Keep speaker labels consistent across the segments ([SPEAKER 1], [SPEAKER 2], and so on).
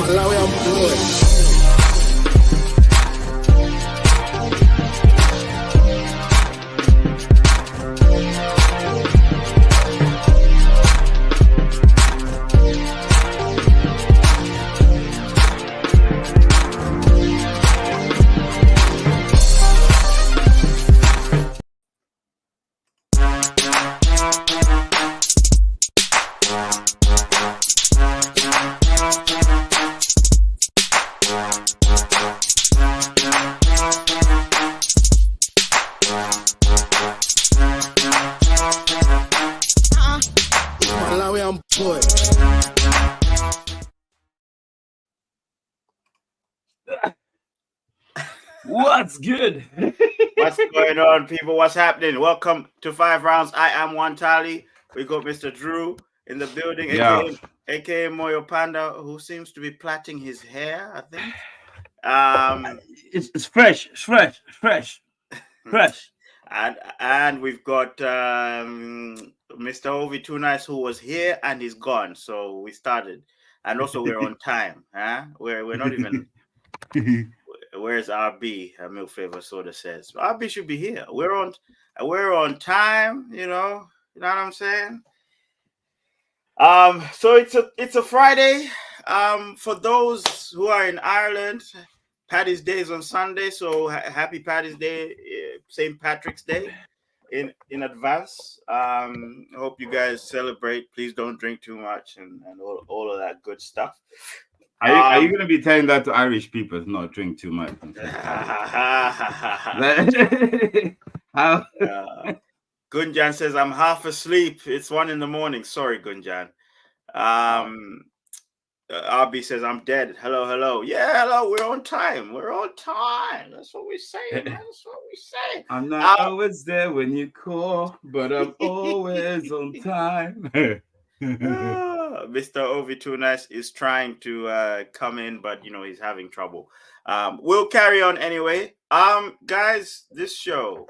[SPEAKER 1] Malawi boy. Malawi boy.
[SPEAKER 2] What's good?
[SPEAKER 3] What's going on, people? What's happening? Welcome to 5 Rounds. I am One Tally. We got Mr. Drew in the building, aka Moyo Panda, who seems to be plaiting his hair, I think.
[SPEAKER 2] It's fresh.
[SPEAKER 3] And we've got Mr. Ovie Too Nice, who was here and he's gone. So we started. And also we're on time. Huh? We're not even where's RB? Milk Flavor Soda says. RB should be here. We're on time, you know what I'm saying? So it's a Friday. For those who are in Ireland, Paddy's Day is on Sunday, so happy Paddy's Day, St. Patrick's Day in advance. I hope you guys celebrate. Please don't drink too much and all of that good stuff.
[SPEAKER 4] Are you going to be telling that to Irish people? Not drink too much.
[SPEAKER 3] Gunjan says, I'm half asleep. It's 1 a.m. Sorry, Gunjan. RB says, I'm dead. Hello. Yeah, hello. We're on time. That's what we say.
[SPEAKER 4] I'm not always there when you call, but I'm always on time.
[SPEAKER 3] Mr. Ovie Too Nice is trying to come in, but he's having trouble. We'll carry on anyway. Guys, this show,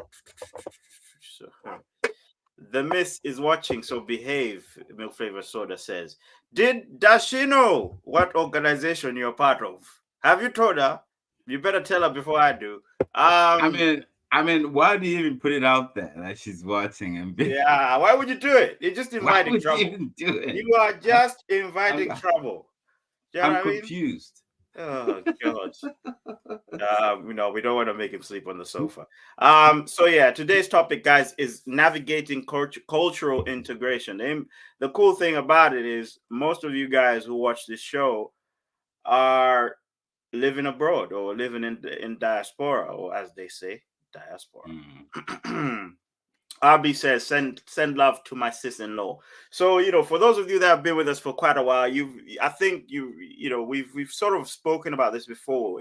[SPEAKER 3] the Miss is watching, so behave. Milk Flavor Soda says, does she know what organization you're part of? Have you told her? You better tell her before I do.
[SPEAKER 4] I mean, why do you even put it out there that she's watching?
[SPEAKER 3] Yeah, why would you do it? You're just inviting trouble. You are just inviting trouble. You know
[SPEAKER 4] I'm confused.
[SPEAKER 3] Oh God. We don't want to make him sleep on the sofa. So yeah, today's topic, guys, is navigating cultural integration. The cool thing about it is most of you guys who watch this show are living abroad or living in diaspora, or as they say, diaspora. RB says, send love to my sis-in-law. So, for those of you that have been with us for quite a while, we've sort of spoken about this before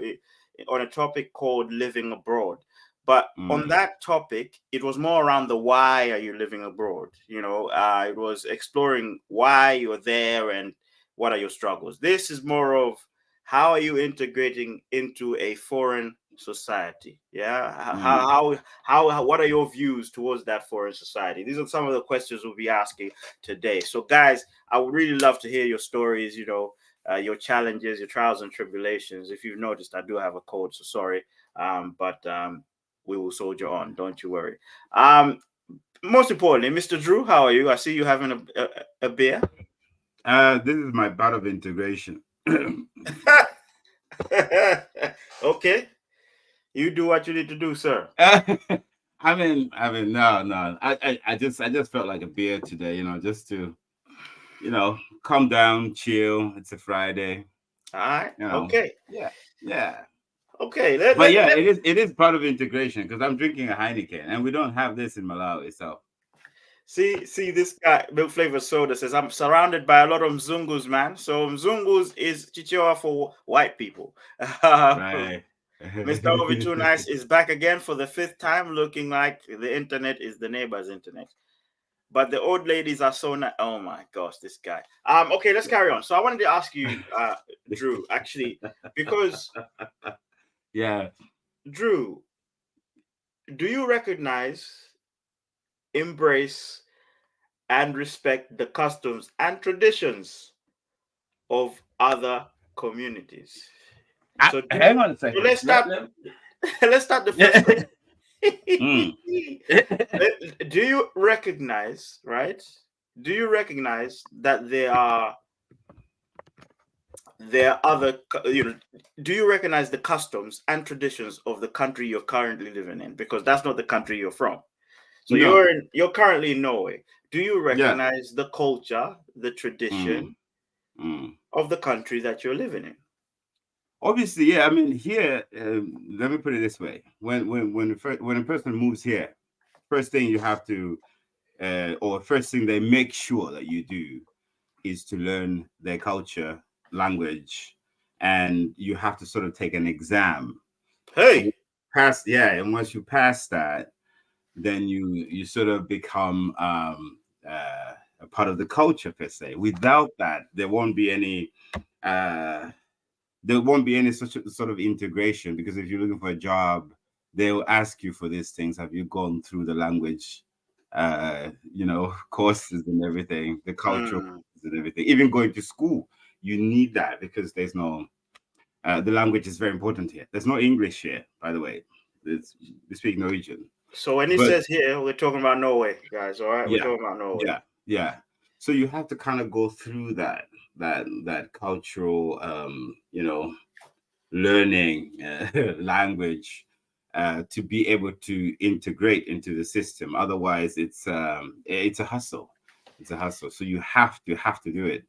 [SPEAKER 3] on a topic called living abroad. But on that topic, it was more around the why are you living abroad? It was exploring why you're there and what are your struggles. This is more of how are you integrating into a foreign society? How what are your views towards that foreign society? These are some of the questions we'll be asking today. So guys, I would really love to hear your stories, your challenges, your trials and tribulations. If you've noticed, I do have a cold, so sorry, but we will soldier on, don't you worry. Most importantly, Mr. Drew, how are you? I see you having a beer.
[SPEAKER 4] This is my part of integration.
[SPEAKER 3] Okay, you do what you need to do, sir.
[SPEAKER 4] I mean, no. I just felt like a beer today, just to, calm down, chill. It's a Friday.
[SPEAKER 3] All right. Okay.
[SPEAKER 4] Yeah.
[SPEAKER 3] Okay.
[SPEAKER 4] It is part of integration because I'm drinking a Heineken and we don't have this in Malawi, so.
[SPEAKER 3] See this guy, Milk Flavor Soda says, I'm surrounded by a lot of Mzungus, man. So Mzungus is Chichewa for white people.
[SPEAKER 4] Right.
[SPEAKER 3] Mr. Ovie Too Nice is back again for the 5th time, looking like the internet is the neighbor's internet. But the old ladies are so nice. Oh my gosh, this guy. Okay, let's carry on. So I wanted to ask you, Drew, actually, because Drew, do you recognize, embrace, and respect the customs and traditions of other communities.
[SPEAKER 4] Hang on a second.
[SPEAKER 3] Let's start. Let's start the first question. Do you recognize, right? Do you recognize that there are other, do you recognize the customs and traditions of the country you're currently living in? Because that's not the country you're from. So
[SPEAKER 4] No.
[SPEAKER 3] you're currently in Norway. Do you recognize the culture, the tradition of the country that you're living in?
[SPEAKER 4] Obviously, yeah. I mean, here, let me put it this way: when a person moves here, first thing you have to, or first thing they make sure that you do, is to learn their culture, language, and you have to sort of take an exam.
[SPEAKER 3] Hey,
[SPEAKER 4] and once you pass that, then you sort of become a part of the culture per se. Without that, there won't be any such sort of integration, because if you're looking for a job, they'll ask you for these things. Have you gone through the language courses and everything, the cultural courses and everything? Even going to school, you need that, because there's no the language is very important here. There's no English here, by the way. We speak Norwegian.
[SPEAKER 3] So when he says here, we're talking about Norway, guys. All right, we're talking about Norway.
[SPEAKER 4] Yeah. So you have to kind of go through that cultural, learning language to be able to integrate into the system. Otherwise, it's a hustle. It's a hustle. So you have to do it.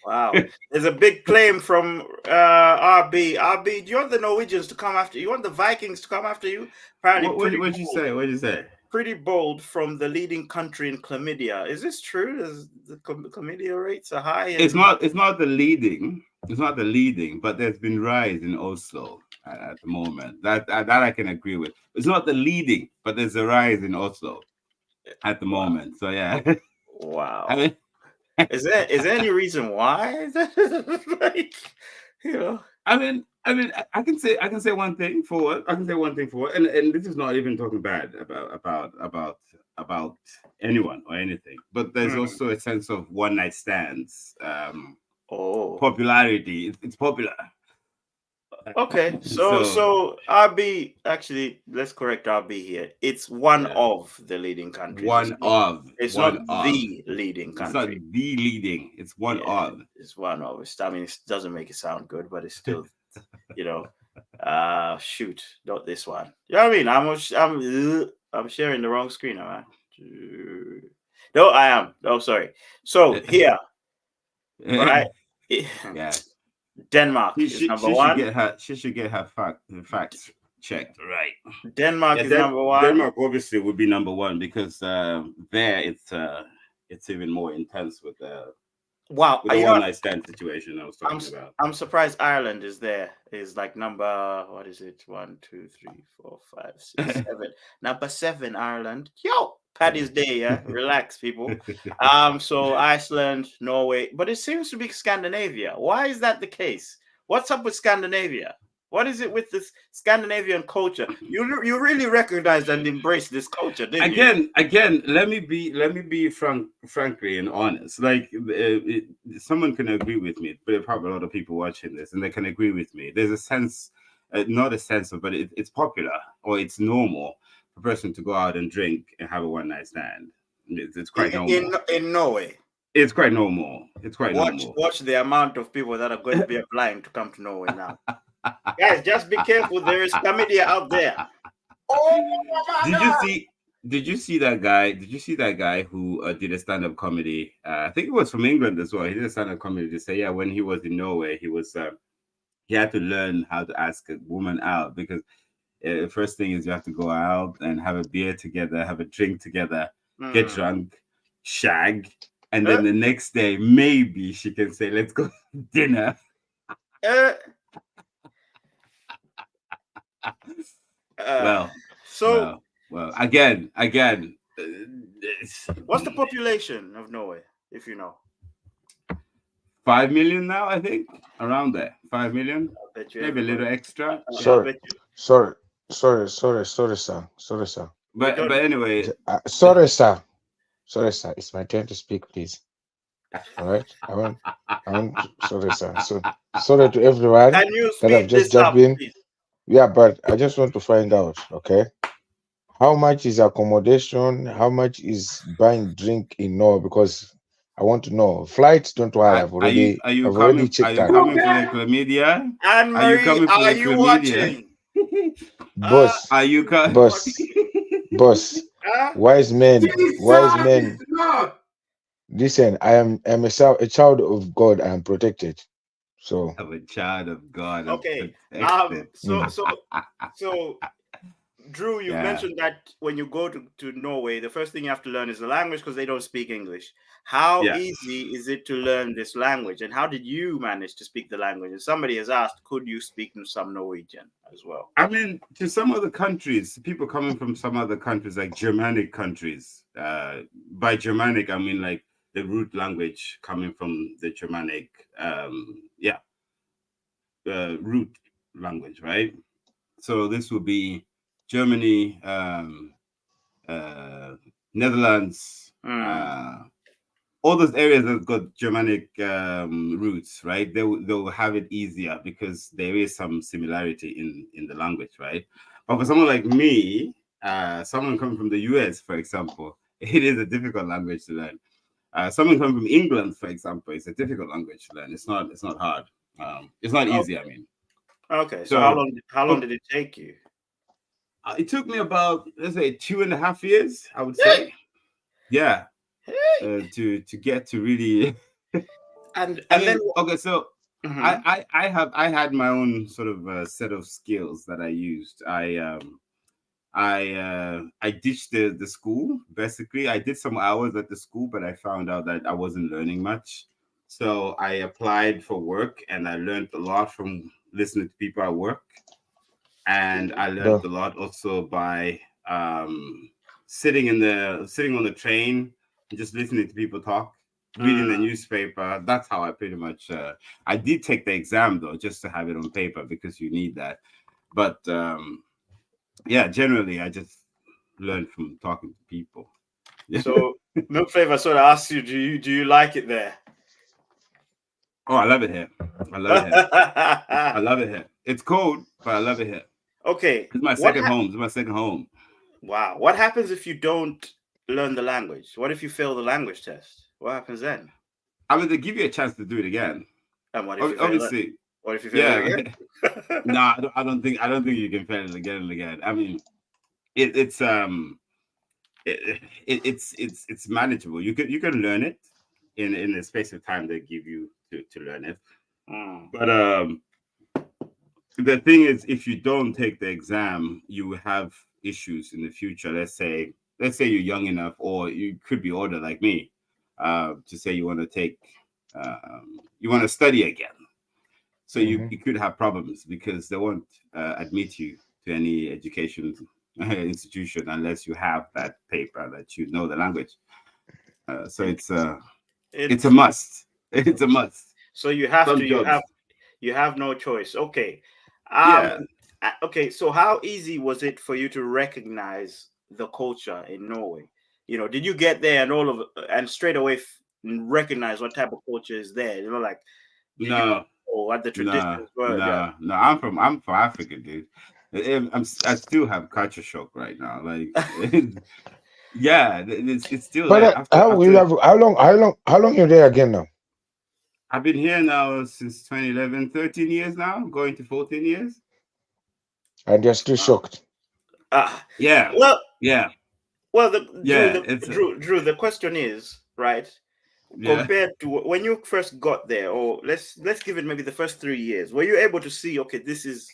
[SPEAKER 3] Wow. There's a big claim from RB. RB, do you want the Norwegians to come after you? You want the Vikings to come after you? Apparently,
[SPEAKER 4] what'd you say? What'd you say?
[SPEAKER 3] Pretty bold from the leading country in chlamydia. Is this true? Is the chlamydia rates are high?
[SPEAKER 4] It's not the leading. It's not the leading, but there's been rise in Oslo at the moment. That I can agree with. It's not the leading, but there's a rise in Oslo at the moment. So yeah.
[SPEAKER 3] Wow.
[SPEAKER 4] I mean,
[SPEAKER 3] is there any reason why? Like,
[SPEAKER 4] I mean, I can say one thing for it. And this is not even talking bad about anyone or anything. But there's also a sense of one night stands. Popularity. It's popular.
[SPEAKER 3] Okay, so RB, actually, let's correct RB here. It's one of the leading countries. It's not the leading country.
[SPEAKER 4] It's not the leading. It's one of.
[SPEAKER 3] It's one of. I mean, it doesn't make it sound good, but it's still, shoot, not this one. You know what I mean? I'm sharing the wrong screen, am I? No, I am. Oh, sorry. So here, right?
[SPEAKER 4] Yeah.
[SPEAKER 3] Denmark is number one.
[SPEAKER 4] She should get her facts checked. Right.
[SPEAKER 3] Denmark is number one.
[SPEAKER 4] Denmark obviously would be number one, because there it's even more intense with the one night stand situation I was talking about.
[SPEAKER 3] I'm surprised Ireland is there. Is like number, what is it? 1, 2, 3, 4, 5, 6, 7. Number 7, Ireland. Yo, Paddy's Day, yeah. Relax, people. So Iceland, Norway, but it seems to be Scandinavia. Why is that the case? What's up with Scandinavia? What is it with this Scandinavian culture? You really recognize and embrace this culture, didn't you?
[SPEAKER 4] Again, let me be frankly and honest. Like, someone can agree with me, but there are probably a lot of people watching this, and they can agree with me. There's a sense, not a sense of, but it's popular, or it's normal for a person to go out and drink and have a one night stand. It's quite normal
[SPEAKER 3] in Norway.
[SPEAKER 4] It's quite normal. It's quite normal.
[SPEAKER 3] Watch the amount of people that are going to be applying to come to Norway now. Guys, just be careful. There is chlamydia out there.
[SPEAKER 4] Did you see that guy? Did you see that guy who did a stand-up comedy? I think it was from England as well. He did a stand-up comedy to say, when he was in Norway, he had to learn how to ask a woman out, because the first thing is you have to go out and have a beer together, have a drink together, get drunk, shag, and then the next day maybe she can say, "Let's go to dinner." Well, again.
[SPEAKER 3] What's the population of Norway, if you know?
[SPEAKER 4] 5 million now, I think, around there. 5 million, maybe a little extra.
[SPEAKER 1] Sorry, sir.
[SPEAKER 4] But anyway,
[SPEAKER 1] sorry, sir. It's my turn to speak, please. All right, I want. Sorry, sir. So sorry to everyone
[SPEAKER 3] Can you
[SPEAKER 1] that have
[SPEAKER 3] speed
[SPEAKER 1] just
[SPEAKER 3] this
[SPEAKER 1] jumped
[SPEAKER 3] up,
[SPEAKER 1] in.
[SPEAKER 3] please?
[SPEAKER 1] Yeah, but I just want to find out, okay? How much is accommodation? How much is buying drink in Norway? Because I want to know. Flights, don't worry. I've
[SPEAKER 4] Are
[SPEAKER 1] already
[SPEAKER 4] are
[SPEAKER 1] checked
[SPEAKER 4] you
[SPEAKER 1] that.
[SPEAKER 4] coming for the chlamydia?
[SPEAKER 3] Anne
[SPEAKER 4] Are you
[SPEAKER 3] Marie,
[SPEAKER 4] coming for
[SPEAKER 3] are
[SPEAKER 4] the
[SPEAKER 3] you
[SPEAKER 4] chlamydia?
[SPEAKER 3] watching?
[SPEAKER 1] Boss,
[SPEAKER 4] Are you coming?
[SPEAKER 1] boss, boss. Wise men, wise men.
[SPEAKER 4] No.
[SPEAKER 1] Listen, I'm a child of God. I am protected. So,
[SPEAKER 4] I'm a child of God. I'm
[SPEAKER 3] Okay.
[SPEAKER 4] protected.
[SPEAKER 1] mm.
[SPEAKER 3] So Drew, you've
[SPEAKER 4] Yeah.
[SPEAKER 3] mentioned that when you go to Norway, the first thing you have to learn is the language because they don't speak English. How
[SPEAKER 4] Yeah.
[SPEAKER 3] easy is it to learn this language, and how did you manage to speak the language? And somebody has asked, could you speak some Norwegian as well?
[SPEAKER 4] I mean, to some other countries, people coming from some other countries, like Germanic countries. By Germanic, I mean like the root language coming from the Germanic, root language, right? So this will be Germany, Netherlands, all those areas that got Germanic roots, right? They'll have it easier because there is some similarity in the language, right? But for someone like me, someone coming from the US, for example, it is a difficult language to learn. Someone coming from England, for example, it's a difficult language to learn. It's not hard. It's not easy. I mean,
[SPEAKER 3] Okay. So
[SPEAKER 4] so
[SPEAKER 3] how long did it take you?
[SPEAKER 4] it took me about, let's say, 2.5 years, I would say. Yeah. To get to really
[SPEAKER 3] And
[SPEAKER 4] I
[SPEAKER 3] then
[SPEAKER 4] mean, okay, so
[SPEAKER 3] Mhm.
[SPEAKER 4] I had my own sort of set of skills that I used. I ditched the school. Basically, I did some hours at the school, but I found out that I wasn't learning much. So I applied for work, and I learned a lot from listening to people at work, and I learned
[SPEAKER 1] the
[SPEAKER 4] a lot also by sitting on the train and just listening to people talk, reading the newspaper. That's how I pretty much. I did take the exam though, just to have it on paper because you need that. But yeah, generally I just learned from talking to people.
[SPEAKER 3] So Milk Flavor sort of asks you, do you like it there?
[SPEAKER 4] Oh, I love it here. I love it here. I love it here. It's cold, but I love it here.
[SPEAKER 3] Okay.
[SPEAKER 4] It's my second home. It's my second home.
[SPEAKER 3] Wow. What happens if you don't learn the language? What if you fail the language test? What happens then?
[SPEAKER 4] I mean, they give you a chance to do it again.
[SPEAKER 3] And what if you fail it?
[SPEAKER 4] Obviously,
[SPEAKER 3] What if you fail it again?
[SPEAKER 4] No, I don't think you can fail it again and again. I mean, it's manageable. You can learn it in the space of time they give you to learn it. But the thing is, if you don't take the exam, you will have issues in the future. Let's say you're young enough, or you could be older like me, to say you want to take, you want to study again. So you could have problems because they won't admit you to any education institution unless you have that paper that you know the language. So it's a must. It's a must.
[SPEAKER 3] So you have
[SPEAKER 4] Some
[SPEAKER 3] to.
[SPEAKER 4] jobs.
[SPEAKER 3] You have no choice. Okay.
[SPEAKER 4] Yeah.
[SPEAKER 3] Okay. So how easy was it for you to recognize the culture in Norway? You know, did you get there and straight away recognize what type of culture is there? You know, like
[SPEAKER 4] No.
[SPEAKER 3] What the traditions were.
[SPEAKER 4] No. I'm from Africa, dude. I still have culture shock right now. Like, yeah, it's still
[SPEAKER 1] but
[SPEAKER 4] like
[SPEAKER 1] how long you're there again now?
[SPEAKER 4] I've been here now since 2011, 13 years now, going to 14 years.
[SPEAKER 1] And you're still shocked.
[SPEAKER 4] Yeah.
[SPEAKER 3] Well,
[SPEAKER 4] yeah.
[SPEAKER 3] Well,
[SPEAKER 4] Drew,
[SPEAKER 3] Drew, the question is, right?
[SPEAKER 4] Yeah.
[SPEAKER 3] Compared to when you first got there, or let's give it maybe the first 3 years, were you able to see, okay, this is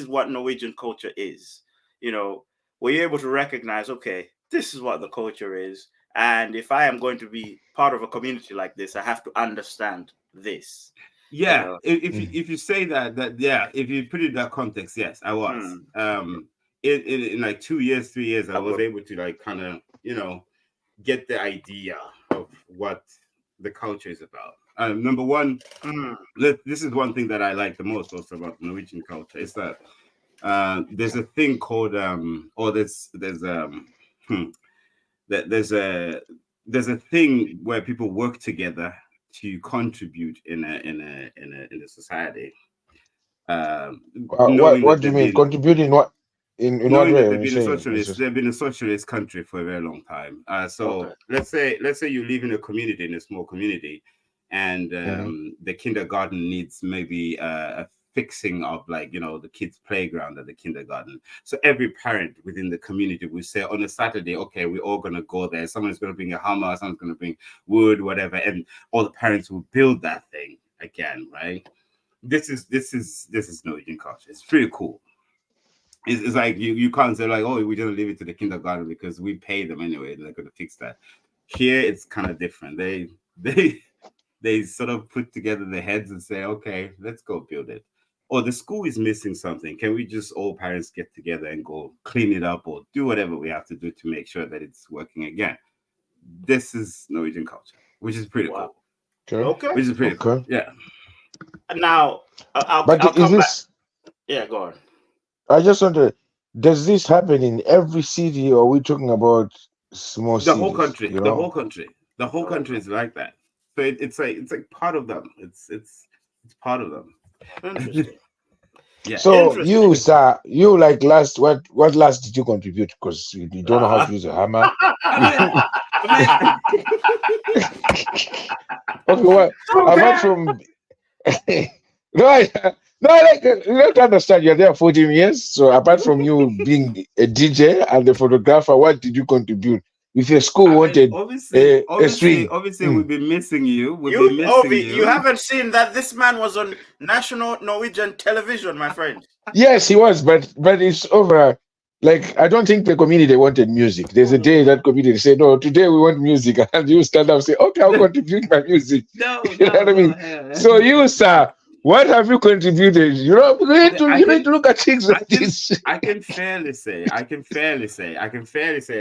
[SPEAKER 3] what Norwegian culture is? You know, were you able to recognize, okay, this is what the culture is, and if I am going to be part of a community like this, I have to understand this.
[SPEAKER 4] Yeah,
[SPEAKER 3] You know?
[SPEAKER 4] if you say that yeah, if you put it in that context, yes, I was. In like 2 years, 3 years, I was able to like kind of, you know, get the idea of what the culture is about. Number one, this is one thing that I like the most also about Norwegian culture is that there's a thing called there's a thing where people work together to contribute in a society.
[SPEAKER 1] What do you mean contributing? What in what
[SPEAKER 4] Knowing
[SPEAKER 1] way?
[SPEAKER 4] that
[SPEAKER 1] When you're saying
[SPEAKER 4] they've been a socialist country for a very long time. So let's say you live in a community, in a small community, and the kindergarten needs maybe a fixing of, like, the kids' playground at the kindergarten. So every parent within the community will say on a Saturday, okay, we're all gonna go there. Someone's gonna bring a hammer, someone's gonna bring wood, whatever, and all the parents will build that thing again, right? This is Norwegian culture. It's pretty cool. It's like you can't say like, oh, we're gonna leave it to the kindergarten because we pay them anyway, they're gonna fix that. Here it's kind of different. They sort of put together their heads and say, okay, let's go build it. Or the school is missing something. Can we just all parents get together and go clean it up or do whatever we have to do to make sure that it's working again? This is Norwegian culture, which is pretty cool.
[SPEAKER 3] Okay.
[SPEAKER 4] Which is pretty cool. Yeah.
[SPEAKER 3] Now, I'll
[SPEAKER 1] is
[SPEAKER 3] come
[SPEAKER 1] this?
[SPEAKER 3] back. Yeah, go on.
[SPEAKER 1] I just wonder, does this happen in every city, or are we talking about small cities?
[SPEAKER 4] The whole country. The whole country. The whole country is like that. So it's like part of them. It's part of them.
[SPEAKER 3] Interesting.
[SPEAKER 4] Yeah.
[SPEAKER 1] So you, sir, you like last what last did you contribute? Because you don't know how to use a hammer. Okay, well, apart from like you don't understand. You're there 14 years. So apart from you being a DJ and a photographer, what did you contribute? If your school wanted a string,
[SPEAKER 4] obviously we've been missing you.
[SPEAKER 3] Ovie, you haven't seen that this man was on national Norwegian television, my friend.
[SPEAKER 1] Yes, he was, but it's over. Like, I don't think the community wanted music. There's a day that community said, "No, today we want music," and you stand up and say, "Okay, I'll contribute my music."
[SPEAKER 4] No,
[SPEAKER 1] you know what I mean? So you, sir, what have you contributed? You need to look at things like this.
[SPEAKER 4] I can fairly say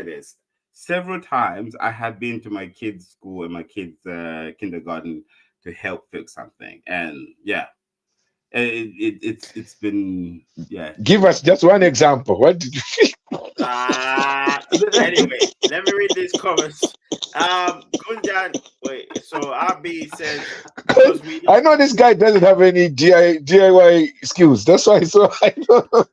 [SPEAKER 4] this. Several times I have been to my kids' school and my kids' kindergarten to help fix something, and yeah, it's been
[SPEAKER 3] Give us just one example. What did you fix? Anyway, let me read these comments. Gunjan, wait. So Abi says, I know this guy doesn't have any DIY skills. That's why. So I know.
[SPEAKER 4] All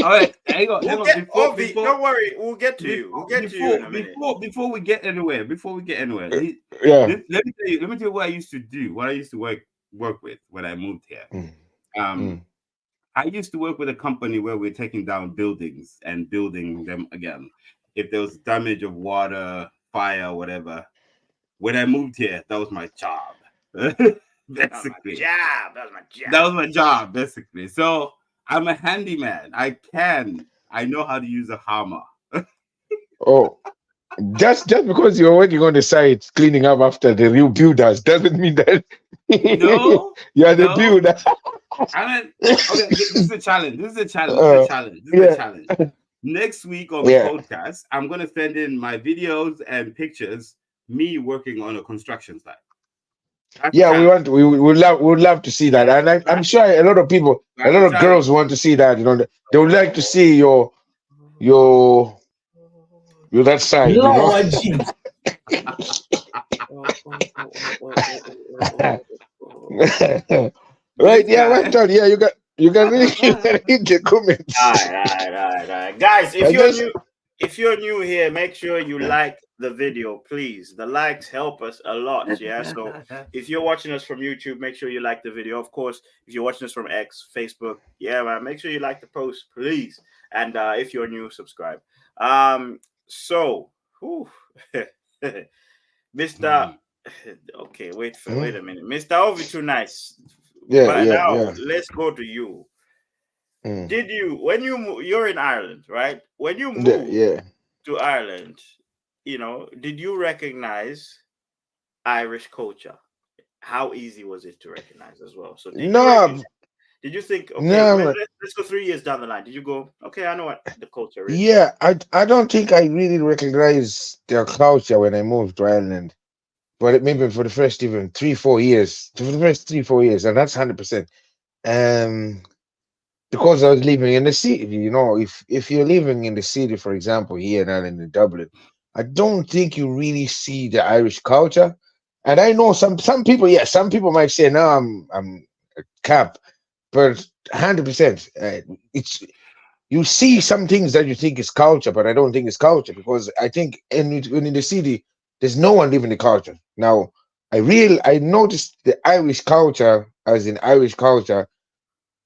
[SPEAKER 4] right, hang on.
[SPEAKER 3] Ovi, don't worry. We'll get to you. We'll get to you in a minute.
[SPEAKER 4] Before we get anywhere.
[SPEAKER 1] Yeah.
[SPEAKER 4] Let me tell you what I used to do. What I used to work with when I moved here. I used to work with a company where we're taking down buildings and building them again. If there was damage of water, fire, whatever. When I moved here, that was my job. Basically.
[SPEAKER 3] That was my job.
[SPEAKER 4] That was my job, basically. So I'm a handyman. I know how to use a hammer.
[SPEAKER 1] Oh. Just because you're working on the site cleaning up after the real builders doesn't mean that you're the builder.
[SPEAKER 4] I mean, okay, this is a challenge. This is a challenge. Next week on the podcast, I'm going to send in my videos and pictures, me working on a construction site.
[SPEAKER 1] We would love to see that. And I'm sure a lot of people, a lot of girls want to see that. You know, they would like to see your that side. You know? Right, right on. Yeah, you can really read the comments.
[SPEAKER 3] All right. Guys, if you're new here, make sure you like the video, please. The likes help us a lot. Yeah. So if you're watching us from YouTube, make sure you like the video. Of course, if you're watching us from X, Facebook, man, make sure you like the post, please. And if you're new, subscribe. So Mr. Okay, wait a minute. Mr. Ovie too nice. Now let's go to you. Did you, when you're in Ireland, right? When you moved to Ireland, did you recognize Irish culture? How easy was it to recognize as well? So did you think, okay, let's go 3 years down the line? Did you go, okay, I know what the culture is?
[SPEAKER 1] Yeah, I don't think I really recognized their culture when I moved to Ireland. But maybe for the first even 3-4 years, and that's 100%. Because I was living in the city, if you're living in the city, for example, here in Ireland, in Dublin, I don't think you really see the Irish culture. And I know some people, yes, some people might say, no, I'm a cap, but 100%, it's you see some things that you think is culture, but I don't think it's culture, because I think when in the city, there's no one living the culture. Now, I noticed the Irish culture as in Irish culture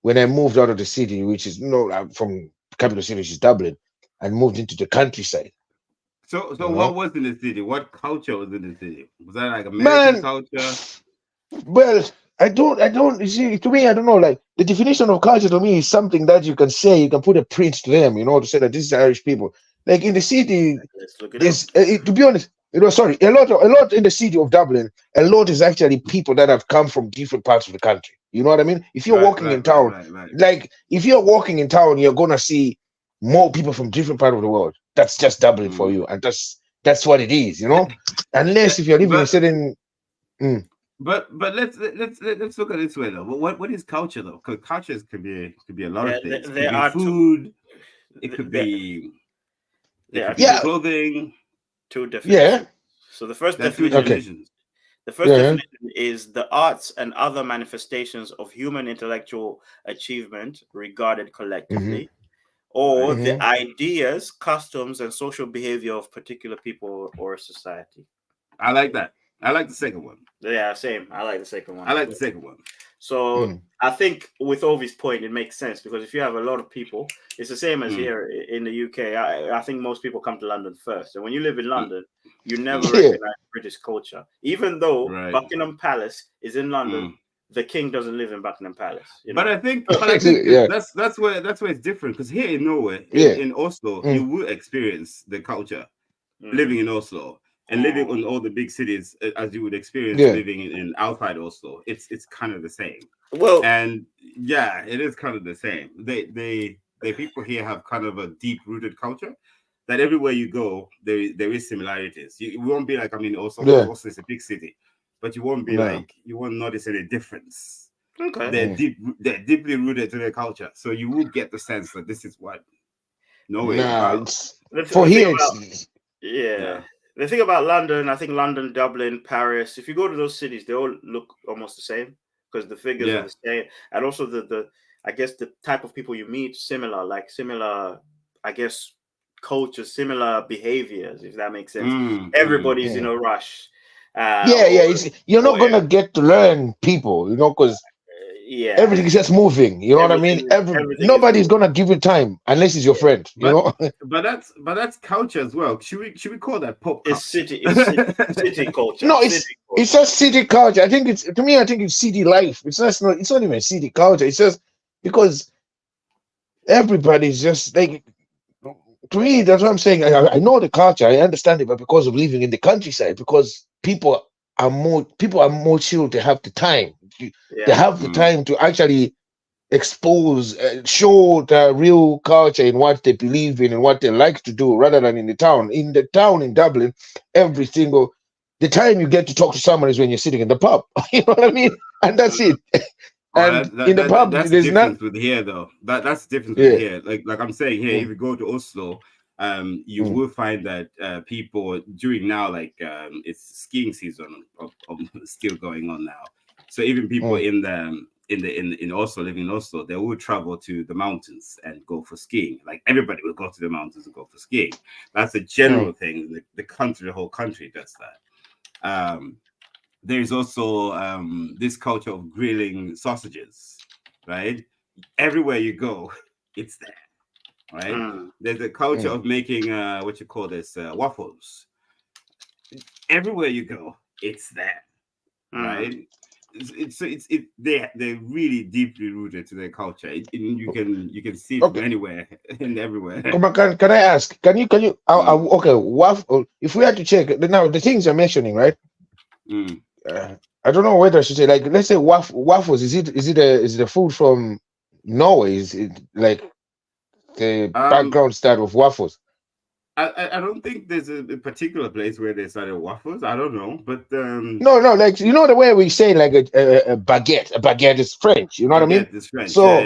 [SPEAKER 1] when I moved out of the city, which is from the capital city, which is Dublin, and moved into the countryside.
[SPEAKER 4] So
[SPEAKER 1] You
[SPEAKER 4] what
[SPEAKER 1] know?
[SPEAKER 4] was in the city? What culture was in the city? Was that like American
[SPEAKER 1] Man,
[SPEAKER 4] culture?
[SPEAKER 1] well, I don't, you see, to me, I don't know, like, the definition of culture to me is something that you can say, you can put a print to them, to say that this is Irish people. Like in the city,
[SPEAKER 3] Let's look it up.
[SPEAKER 1] there's, to be honest, sorry, a lot in the city of Dublin, a lot is actually people that have come from different parts of the country. You know what I mean? If you're walking in town, like, if you're walking in town, you're gonna see more people from different parts of the world. That's just Dublin for you, and that's what it is, unless if you're living in certain.
[SPEAKER 4] But let's look at it this way though. What is culture though? Because culture could be a lot of things. It could be food. It could be clothing.
[SPEAKER 3] Two definitions.
[SPEAKER 1] Yeah.
[SPEAKER 3] So the first
[SPEAKER 4] That's
[SPEAKER 3] definition. The first definition is the arts and other manifestations of human intellectual achievement regarded collectively, or the ideas, customs, and social behavior of particular people or a society.
[SPEAKER 4] I like that. I like the second one.
[SPEAKER 3] Yeah, same. I like the second one.
[SPEAKER 4] I like the second one.
[SPEAKER 3] So I think with Ovie's point, it makes sense, because if you have a lot of people, it's the same as here in the UK. I think most people come to London first. And when you live in London, you never recognize British culture. Even though Buckingham Palace is in London, the king doesn't live in Buckingham Palace.
[SPEAKER 4] But I think that's where it's different, because here in Norway, in Oslo, you will experience the culture living in Oslo. And living in all the big cities, as you would experience living in outside Oslo, it's kind of the same. Well, and it is kind of the same. The people here have kind of a deep rooted culture that everywhere you go, there is similarities. You won't be like, Oslo is a big city, but you won't be like, you won't notice any difference. Okay, they're deeply rooted to their culture, so you will get the sense that this is what Norway is about.
[SPEAKER 1] For here,
[SPEAKER 3] The thing about London, I think London, Dublin, Paris, if you go to those cities, they all look almost the same, because the figures are the same. And also the I guess the type of people you meet, similar, I guess, cultures, similar behaviors, if that makes sense. Everybody's in a rush.
[SPEAKER 1] You're not going to get to learn people, because everything is just moving. You know what I mean? Nobody's gonna give you time unless it's your friend.
[SPEAKER 4] But that's culture as well. Should we call that pop culture?
[SPEAKER 3] It's city culture.
[SPEAKER 1] No, it's just city culture. I think it's city life. It's not even city culture. It's just because everybody's just like, to me, that's what I'm saying. I know the culture, I understand it, but because of living in the countryside, because people are more chill, they have the time. They have the time to actually expose, show the real culture in what they believe in and what they like to do, rather than in the town. In the town in Dublin, the time you get to talk to someone is when you're sitting in the pub. You know what I mean? And that's it. And in the pub,
[SPEAKER 4] that's
[SPEAKER 1] there's
[SPEAKER 4] the difference with here, though. That's the difference with here. Like I'm saying here, if you go to Oslo, you will find that people during now, it's skiing season still going on now. So even people in Oslo, living in Oslo, they will travel to the mountains and go for skiing. Like everybody will go to the mountains and go for skiing. That's a general thing. The whole country does that. There's also this culture of grilling sausages, right? Everywhere you go, it's there, right? There's a culture of making waffles. Everywhere you go, it's there, right? They're really deeply rooted to their culture. You can see it from anywhere and everywhere.
[SPEAKER 1] Can I ask? Can you? Waffle. If we had to check now, the things you're mentioning, right? I don't know whether I should say, like, let's say waffles. Is it a food from Norway? Is it like the background style of waffles?
[SPEAKER 4] I don't think there's a particular place where they started waffles. I don't know, but
[SPEAKER 1] no, like, the way we say like a baguette. A baguette is French. You know what I mean?
[SPEAKER 4] It's French.
[SPEAKER 1] So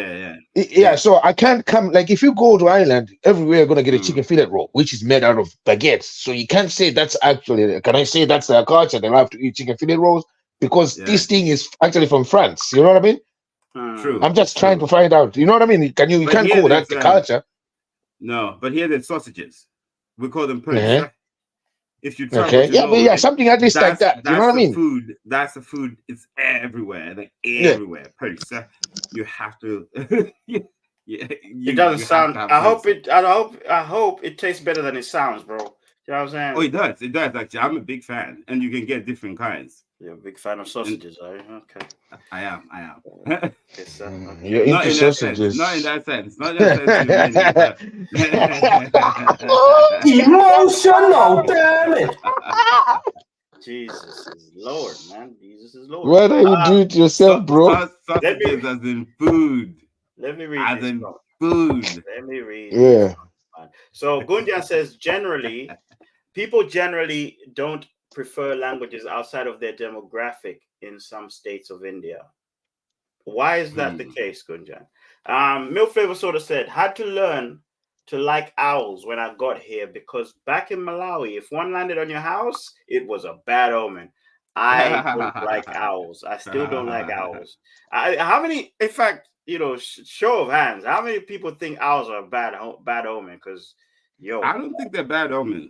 [SPEAKER 1] Yeah, so I can't come like if you go to Ireland, everywhere you're gonna get a chicken fillet roll, which is made out of baguettes. So you can't say that's actually. Can I say that's their culture? They have to eat chicken fillet rolls because this thing is actually from France. You know what I mean?
[SPEAKER 4] True.
[SPEAKER 1] I'm just trying to find out. You know what I mean? Can you
[SPEAKER 4] But
[SPEAKER 1] can't
[SPEAKER 4] here
[SPEAKER 1] call that
[SPEAKER 4] there's,
[SPEAKER 1] the culture?
[SPEAKER 4] No, but here there's sausages. We call them purse.
[SPEAKER 1] Uh-huh.
[SPEAKER 4] If you travel
[SPEAKER 1] Okay,
[SPEAKER 4] to
[SPEAKER 1] yeah, but yeah,
[SPEAKER 4] Norway,
[SPEAKER 1] something at least like that. You know what I mean?
[SPEAKER 4] Food. That's the food. It's everywhere. Like
[SPEAKER 1] Yeah.
[SPEAKER 4] everywhere. Purse. You have to.
[SPEAKER 3] It doesn't sound. I hope it tastes better than it sounds, bro. You know what I'm saying?
[SPEAKER 4] Oh, it does. It does actually. I'm a big fan, and you can get different kinds.
[SPEAKER 3] You're a big fan of sausages, are you? Okay.
[SPEAKER 4] I am.
[SPEAKER 3] Okay,
[SPEAKER 1] You're into sausages.
[SPEAKER 4] Not in that sense. Not in that sense.
[SPEAKER 2] Emotional, damn it.
[SPEAKER 3] Jesus is Lord, man. Jesus is Lord.
[SPEAKER 1] Why don't you do it yourself, bro?
[SPEAKER 4] Sausages as in food.
[SPEAKER 3] Let me read
[SPEAKER 4] as
[SPEAKER 3] this.
[SPEAKER 4] In food.
[SPEAKER 3] Let me read.
[SPEAKER 1] Yeah.
[SPEAKER 3] So Gunjan says people generally don't prefer languages outside of their demographic in some states of India. Why is that the case, Gunjan? Milk Flavor Soda said, had to learn to like owls when I got here because back in Malawi, if one landed on your house, it was a bad omen. I don't like owls. I still don't like owls. How many, in fact, show of hands, how many people think owls are a bad omen? Because,
[SPEAKER 4] I don't think they're bad omens.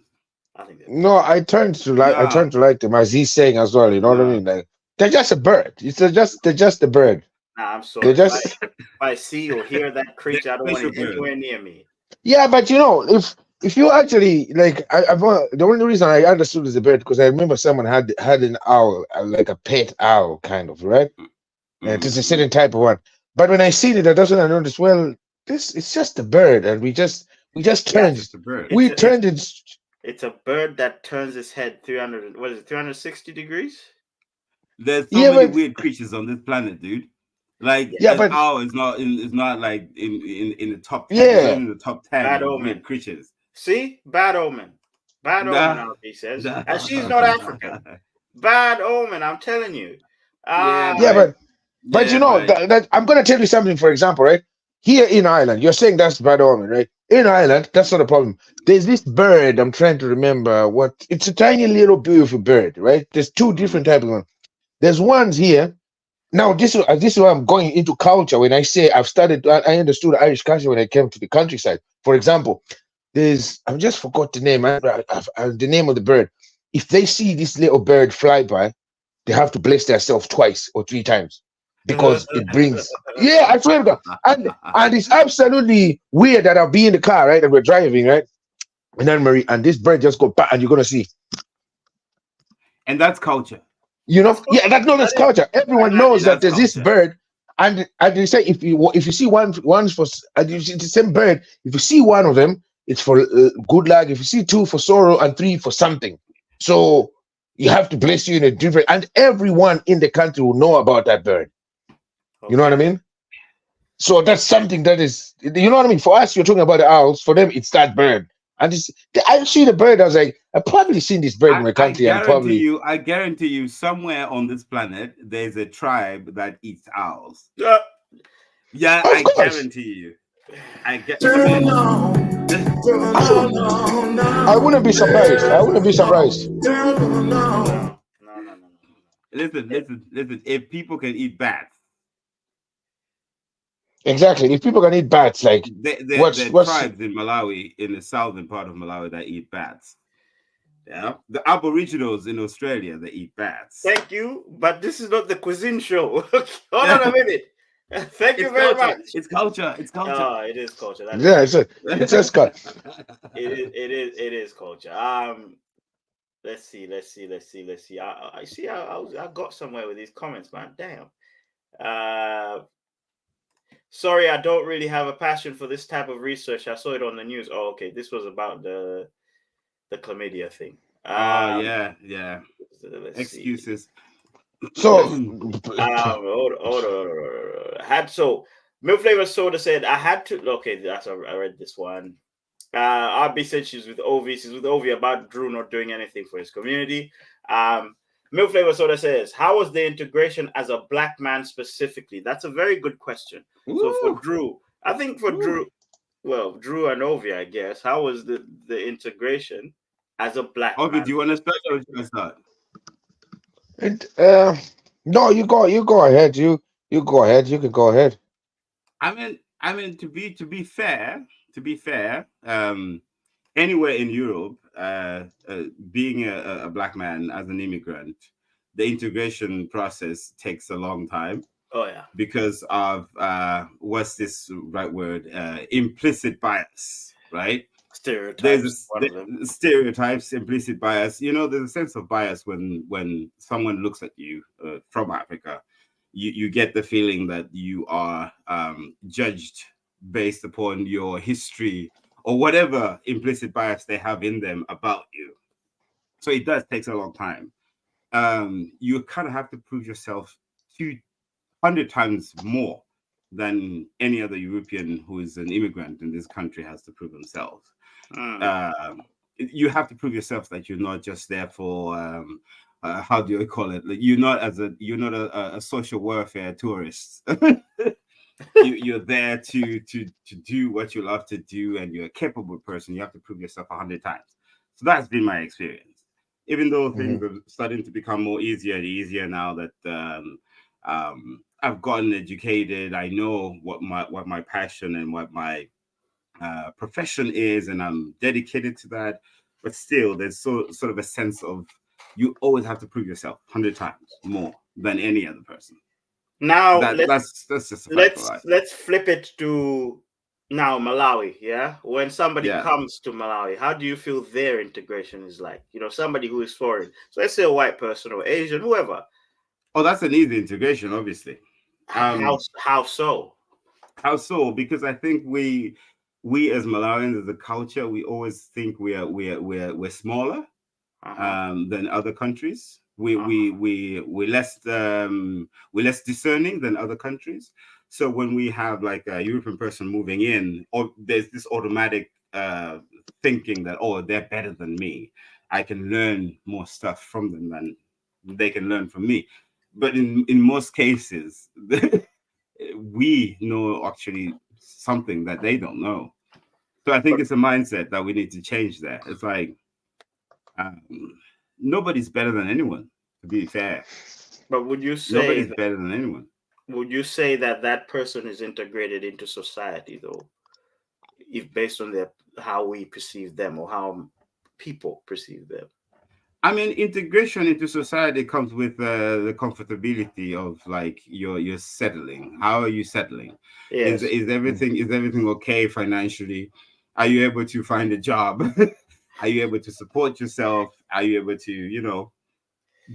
[SPEAKER 3] I think
[SPEAKER 1] no, I turned to like them as he's saying as well. You know what I mean? Like they're just a bird. They're just a bird.
[SPEAKER 3] Nah, I'm sorry.
[SPEAKER 1] Just...
[SPEAKER 3] If I see or hear that creature, I don't want it anywhere near me.
[SPEAKER 1] Yeah, but if you actually like, the only reason I understood is a bird because I remember someone had an owl, like a pet owl, kind of, right? And it's a certain type of one. But when I seen it, that's when I noticed. Well, it's just a bird, and we just turned it. We turned it.
[SPEAKER 3] It's a bird that turns its head 360 degrees?
[SPEAKER 4] There's so many weird creatures on this planet, dude. Like an owl is not like in the top 10.
[SPEAKER 1] Yeah,
[SPEAKER 4] in the top 10
[SPEAKER 3] bad omen.
[SPEAKER 4] Weird creatures.
[SPEAKER 3] See, bad omen. Bad omen, he says. And she's not African. Bad omen, I'm telling you.
[SPEAKER 1] But that I'm gonna tell you something. For example, right here in Ireland, you're saying that's bad omen, right? In Ireland, that's not a problem. There's this bird. I'm trying to remember what. It's a tiny little beautiful bird, right? There's two different types of ones. There's ones here. Now, this is why I'm going into culture. When I say I understood Irish culture when I came to the countryside. For example, I've just forgot the name. The name of the bird. If they see this little bird fly by, they have to bless themselves twice or three times because it brings. Yeah, I swear to God. And it's absolutely weird that I'll be in the car, right, and we're driving, right, and this bird just go back, and you're gonna see.
[SPEAKER 4] And that's culture.
[SPEAKER 1] That's culture. Everyone knows that there's this bird, and they say if you see one's for you see the same bird, if you see one of them, it's for good luck. If you see two for sorrow and three for something, so you have to bless you in a different. And everyone in the country will know about that bird. Okay. You know what I mean? So that's something that is, you know what I mean. For us, you're talking about the owls. For them, it's that bird. And I see the bird. I was like, I've probably seen this bird in my country.
[SPEAKER 4] I guarantee you, somewhere on this planet, there's a tribe that eats owls. Yeah, I guarantee you. I
[SPEAKER 1] wouldn't be surprised.
[SPEAKER 3] No.
[SPEAKER 4] Listen. If people can eat bats.
[SPEAKER 1] Exactly. If people can eat bats, like
[SPEAKER 4] there are tribes in Malawi, in the southern part of Malawi, that eat bats. Yeah, the Aboriginals in Australia, they eat bats.
[SPEAKER 3] Thank you, but this is not the cuisine show. Hold on a minute. Thank you very much.
[SPEAKER 4] It's culture. It's culture.
[SPEAKER 3] Oh, it is culture.
[SPEAKER 1] It's just culture.
[SPEAKER 3] It is culture. Let's see. I see. I got somewhere with these comments, man. Damn. Sorry, I don't really have a passion for this type of research. I saw it on the news. Oh, okay. This was about the chlamydia thing.
[SPEAKER 4] Yeah. Excuses.
[SPEAKER 3] See. So, hold on. Milk Flavor Soda said I had to. Okay, I read this one. RB said she's with Ovie. She's with Ovie about Drew not doing anything for his community. Milk Flavor Soda says, how was the integration as a black man specifically? That's a very good question. Ooh. So for Drew, I think for
[SPEAKER 4] Ooh.
[SPEAKER 3] Drew and Ovie, I guess. How was the integration as a black
[SPEAKER 4] Ovie,
[SPEAKER 3] man?
[SPEAKER 4] do you want to start or should I start?
[SPEAKER 1] No, you go ahead. You go ahead. You can go ahead.
[SPEAKER 4] I mean, to be fair, anywhere in Europe, being a black man as an immigrant, the integration process takes a long time
[SPEAKER 3] Oh yeah,
[SPEAKER 4] because of what's this right word? Implicit bias, right? There's
[SPEAKER 3] stereotypes. One of them.
[SPEAKER 4] stereotypes, implicit bias. There's a sense of bias when someone looks at you from Africa. You get the feeling that you are judged based upon your history or whatever implicit bias they have in them about you. So it does takes a long time. You kind of have to prove yourself 200 times more than any other European who is an immigrant in this country has to prove themselves. You have to prove yourself that you're not just there for how do you call it? Like you're not a social welfare tourist. You're there to do what you love to do, and you're a capable person. You have to prove yourself 100 times. So that's been my experience. Even though things are starting to become more easier and easier now that I've gotten educated, I know what my passion and what my profession is, and I'm dedicated to that. But still, there's sort of a sense of you always have to prove yourself 100 times more than any other person.
[SPEAKER 3] Now
[SPEAKER 4] That's just a fact of life.
[SPEAKER 3] let's flip it to now Malawi. Yeah, when somebody
[SPEAKER 4] Yeah.
[SPEAKER 3] comes to Malawi, how do you feel their integration is like? Somebody who is foreign. So let's say a white person or Asian, whoever.
[SPEAKER 4] Oh, that's an easy integration, obviously.
[SPEAKER 3] How so?
[SPEAKER 4] How so? Because I think we as Malawians, as a culture, we always think we're smaller than other countries. We're less discerning than other countries. So when we have like a European person moving in, or there's this automatic thinking that, oh, they're better than me. I can learn more stuff from them than they can learn from me. But in most cases, we know actually something that they don't know. So I think it's a mindset that we need to change there. It's like nobody's better than anyone, to be fair.
[SPEAKER 3] But would you say
[SPEAKER 4] Nobody's better than anyone.
[SPEAKER 3] Would you say that person is integrated into society though, if based on how we perceive them or how people perceive them?
[SPEAKER 4] I mean, integration into society comes with the comfortability of like you're settling. How are you settling?
[SPEAKER 3] Yes.
[SPEAKER 4] Is everything okay financially? Are you able to find a job? Are you able to support yourself? Are you able to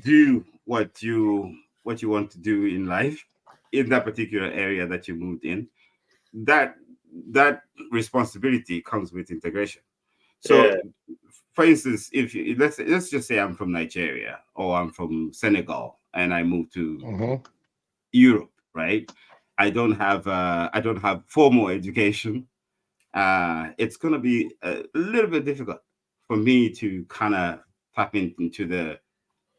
[SPEAKER 4] do what you want to do in life in that particular area that you moved in? That responsibility comes with integration. So, for instance, if let's just say I'm from Nigeria or I'm from Senegal and I move to Europe, right? I don't have formal education. It's gonna be a little bit difficult for me to kind of tap into the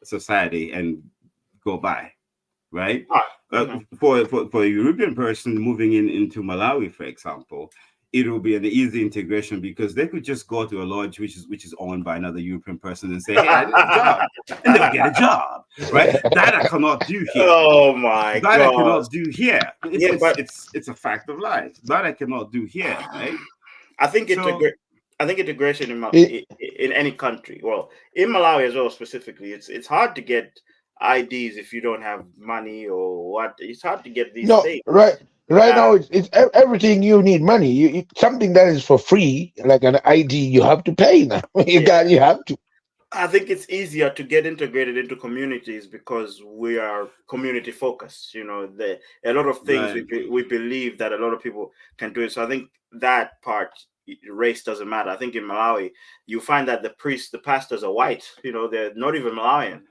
[SPEAKER 4] society and go by, right? For a European person moving into Malawi, for example, it will be an easy integration because they could just go to a lodge which is owned by another European person and say, "Hey, I need a job," and they'll get a job, right? That I cannot do here.
[SPEAKER 3] Oh my god!
[SPEAKER 4] That I cannot do here.
[SPEAKER 3] But
[SPEAKER 4] it's a fact of life. That I cannot do here, right?
[SPEAKER 3] I think integration in any country, well, in Malawi as well specifically, it's hard to get IDs if you don't have money or what. It's hard to get these things.
[SPEAKER 1] Right now, it's everything you need money. You something that is for free, like an ID, you have to pay now. You have to.
[SPEAKER 3] I think it's easier to get integrated into communities because we are community focused. A lot of things we believe that a lot of people can do it. So I think that part, race doesn't matter. I think in Malawi, you find that the pastors are white. They're not even Malawian.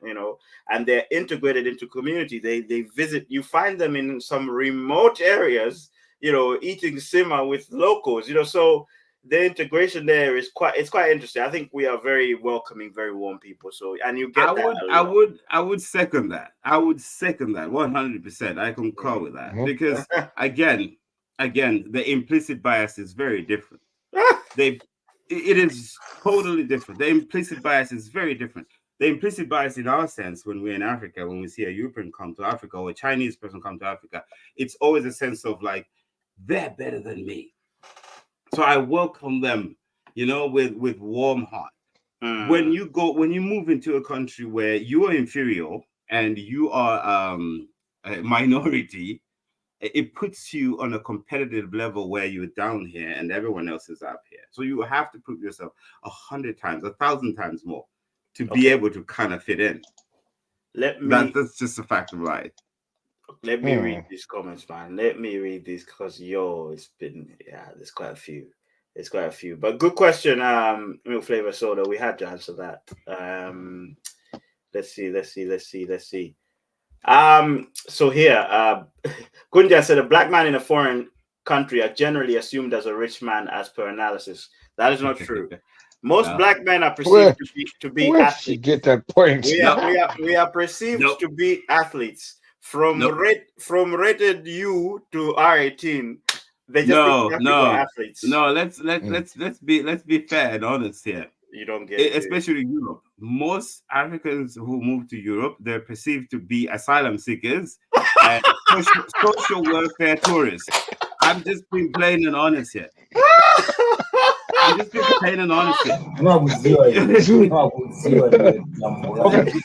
[SPEAKER 3] And they're integrated into community. They visit. You find them in some remote areas. Eating sima with locals. So the integration there is quite interesting. I think we are very welcoming, very warm people. So, and you get
[SPEAKER 4] I would second that. I would second that 100%. I concur with that because again, again, the implicit bias is very different. It is totally different. The implicit bias is very different. The implicit bias in our sense, when we're in Africa, when we see a European come to Africa or a Chinese person come to Africa, it's always a sense of like, they're better than me. So I welcome them, with warm heart. When you move into a country where you are inferior and you are a minority, it puts you on a competitive level where you're down here and everyone else is up here. So you have to prove yourself 100 times, 1,000 times more to be able to kind of fit in. That's just a fact of life.
[SPEAKER 3] Let me read these comments, man. Let me read these because there's quite a few. There's quite a few. But good question, Milk Flavor Soda. We had to answer that. Let's see. So here, Gunja said a black man in a foreign country are generally assumed as a rich man as per analysis. That is not true. Most black men are perceived to be athletes.
[SPEAKER 1] You get that point.
[SPEAKER 3] We are perceived to be athletes. From rated U to R18, they just think athletes.
[SPEAKER 4] No, let's be fair and honest here.
[SPEAKER 3] You don't get it,
[SPEAKER 4] especially Europe. Most Africans who move to Europe, they're perceived to be asylum seekers and social welfare tourists. I'm just being plain and honest here.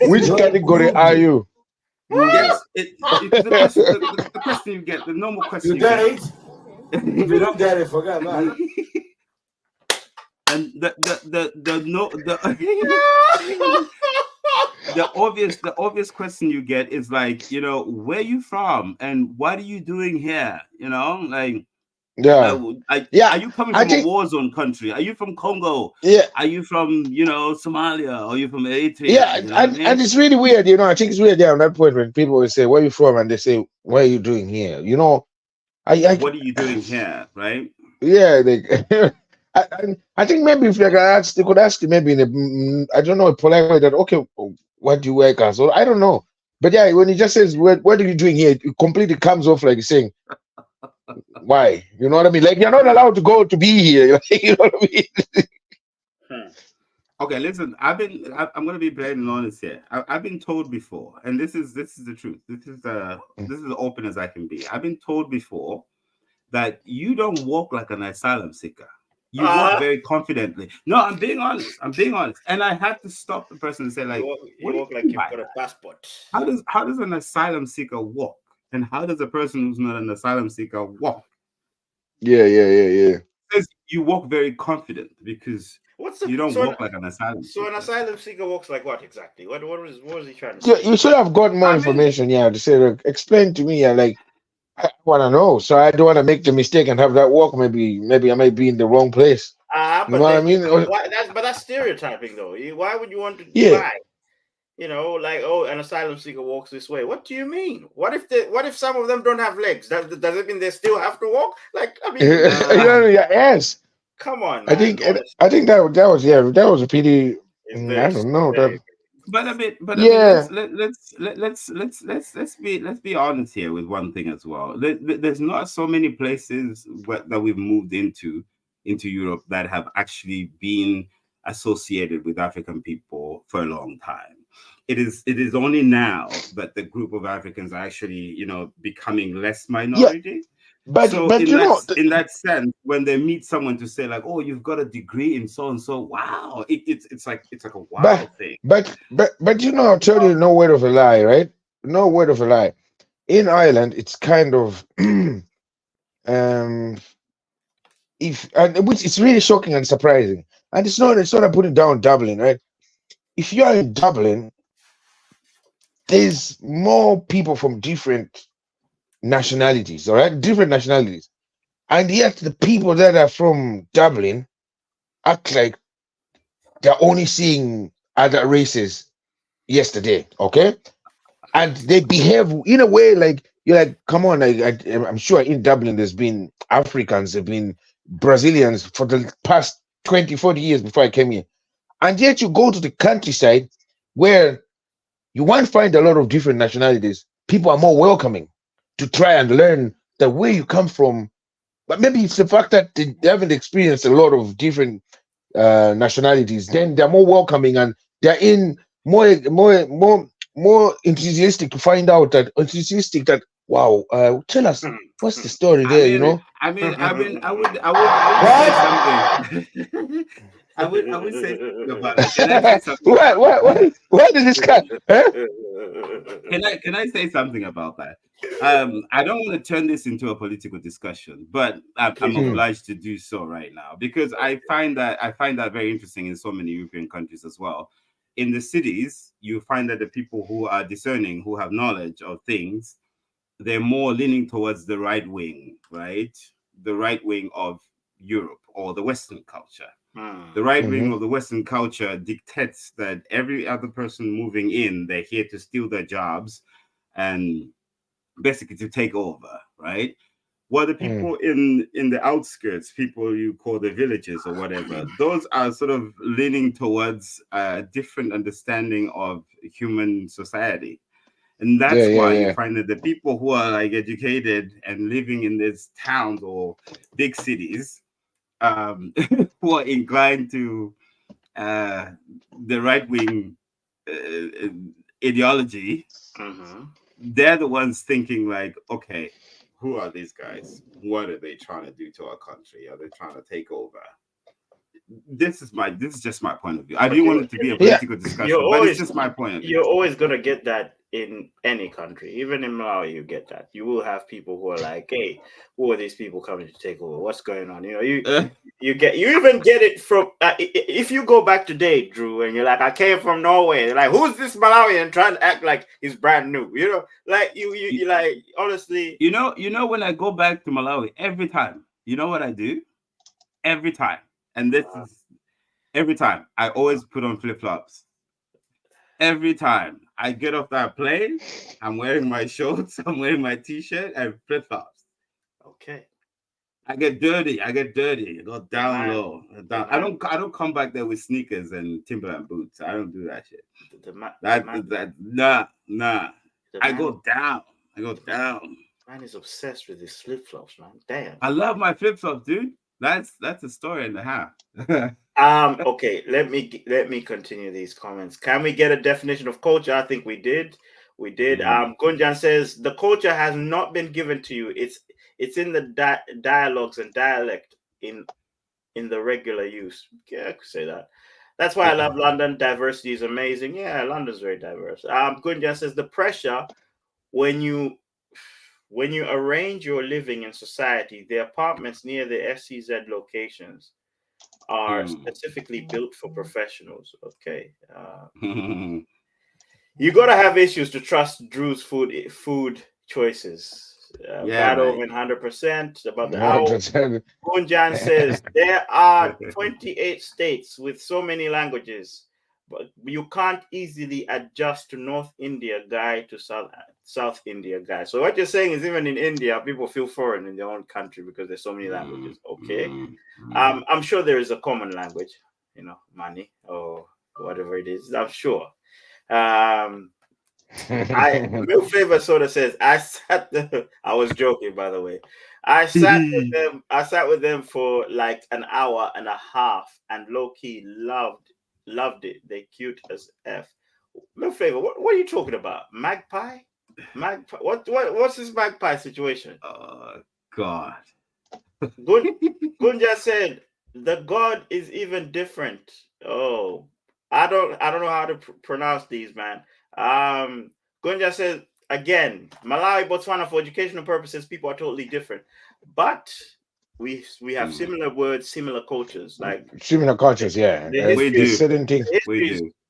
[SPEAKER 1] Which category are you?
[SPEAKER 4] Yes, the question you get, the normal question.
[SPEAKER 2] You get it? If you don't get it, forget about it.
[SPEAKER 4] And the obvious question you get is like, where you from and what are you doing here? Are you coming from a war zone country? Are you from Congo?
[SPEAKER 1] Yeah.
[SPEAKER 4] Are you from Somalia? Are you from Eritrea?
[SPEAKER 1] Yeah, and it's really weird. I think it's weird on that point when people will say, "Where are you from?" and they say, "What are you doing here?"
[SPEAKER 4] What are you doing here, right?
[SPEAKER 1] Yeah, I think maybe if they could ask you maybe in a a polite way that, okay, what do you work as? Or I don't know, but yeah, when he just says, "What are you doing here?" it completely comes off like saying, why? You know what I mean? Like, you're not allowed to go to be here. You know what I mean?
[SPEAKER 4] Okay, listen. I'm going to be plain and honest here. I've been told before, and this is the truth. This is as open as I can be. I've been told before that you don't walk like an asylum seeker. You walk very confidently. No, I'm being honest. And I had to stop the person and say, like,
[SPEAKER 3] you walk like you've got a passport.
[SPEAKER 4] How does an asylum seeker walk? And how does a person who's not an asylum seeker walk?
[SPEAKER 1] Yeah.
[SPEAKER 4] Because you walk very confident because you don't walk like an asylum seeker.
[SPEAKER 3] So an asylum seeker walks like what exactly? What was he trying to
[SPEAKER 1] say? You should have got more information, to say, look, explain to me. Like, I want to know, so I don't want to make the mistake and have that walk. Maybe I might be in the wrong place.
[SPEAKER 3] You know what I mean? But that's stereotyping, though. Why would you want to lie? Like, an asylum seeker walks this way. What do you mean? What if some of them don't have legs? Does it mean they still have to walk? Like, I mean,
[SPEAKER 1] yes.
[SPEAKER 3] Come on, man.
[SPEAKER 1] I think that was a pretty. I don't know that.
[SPEAKER 4] Let's be honest here with one thing as well. There's not so many places that we've moved into Europe that have actually been associated with African people for a long time. It is only now that the group of Africans are actually, becoming less minority.
[SPEAKER 1] Yeah. But
[SPEAKER 4] in that sense, when they meet someone to say like, "Oh, you've got a degree in so and so," wow, it's like a wow thing.
[SPEAKER 1] But I'll tell you, no word of a lie, right? No word of a lie. In Ireland, it's kind of which is really shocking and surprising. And it's not putting down Dublin, right? If you are in Dublin, there's more people from different nationalities, all right? Different nationalities. And yet the people that are from Dublin act like they're only seeing other races yesterday, okay? And they behave in a way like, you're like, come on, I'm sure in Dublin there's been Africans, there've been Brazilians for the past 20, 40 years before I came here. And yet you go to the countryside where you won't find a lot of different nationalities. People are more welcoming to try and learn that where you come from but maybe it's the fact that they haven't experienced a lot of different nationalities. Then they're more welcoming and they're in more enthusiastic to find out that enthusiastic that wow. Tell us what's the story there. You know.
[SPEAKER 4] I would say something. I would say something about it. Can I say something?
[SPEAKER 1] What did this guy? Huh?
[SPEAKER 4] Can I say something about that? I don't want to turn this into a political discussion, but I'm obliged to do so right now because I find that very interesting in so many European countries as well. In the cities, you find that the people who are discerning, who have knowledge of things, they're more leaning towards the right wing, right? The right wing of Europe or the Western culture. The right wing of the Western culture dictates that every other person moving in, they're here to steal their jobs and basically to take over, right? While the people in the outskirts, people you call the villages or whatever, those are sort of leaning towards a different understanding of human society. And that's why you find that the people who are like educated and living in these towns or big cities, who are inclined to the right wing ideology, they're the ones thinking like, okay, who are these guys? What are they trying to do to our country? Are they trying to take over? This is just my point of view. I didn't want it to be a political discussion, but it's just my point of view.
[SPEAKER 3] You're always gonna get that in any country, even in Malawi. You get that. You will have people who are like, "Hey, who are these people coming to take over? What's going on?" You know, you even get it from if you go back today, Drew, and you're like, "I came from Norway." They're like, "Who's this Malawian trying to act like he's brand new?" You know, like you like honestly.
[SPEAKER 4] You know, when I go back to Malawi every time, you know what I do? Every time. And this is every time I always put on flip-flops. Every time I get off that plane, I'm wearing my shorts, I'm wearing my t-shirt and flip-flops.
[SPEAKER 3] Okay.
[SPEAKER 4] I get dirty. I go down low. I don't come back there with sneakers and Timberland boots. I don't do that shit. Nah. I go down.
[SPEAKER 3] Man is obsessed with his flip-flops, man. Damn.
[SPEAKER 4] I love my flip-flops, dude. That's a story and a half.
[SPEAKER 3] Okay, let me continue these comments. Can we get a definition of culture? I think we did. Gunjan says the culture has not been given to you. It's in the dialogues and dialect in the regular use. Yeah, I could say that. That's why I love London. Diversity is amazing. Yeah, London's very diverse. Gunjan says the pressure when you arrange your living in society, the apartments near the SCZ locations are specifically built for professionals. Okay. You got to have issues to trust Drew's food choices. Over 100% about the hour. Punjan says there are 28 states with so many languages, but you can't easily adjust to North India guy to South India guy. So what you're saying is even in India, people feel foreign in their own country because there's so many languages. Okay. I'm sure there is a common language, you know, money or whatever it is. I'm sure. Real Favor sort of says I was joking, by the way. I sat with them for like an hour and a half and low-key loved it. They cute as F. Real Favor, what are you talking about? Magpie? What's this magpie situation?
[SPEAKER 4] Oh God.
[SPEAKER 3] Gunja said the God is even different. Oh, I don't know how to pronounce these, man. Gunja says again, Malawi, Botswana, for educational purposes, people are totally different, but we have similar words, similar cultures, like
[SPEAKER 1] similar cultures. Yeah,
[SPEAKER 4] we do.
[SPEAKER 1] Certain things.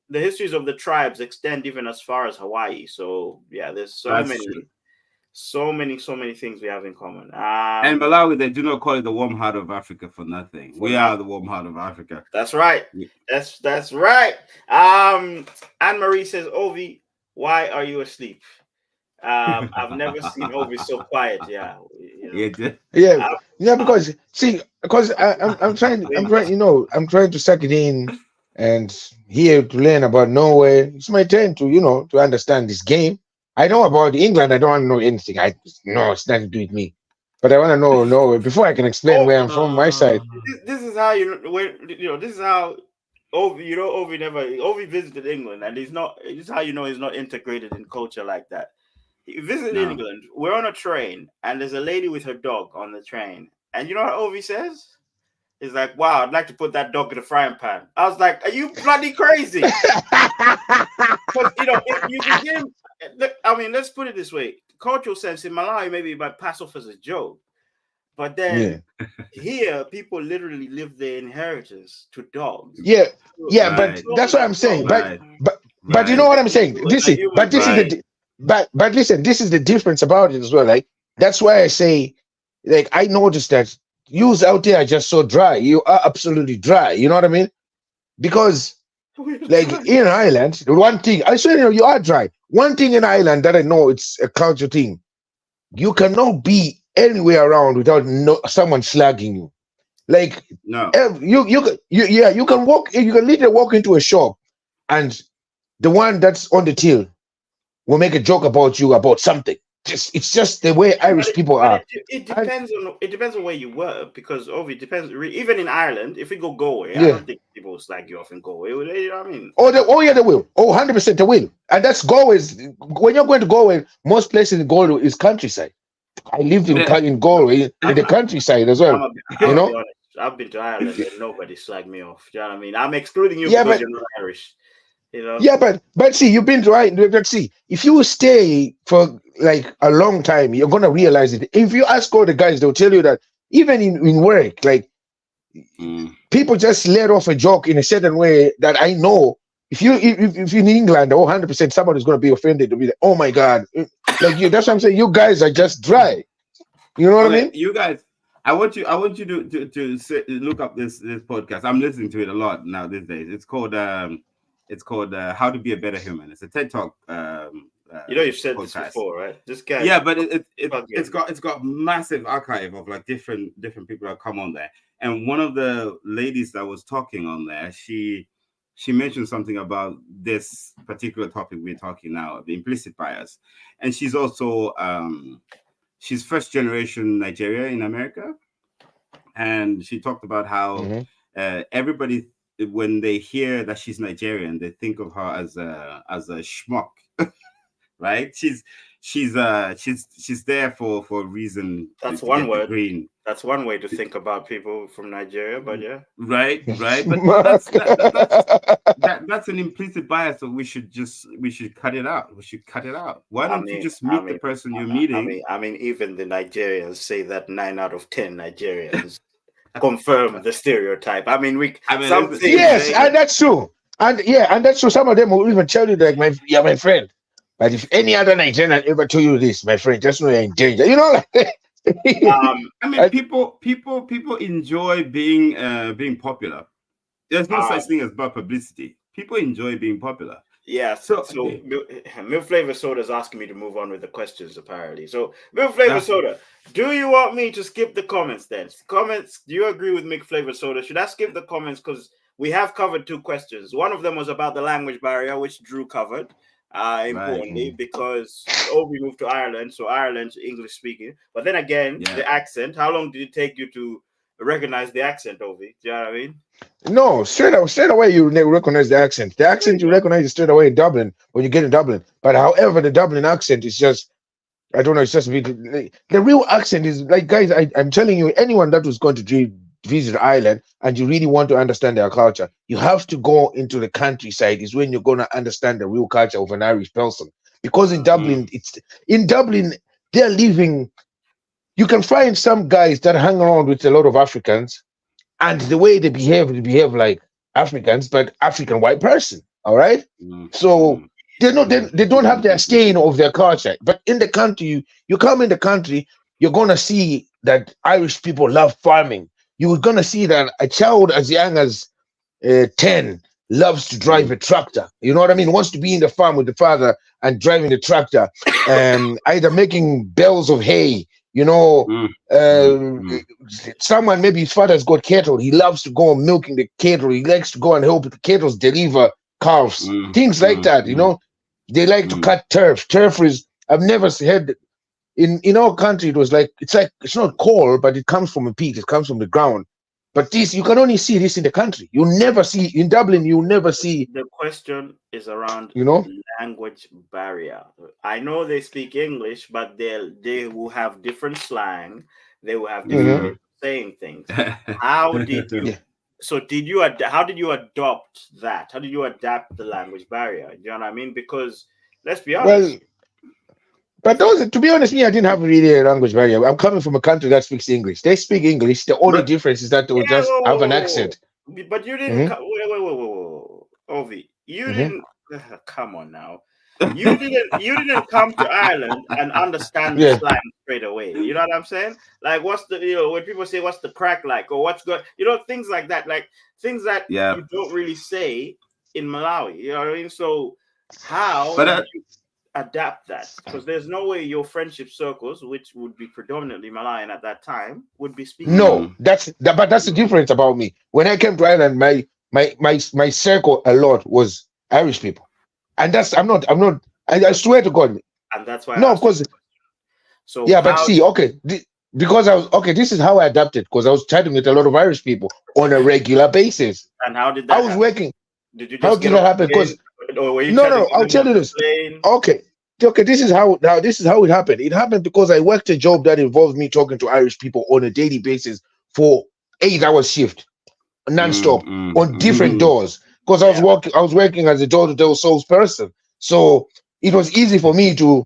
[SPEAKER 3] The histories of the tribes extend even as far as Hawaii. So yeah, there's so many things we have in common.
[SPEAKER 4] And Malawi, they do not call it the warm heart of Africa for nothing. We are the warm heart of Africa.
[SPEAKER 3] That's right. That's right. Anne Marie says, Ovie, why are you asleep? I've never seen Ovie so quiet. Yeah.
[SPEAKER 1] Because I'm trying to suck it in and here to learn about Norway. It's my turn to understand this game. I know about England. I don't want to know anything. It's nothing to do with me. But I want to know Norway before I can explain where I'm from, my side.
[SPEAKER 3] This is how this is how Ovie, Ovie visited England, and this is how he's not integrated in culture like that. He visited England. We're on a train, and there's a lady with her dog on the train, and you know what Ovie says? He's like, "Wow, I'd like to put that dog in a frying pan." I was like, "Are you bloody crazy?" Because you begin. I mean, let's put it this way: cultural sense in Malawi, maybe it might pass off as a joke. But then here, people literally live their inheritance to dogs.
[SPEAKER 1] Yeah, but that's what I'm saying. But you know what I'm saying. But listen, this is the difference about it as well. Like that's why I say, like I noticed that yous out there are just so dry. You are absolutely dry. You know what I mean? Because like in Ireland, one thing I swear you are dry. One thing in Ireland that I know it's a culture thing. You cannot be anywhere around without someone slagging you. Like you can walk. You can literally walk into a shop, and the one that's on the till will make a joke about you about something. It's just the way Irish people are.
[SPEAKER 3] It depends on where you work, because it depends. Even in Ireland, if we go Galway, I don't think people will slag you off in Galway. You know what I mean?
[SPEAKER 1] They will. 100% they will. And that's Galway's. When you're going to Galway, most places in Galway is countryside. I lived in Galway in the countryside as well.
[SPEAKER 3] I've been to Ireland and nobody slagged me off. Do you know what I mean? I'm excluding you because you're not Irish.
[SPEAKER 1] Yeah, but see, you've been to Ireland. Let's see, if you stay for like a long time, you're gonna realize it. If you ask all the guys, they'll tell you that even in work, like people just let off a joke in a certain way that I know. If in England, 100% somebody's gonna be offended to be like, oh my god, like you. That's what I'm saying. You guys are just dry. You know what I mean?
[SPEAKER 4] You guys, I want you to look up this podcast. I'm listening to it a lot now these days. It's called How to Be a Better Human. It's a TED Talk.
[SPEAKER 3] You've said podcast. This before, right? This guy.
[SPEAKER 4] Yeah, but it's got massive archive of like different people that come on there. And one of the ladies that was talking on there, she mentioned something about this particular topic we're talking now, the implicit bias. And she's also she's first generation Nigeria in America, and she talked about how everybody, when they hear that she's Nigerian, they think of her as a schmuck, right? She's there for a reason.
[SPEAKER 3] That's one word. Green. That's one way to think about people from Nigeria, but yeah.
[SPEAKER 4] Right. But that's an implicit bias, so we should cut it out. Why don't you just meet the person you're meeting?
[SPEAKER 3] I mean, even the Nigerians say that 9 out of 10 Nigerians confirm the stereotype. And
[SPEAKER 1] that's true. And that's true. Some of them will even tell you like, my friend. But if any other Nigerian ever told you this, my friend, just know you're in danger. You know, like
[SPEAKER 4] people enjoy being popular. There's no such thing as bad publicity. People enjoy being popular.
[SPEAKER 3] Yeah. So Milk Flavor Soda is asking me to move on with the questions, apparently. So Milk Flavor Soda, do you want me to skip the comments then? Comments, do you agree with Milk Flavor Soda? Should I skip the comments? Because we have covered 2 questions. One of them was about the language barrier, which Drew covered. Importantly, because we moved to Ireland, so Ireland's English speaking. But then again, the accent. How long did it take you to recognize the accent, Ovie? Do you know what I mean?
[SPEAKER 1] No, straight away you recognize the accent. The accent you recognize it straight away in Dublin when you get in Dublin. But however, the Dublin accent is just, I don't know, it's just the real accent is like, guys, I'm telling you, anyone that was going to visit Ireland and you really want to understand their culture, you have to go into the countryside. Is when you're going to understand the real culture of an Irish person. Because in Dublin, they're living. You can find some guys that hang around with a lot of Africans, and the way they behave like Africans, but African white person. All right, so they don't have their stain of their culture. But in the country, you come in the country, you're gonna see that Irish people love farming. You're gonna see that a child as young as 10 loves to drive a tractor. You know what I mean? Wants to be in the farm with the father and driving the tractor, either making bales of hay. You know, someone, maybe his father's got cattle. He loves to go milking the cattle. He likes to go and help the cattle deliver calves. Things like that, you know. They like to cut turf. Turf is, I've never heard in our country, it was like it's not coal, but it comes from a pit, it comes from the ground. But this, you can only see this in the country. You never see in Dublin. You never see.
[SPEAKER 3] The question is around
[SPEAKER 1] You know.
[SPEAKER 3] language barrier. I know they speak English, but they will have different slang. They will have different ways of saying things. How did you?
[SPEAKER 1] Yeah.
[SPEAKER 3] So how did you adopt that? How did you adapt the language barrier? You know what I mean? Because let's be honest.
[SPEAKER 1] Well, but those, to be honest, me, I didn't have really a language barrier. I'm coming from a country that speaks English. They speak English. The only difference is that they will just have an accent.
[SPEAKER 3] But you didn't. Wait. Ovie, you didn't. Come on now. You didn't come to Ireland and understand the slang straight away. You know what I'm saying? Like, what's the, when people say what's the crack like, or what's good, things like that, like things that you don't really say in Malawi. You know what I mean? So how do you adapt that? Because there's no way your friendship circles, which would be predominantly Malawian at that time, would be speaking.
[SPEAKER 1] No, but that's the difference about me. When I came to Ireland, my circle a lot was Irish people. And that's I swear to God.
[SPEAKER 3] And that's why.
[SPEAKER 1] No, of course.
[SPEAKER 3] So
[SPEAKER 1] yeah, but see, because I was this is how I adapted, because I was chatting with a lot of Irish people on a regular basis.
[SPEAKER 3] And how did that?
[SPEAKER 1] I was working.
[SPEAKER 3] Did you?
[SPEAKER 1] How did that happen? Because no, I'll tell you this. Okay, this is how it happened. It happened because I worked a job that involved me talking to Irish people on a daily basis for 8-hour shift, non-stop, on different doors. Because I was working as a door-to-door salesperson, so it was easy for me to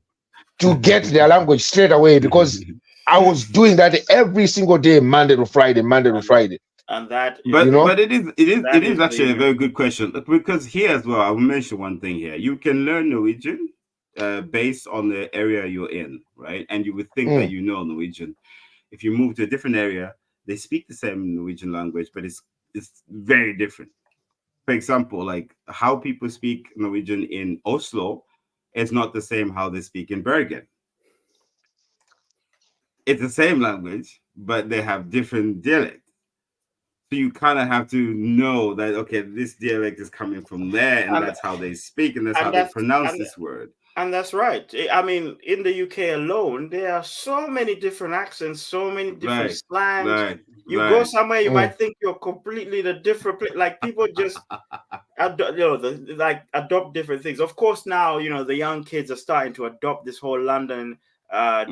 [SPEAKER 1] get their language straight away, because I was doing that every single day, Monday to Friday.
[SPEAKER 3] And that,
[SPEAKER 4] but it is actually a very good question, because here as well, I will mention one thing here. You can learn Norwegian based on the area you're in, right? And you would think that you know Norwegian. If you move to a different area, they speak the same Norwegian language, but it's very different. For example, like how people speak Norwegian in Oslo is not the same how they speak in Bergen. It's the same language, but they have different dialects. So you kind of have to know that, okay, this dialect is coming from there, and that's how they speak, and that's how they pronounce this word.
[SPEAKER 3] And that's right. I mean, in the UK alone, there are so many different accents, so many different slangs. You go somewhere, you might think you're completely the different place. Like, people just adopt different things. Of course, now the young kids are starting to adopt this whole London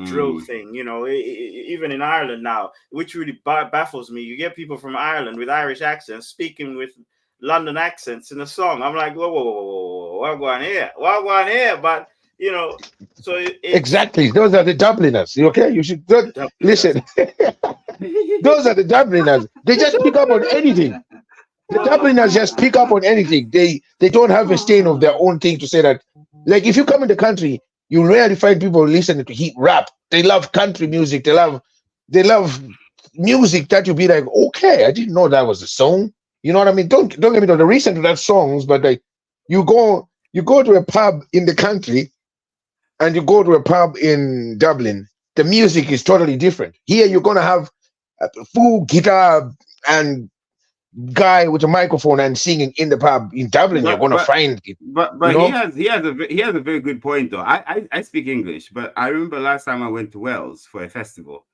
[SPEAKER 3] drill thing. Even in Ireland now, which really baffles me. You get people from Ireland with Irish accents speaking with London accents in a song. I'm like, whoa, what going here? But so
[SPEAKER 1] exactly, those are the Dubliners. Okay, you should listen. Those are the Dubliners. They just pick up on anything. The Dubliners just pick up on anything. They don't have a stain of their own thing to say that. Like, if you come in the country, you rarely find people listening to hip rap. They love country music. They love music that you'll be like, okay, I didn't know that was a song. You know what I mean? Don't get me wrong. The reason to that songs, but like you go to a pub in the country and you go to a pub in Dublin, the music is totally different. Here you're gonna have a full guitar and guy with a microphone and singing in the pub. In Dublin, you're gonna find it.
[SPEAKER 4] But he has a very good point though. I speak English, but I remember last time I went to Wales for a festival.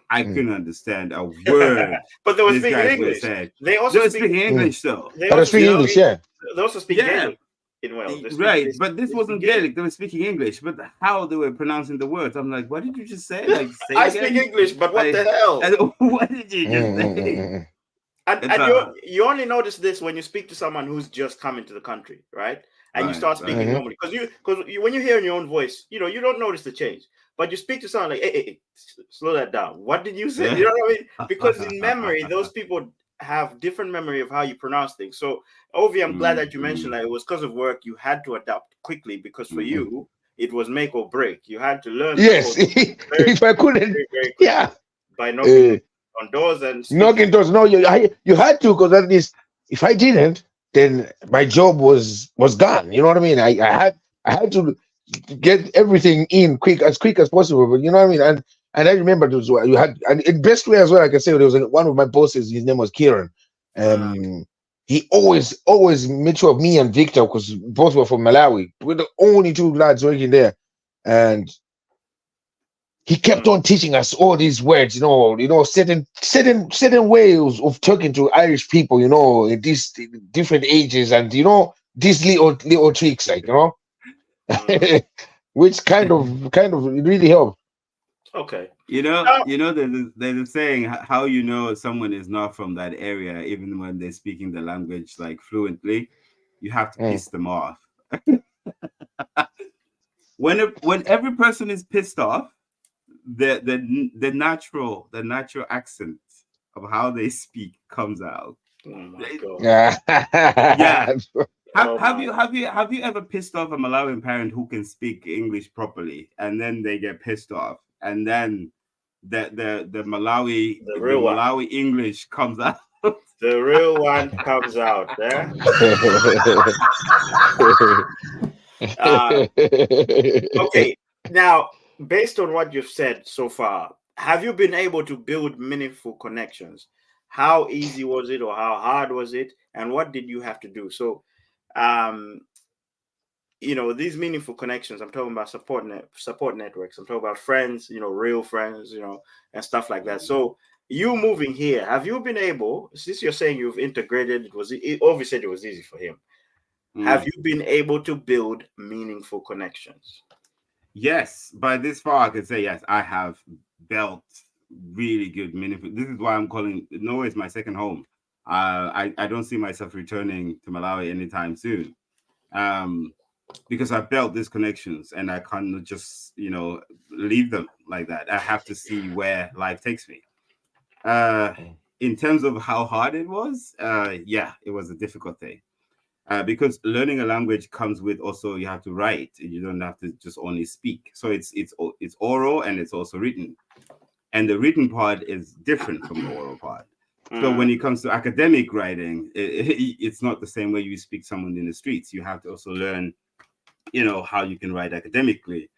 [SPEAKER 4] I couldn't understand a word.
[SPEAKER 3] But they were speaking English. They also speak
[SPEAKER 4] English though.
[SPEAKER 1] They speak English, yeah.
[SPEAKER 3] They also speak Gaelic in Wales.
[SPEAKER 4] Right, but this wasn't Gaelic. They were speaking English, but how they were pronouncing the words, I'm like, what did you just say? Like, say
[SPEAKER 3] I speak English, but what the hell?
[SPEAKER 4] What did you just say?
[SPEAKER 3] And you only notice this when you speak to someone who's just coming to the country, right? And you start speaking normally, because when you hear in your own voice, you don't notice the change. But you speak to someone like, hey, slow that down. What did you say? You know what I mean? Because in memory, those people have different memory of how you pronounce things. So, Ovie, I'm glad that you mentioned that it was because of work you had to adapt quickly, because for you, it was make or break. You had to learn.
[SPEAKER 1] Yes, if I couldn't, very
[SPEAKER 3] by knocking on doors and
[SPEAKER 1] knocking doors. No, you had to, because at least if I didn't, then my job was gone. You know what I mean? I had to get everything in as quick as possible. But you know what I mean? And I remember those you had, and in best way as well, I can say, there was one of my bosses. His name was Kieran. He always made sure of me and Victor, because both were from Malawi. We're the only two lads working there, and he kept on teaching us all these words, certain ways of talking to Irish people, in these different ages, and these little tricks, like which kind of really helped.
[SPEAKER 3] Okay.
[SPEAKER 4] There's a saying, how you know someone is not from that area, even when they're speaking the language like fluently, you have to piss them off. When every person is pissed off, the natural accent of how they speak comes out.
[SPEAKER 3] Oh my God.
[SPEAKER 4] Yeah. Have you ever pissed off a Malawian parent who can speak English properly, and then they get pissed off, and then the Malawi English comes out?
[SPEAKER 3] The real one comes out. Okay. Now, based on what you've said so far, have you been able to build meaningful connections? How easy was it, or how hard was it, and what did you have to do? So, these meaningful connections, I'm talking about support networks. I'm talking about friends, real friends, and stuff like that. So, you moving here, have you been able, since you're saying you've integrated, Ovie said it was easy for him. Have you been able to build meaningful connections?
[SPEAKER 4] Yes, by this far I can say yes, I have built really good, meaningful. This is why I'm calling Norway is my second home. I don't see myself returning to Malawi anytime soon, because I've built these connections, and I can't just leave them like that. I have to see where life takes me. In terms of how hard it was, it was a difficult thing. Because learning a language comes with also you have to write. You don't have to just only speak. So it's oral, and it's also written. And the written part is different from the oral part. So when it comes to academic writing, it's not the same way you speak to someone in the streets. You have to also learn, how you can write academically,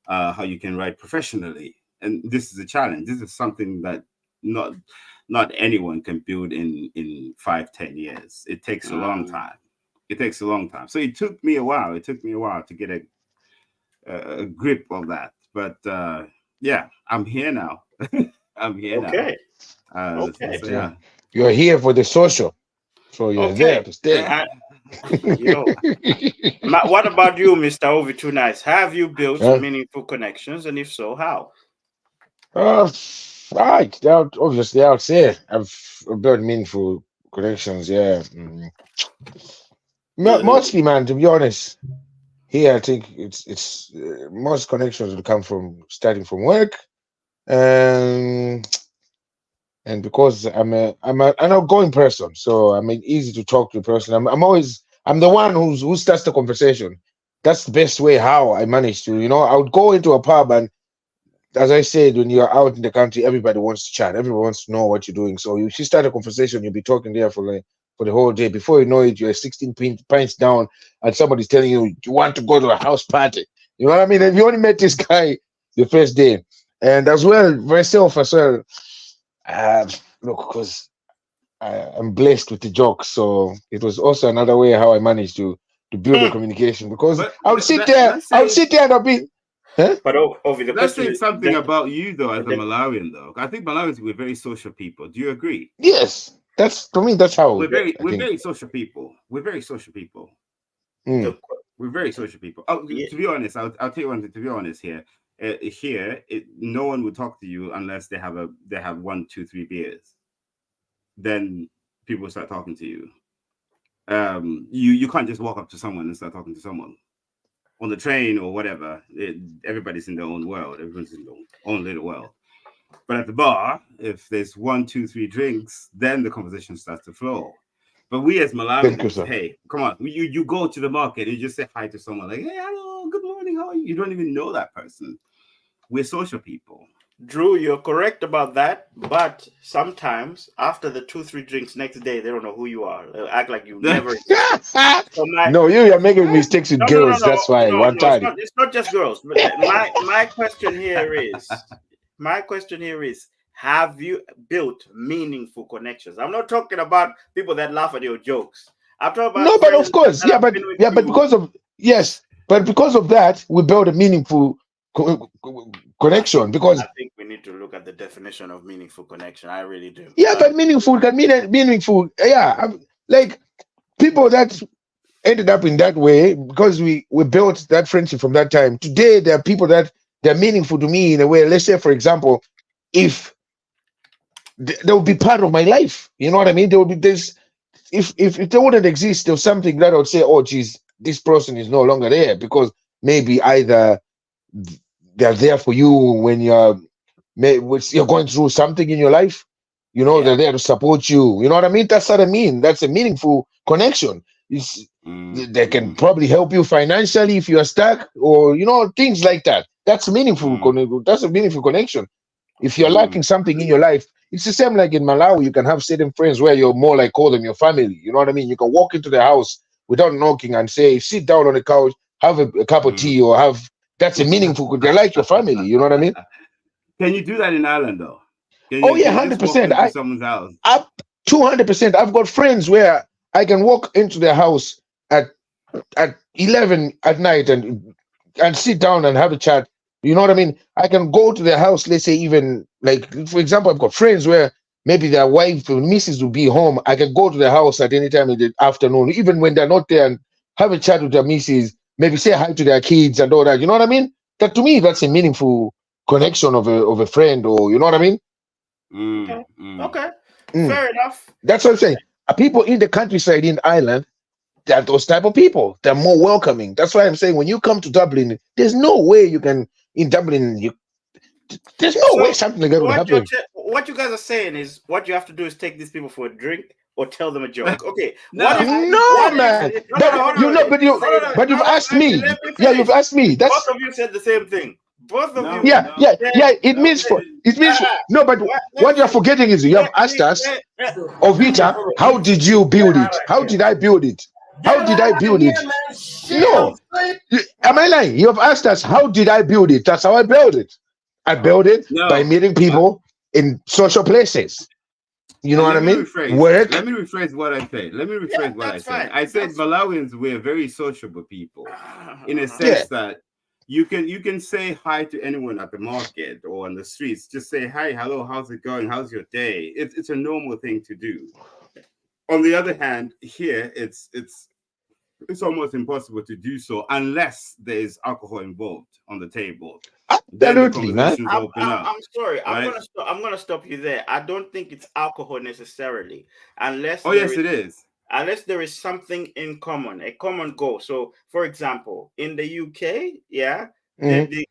[SPEAKER 4] how you can write professionally. And this is a challenge. This is something that not anyone can build in 5-10 years. It takes a long time. So it took me a while. To get a grip of that. But I'm here now. I'm here now.
[SPEAKER 3] Okay.
[SPEAKER 4] So, yeah.
[SPEAKER 1] You're here for the social, so you're there to stay.
[SPEAKER 3] What about you, Mr. Ovie Too Nice? Have you built meaningful connections, and if so, how?
[SPEAKER 1] Right. Obviously, I would say I've built meaningful connections. Yeah. Mostly, man. To be honest, here I think it's most connections will come from starting from work, and because I'm an outgoing person, so I'm easy to talk to a person. I'm the one who starts the conversation. That's the best way how I manage to. I would go into a pub, and as I said, when you're out in the country, everybody wants to chat. Everybody wants to know what you're doing. So if you start a conversation, you'll be talking there for the whole day. Before you know it, you're 16 pints down, and somebody's telling you want to go to a house party. You know what I mean? And you only met this guy the first day. And as well, myself as well, because I'm blessed with the jokes. So it was also another way how I managed to build a communication. Because I would sit there and I'll be... Huh?
[SPEAKER 3] But Ovie,
[SPEAKER 4] let's say something about you though, as a Malawian though. I think Malawians, we're very social people. Do you agree?
[SPEAKER 1] Yes, that's how
[SPEAKER 4] we're very social people. We're very social people. We're very social people. To be honest, I'll tell you one thing. To be honest, here, no one would talk to you unless they have 1, 2, 3 beers. Then people start talking to you. You can't just walk up to someone and start talking to someone. On the train or whatever, everybody's in their own world. Everyone's in their own little world. But at the bar, if there's 1, 2, 3 drinks, then the conversation starts to flow. But we as Malawians, hey, come on, you go to the market and you just say hi to someone like, hey, hello, good morning, how are you? You don't even know that person. We're social people.
[SPEAKER 3] Drew, you're correct about that, but sometimes after the 2-3 drinks next day, they don't know who you are. They'll act like you never.
[SPEAKER 1] You're making mistakes with girls. That's why one time.
[SPEAKER 3] It's not just girls. But my question here is, have you built meaningful connections? I'm not talking about people that laugh at your jokes. I'm talking about
[SPEAKER 1] no, but of course, but because of that, we build a meaningful connection, because
[SPEAKER 3] I think we need to look at the definition of meaningful connection. I really do.
[SPEAKER 1] yeah, but meaningful can mean meaningful. Yeah, like people that ended up in that way because we built that friendship from that time. Today, there are people that they're meaningful to me in a way. Let's say, for example, if they would be part of my life, you know what I mean? There would be this. If they wouldn't exist, there's something that I would say, oh, geez, this person is no longer there, because maybe either they're there for you when you're going through something in your life, you know, they're there to support you. You know what I mean? That's what I mean. That's a meaningful connection. They can probably help you financially if you are stuck, or you know, things like that. That's meaningful. That's a meaningful connection. If you're lacking something in your life, it's the same like in Malawi. You can have certain friends where you're more like call them your family. You know what I mean? You can walk into the house without knocking and say, sit down on the couch, have a cup of tea, or have. That's a meaningful. They're like your family. You know what I mean?
[SPEAKER 4] Can you do that in Ireland though?
[SPEAKER 1] Oh yeah, 100%.
[SPEAKER 4] Someone's house.
[SPEAKER 1] Up 200%. I've got friends where I can walk into their house at 11 at night and sit down and have a chat. You know what I mean? I can go to their house, let's say even like, for example, I've got friends where maybe their wife or missus will be home. I can go to their house at any time in the afternoon, even when they're not there, and have a chat with their missus, maybe say hi to their kids and all that. You know what I mean? That to me, that's a meaningful connection of a friend, or you know what I mean?
[SPEAKER 3] Okay. Fair enough.
[SPEAKER 1] That's what I'm saying. People in the countryside in Ireland, they're those type of people. They're more welcoming. That's why I'm saying when you come to Dublin, there's no way you can in Dublin. There's no way something like that will happen.
[SPEAKER 3] What you guys are saying is what you have to do is take these people for a drink or tell them a joke. Okay.
[SPEAKER 1] But you've asked me. Yeah, you've asked me. That's
[SPEAKER 3] both of you said the same thing. Both of you.
[SPEAKER 1] Yeah. It means no. But what you're forgetting is you have asked us, Ovita, how did you build it? How did I build it? How did I build it? No. Am I lying? You have asked us, how did I build it? That's how I built it. I built it by meeting people in social places. You know what I mean?
[SPEAKER 4] Let me rephrase what I said. I said Malawians, we're very sociable people, in a sense that you can say hi to anyone at the market or on the streets. Just say hi, hello, how's it going? How's your day? It's a normal thing to do. On the other hand, here it's almost impossible to do so unless there is alcohol involved on the table.
[SPEAKER 1] Absolutely, man.
[SPEAKER 3] I'm sorry. Right? I'm gonna stop you there. I don't think it's alcohol necessarily, unless.
[SPEAKER 4] Oh yes, it is.
[SPEAKER 3] Unless there is something in common, a common goal. So, for example, in the UK, the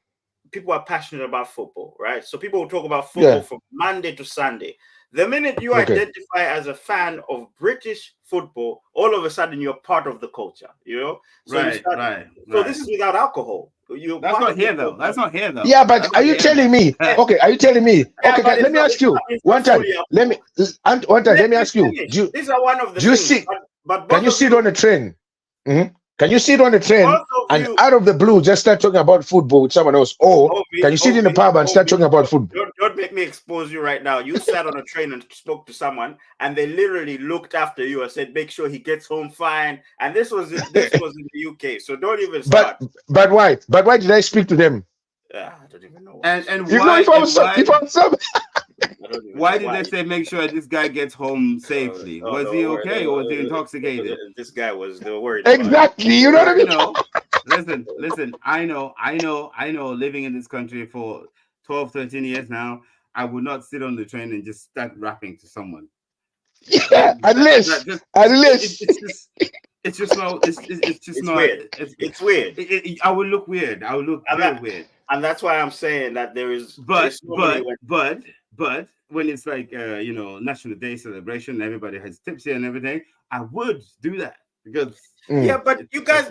[SPEAKER 3] people are passionate about football, right? So people will talk about football from Monday to Sunday. The minute you identify as a fan of British football, all of a sudden you're part of the culture, you know? So So this is without alcohol.
[SPEAKER 4] That's not here though.
[SPEAKER 1] Yeah, but are you telling me? Okay, are you telling me? Okay, let me ask you one time. Let me ask you.
[SPEAKER 3] These are one of the
[SPEAKER 1] things. Can you sit on a train? Can you sit on a train and out of the blue just start talking about football with someone else? Or can you sit in a pub and start talking about football?
[SPEAKER 3] Don't make me expose you right now. You sat on a train and spoke to someone, and they literally looked after you and said, "Make sure he gets home fine." And this was in the UK, so don't even start.
[SPEAKER 1] But why? But why did I speak to them?
[SPEAKER 3] I don't even know.
[SPEAKER 4] Why did they say make sure this guy gets home safely? Was he okay or was he intoxicated?
[SPEAKER 3] This guy was worried.
[SPEAKER 1] Exactly. You know what I mean?
[SPEAKER 4] Listen. I know. Living in this country for 12, 13 years now, I would not sit on the train and just start rapping to someone.
[SPEAKER 1] Yeah, unless
[SPEAKER 4] it's just not.
[SPEAKER 3] Weird. It's weird.
[SPEAKER 4] I would look weird. I would look very weird.
[SPEAKER 3] And that's why I'm saying that there is.
[SPEAKER 4] But when it's like National Day celebration, everybody has tips here and everything, I would do that because
[SPEAKER 3] but you guys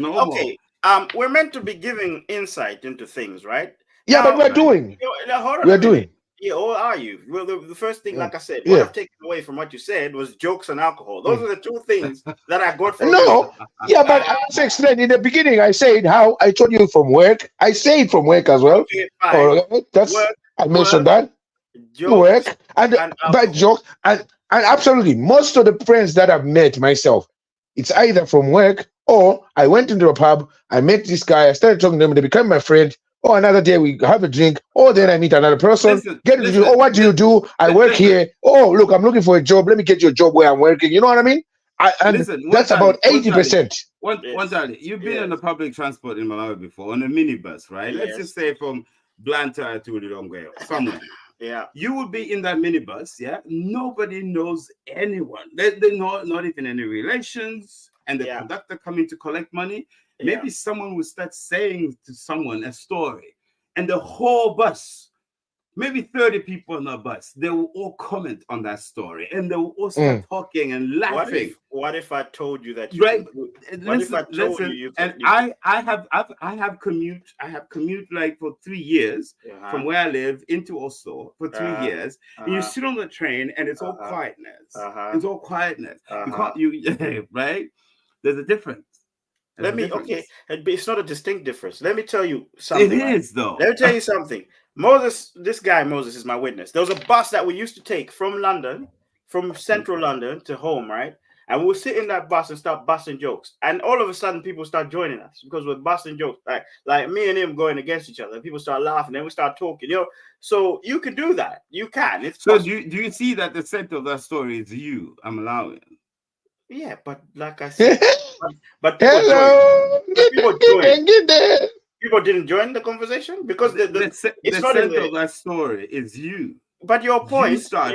[SPEAKER 3] we're meant to be giving insight into things, right?
[SPEAKER 1] Yeah, but we're doing. We're doing.
[SPEAKER 3] Yeah, or are you? Well, the first thing, like I said, what I've taken away from what you said was jokes and alcohol. Those are the two things that I got from
[SPEAKER 1] but I also explained in the beginning. I said how I told you from work. I say it from work as well. Okay, I mentioned that. Work and bad jokes and absolutely most of the friends that I've met myself, it's either from work or I went into a pub. I met this guy. I started talking to him. They became my friend. Oh, another day we have a drink. Oh, then I meet another person. Oh, what do you do? I work here. Oh, look, I'm looking for a job. Let me get you a job where I'm working. You know what I mean? That's about 80%.
[SPEAKER 4] You've been on the public transport in Malawi before, on a minibus, right?
[SPEAKER 3] Yes.
[SPEAKER 4] Let's just say from Blantyre to Lilongwe, somewhere.
[SPEAKER 3] Yeah.
[SPEAKER 4] You will be in that minibus, yeah? Nobody knows anyone. They're not even any relations. And the conductor coming to collect money. Maybe someone will start saying to someone a story. And the whole bus, maybe 30 people on the bus, they will all comment on that story. And they will all start talking and laughing.
[SPEAKER 3] What if I told you that
[SPEAKER 4] I have commute like for 3 years from where I live into Oslo for 3 years. And you sit on the train and it's all quietness. It's all quietness. Right? There's a difference.
[SPEAKER 3] It's not a distinct difference. Let me tell you something.
[SPEAKER 4] It is, though.
[SPEAKER 3] Let me tell you something. This guy Moses is my witness. There was a bus that we used to take from London, from central London to home, right? And we'll sit in that bus and start busting jokes. And all of a sudden, people start joining us because we're busting jokes. Like me and him going against each other. People start laughing. Then we start talking. So you can do that. You can.
[SPEAKER 4] Do you see that the center of that story is you? I'm Malawian.
[SPEAKER 3] Yeah, but like I said, but people didn't join the conversation because the
[SPEAKER 4] center of that story is you.
[SPEAKER 3] But your point,
[SPEAKER 4] wait.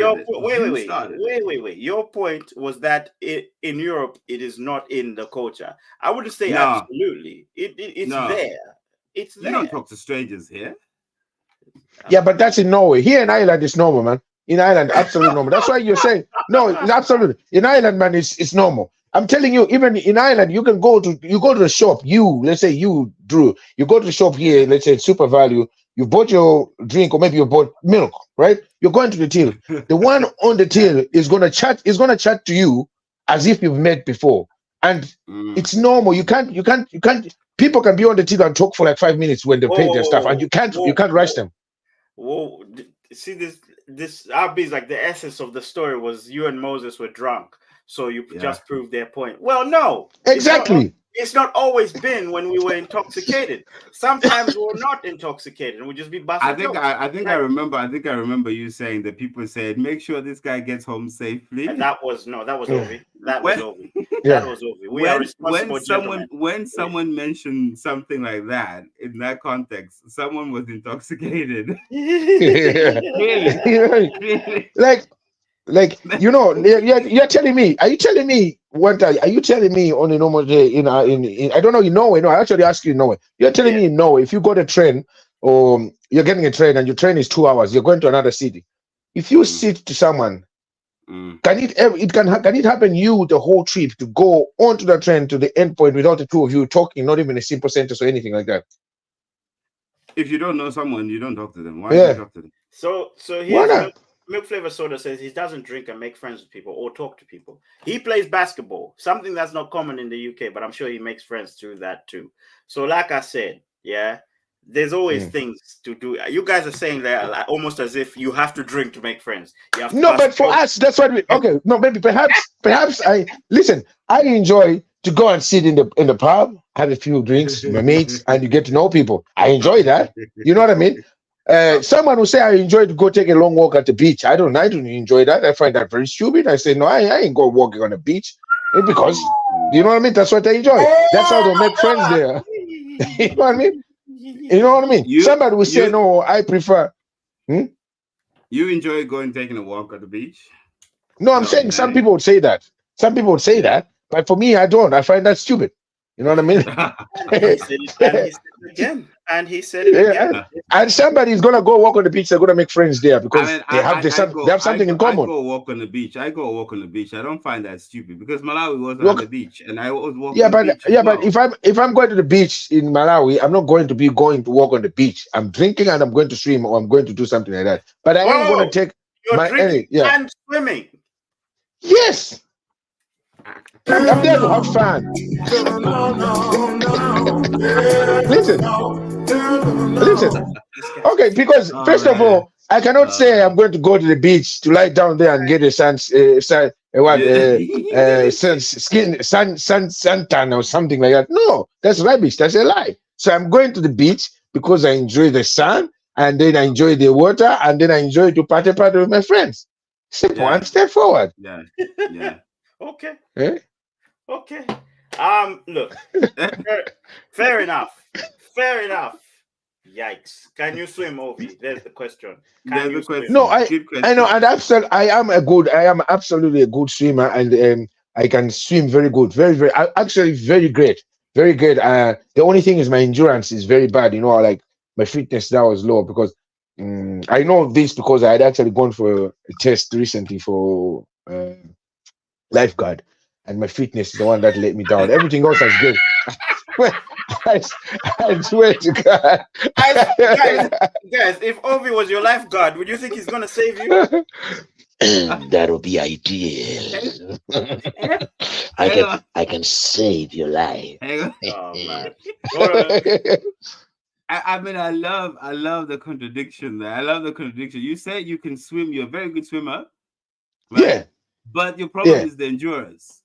[SPEAKER 3] Your point was that in Europe it is not in the culture. I wouldn't say absolutely. It's there. It's there.
[SPEAKER 4] You don't talk to strangers here.
[SPEAKER 1] Yeah, but that's in Norway. Here in Ireland, it's normal, man. In Ireland, absolutely normal. That's why you're saying no. It's absolutely in Ireland, man. It's normal. I'm telling you, even in Ireland, you go to the shop. Let's say you, Drew, you go to the shop here. Let's say Super Value. You bought your drink, or maybe you bought milk, right? You're going to the till. The one on the till is gonna chat. Is gonna chat to you as if you've met before, and it's normal. You can't. People can be on the till and talk for like 5 minutes when they pay their stuff, and you can't rush them.
[SPEAKER 3] Whoa! See this Abby's like the essence of the story was you and Moses were drunk, so you just proved their point. Well, no,
[SPEAKER 1] exactly.
[SPEAKER 3] It's not always been when we were intoxicated. Sometimes we're not intoxicated and we just be busting.
[SPEAKER 4] I remember you saying that people said, make sure this guy gets home safely.
[SPEAKER 3] And that was Ovie. That was Ovie.
[SPEAKER 4] When someone mentioned something like that in that context, someone was intoxicated.
[SPEAKER 1] Like you're telling me. Are you telling me one time? Are you telling me on a normal day in I don't know in Norway? No, I actually ask you in Norway. You're telling me in Norway if you got a train or you're getting a train and your train is 2 hours, you're going to another city. If you sit to someone, can it happen you the whole trip to go onto the train to the end point without the two of you talking, not even a simple sentence or anything like that?
[SPEAKER 4] If you don't know someone, you don't talk to them. Why do you talk to them?
[SPEAKER 3] So here's Milk Flavor Soda says he doesn't drink and make friends with people or talk to people. He plays basketball, something that's not common in the UK, but I'm sure he makes friends through that too. So like I said, there's always things to do. You guys are saying that like, almost as if you have to drink to make friends.
[SPEAKER 1] No, but for us, that's what we no, maybe perhaps I enjoy to go and sit in the pub, have a few drinks, my mates, and you get to know people. I enjoy that. You know what I mean? Someone will say I enjoy to go take a long walk at the beach. I don't enjoy that. I find that very stupid. I say no, I ain't go walking on the beach because you know what I mean. That's what I enjoy. That's how they make friends there. You know what I mean? You know what I mean? Somebody will say no, I prefer.
[SPEAKER 4] You enjoy taking a walk at the beach?
[SPEAKER 1] No, I'm saying some people would say that. Some people would say that, but for me, I don't. I find that stupid. You know what I mean?
[SPEAKER 3] He said it again.
[SPEAKER 1] And somebody is gonna go walk on the beach. They're gonna make friends there because they have something in common.
[SPEAKER 4] I go walk on the beach. I don't find that stupid because Malawi wasn't on the beach, and I always walk.
[SPEAKER 1] But if I'm going to the beach in Malawi, I'm not going to walk on the beach. I'm drinking and I'm going to swim or I'm going to do something like that. But I am going to take
[SPEAKER 3] and swimming.
[SPEAKER 1] Yes. I'm there to have fun. Listen. Okay, because first of all, I cannot say I'm going to go to the beach to lie down there and get a suntan or something like that. No, that's rubbish. That's a lie. So I'm going to the beach because I enjoy the sun, and then I enjoy the water, and then I enjoy to party with my friends. Simple and straightforward.
[SPEAKER 4] Yeah. Yeah.
[SPEAKER 3] Okay.
[SPEAKER 1] Eh?
[SPEAKER 3] Okay. Look. Fair enough. Fair enough. Yikes. Can you swim, Ovie? There's the question. Can you swim?
[SPEAKER 1] No,
[SPEAKER 4] Good
[SPEAKER 1] I know,
[SPEAKER 4] question.
[SPEAKER 1] and I am absolutely a good swimmer, and I can swim very good, actually very great, very good. The only thing is my endurance is very bad. You know, like my fitness that was low because I know this because I had actually gone for a test recently for lifeguard, and my fitness is the one that let me down. Everything else is good. I swear to God.
[SPEAKER 3] Guys, if Ovie was your lifeguard, would you think he's gonna save you?
[SPEAKER 1] That would be ideal. I can save your life.
[SPEAKER 3] Oh man.
[SPEAKER 4] I mean, I love the contradiction there. I love the contradiction. You say you can swim, you're a very good swimmer, right?
[SPEAKER 1] Yeah.
[SPEAKER 4] But your problem is the endurance.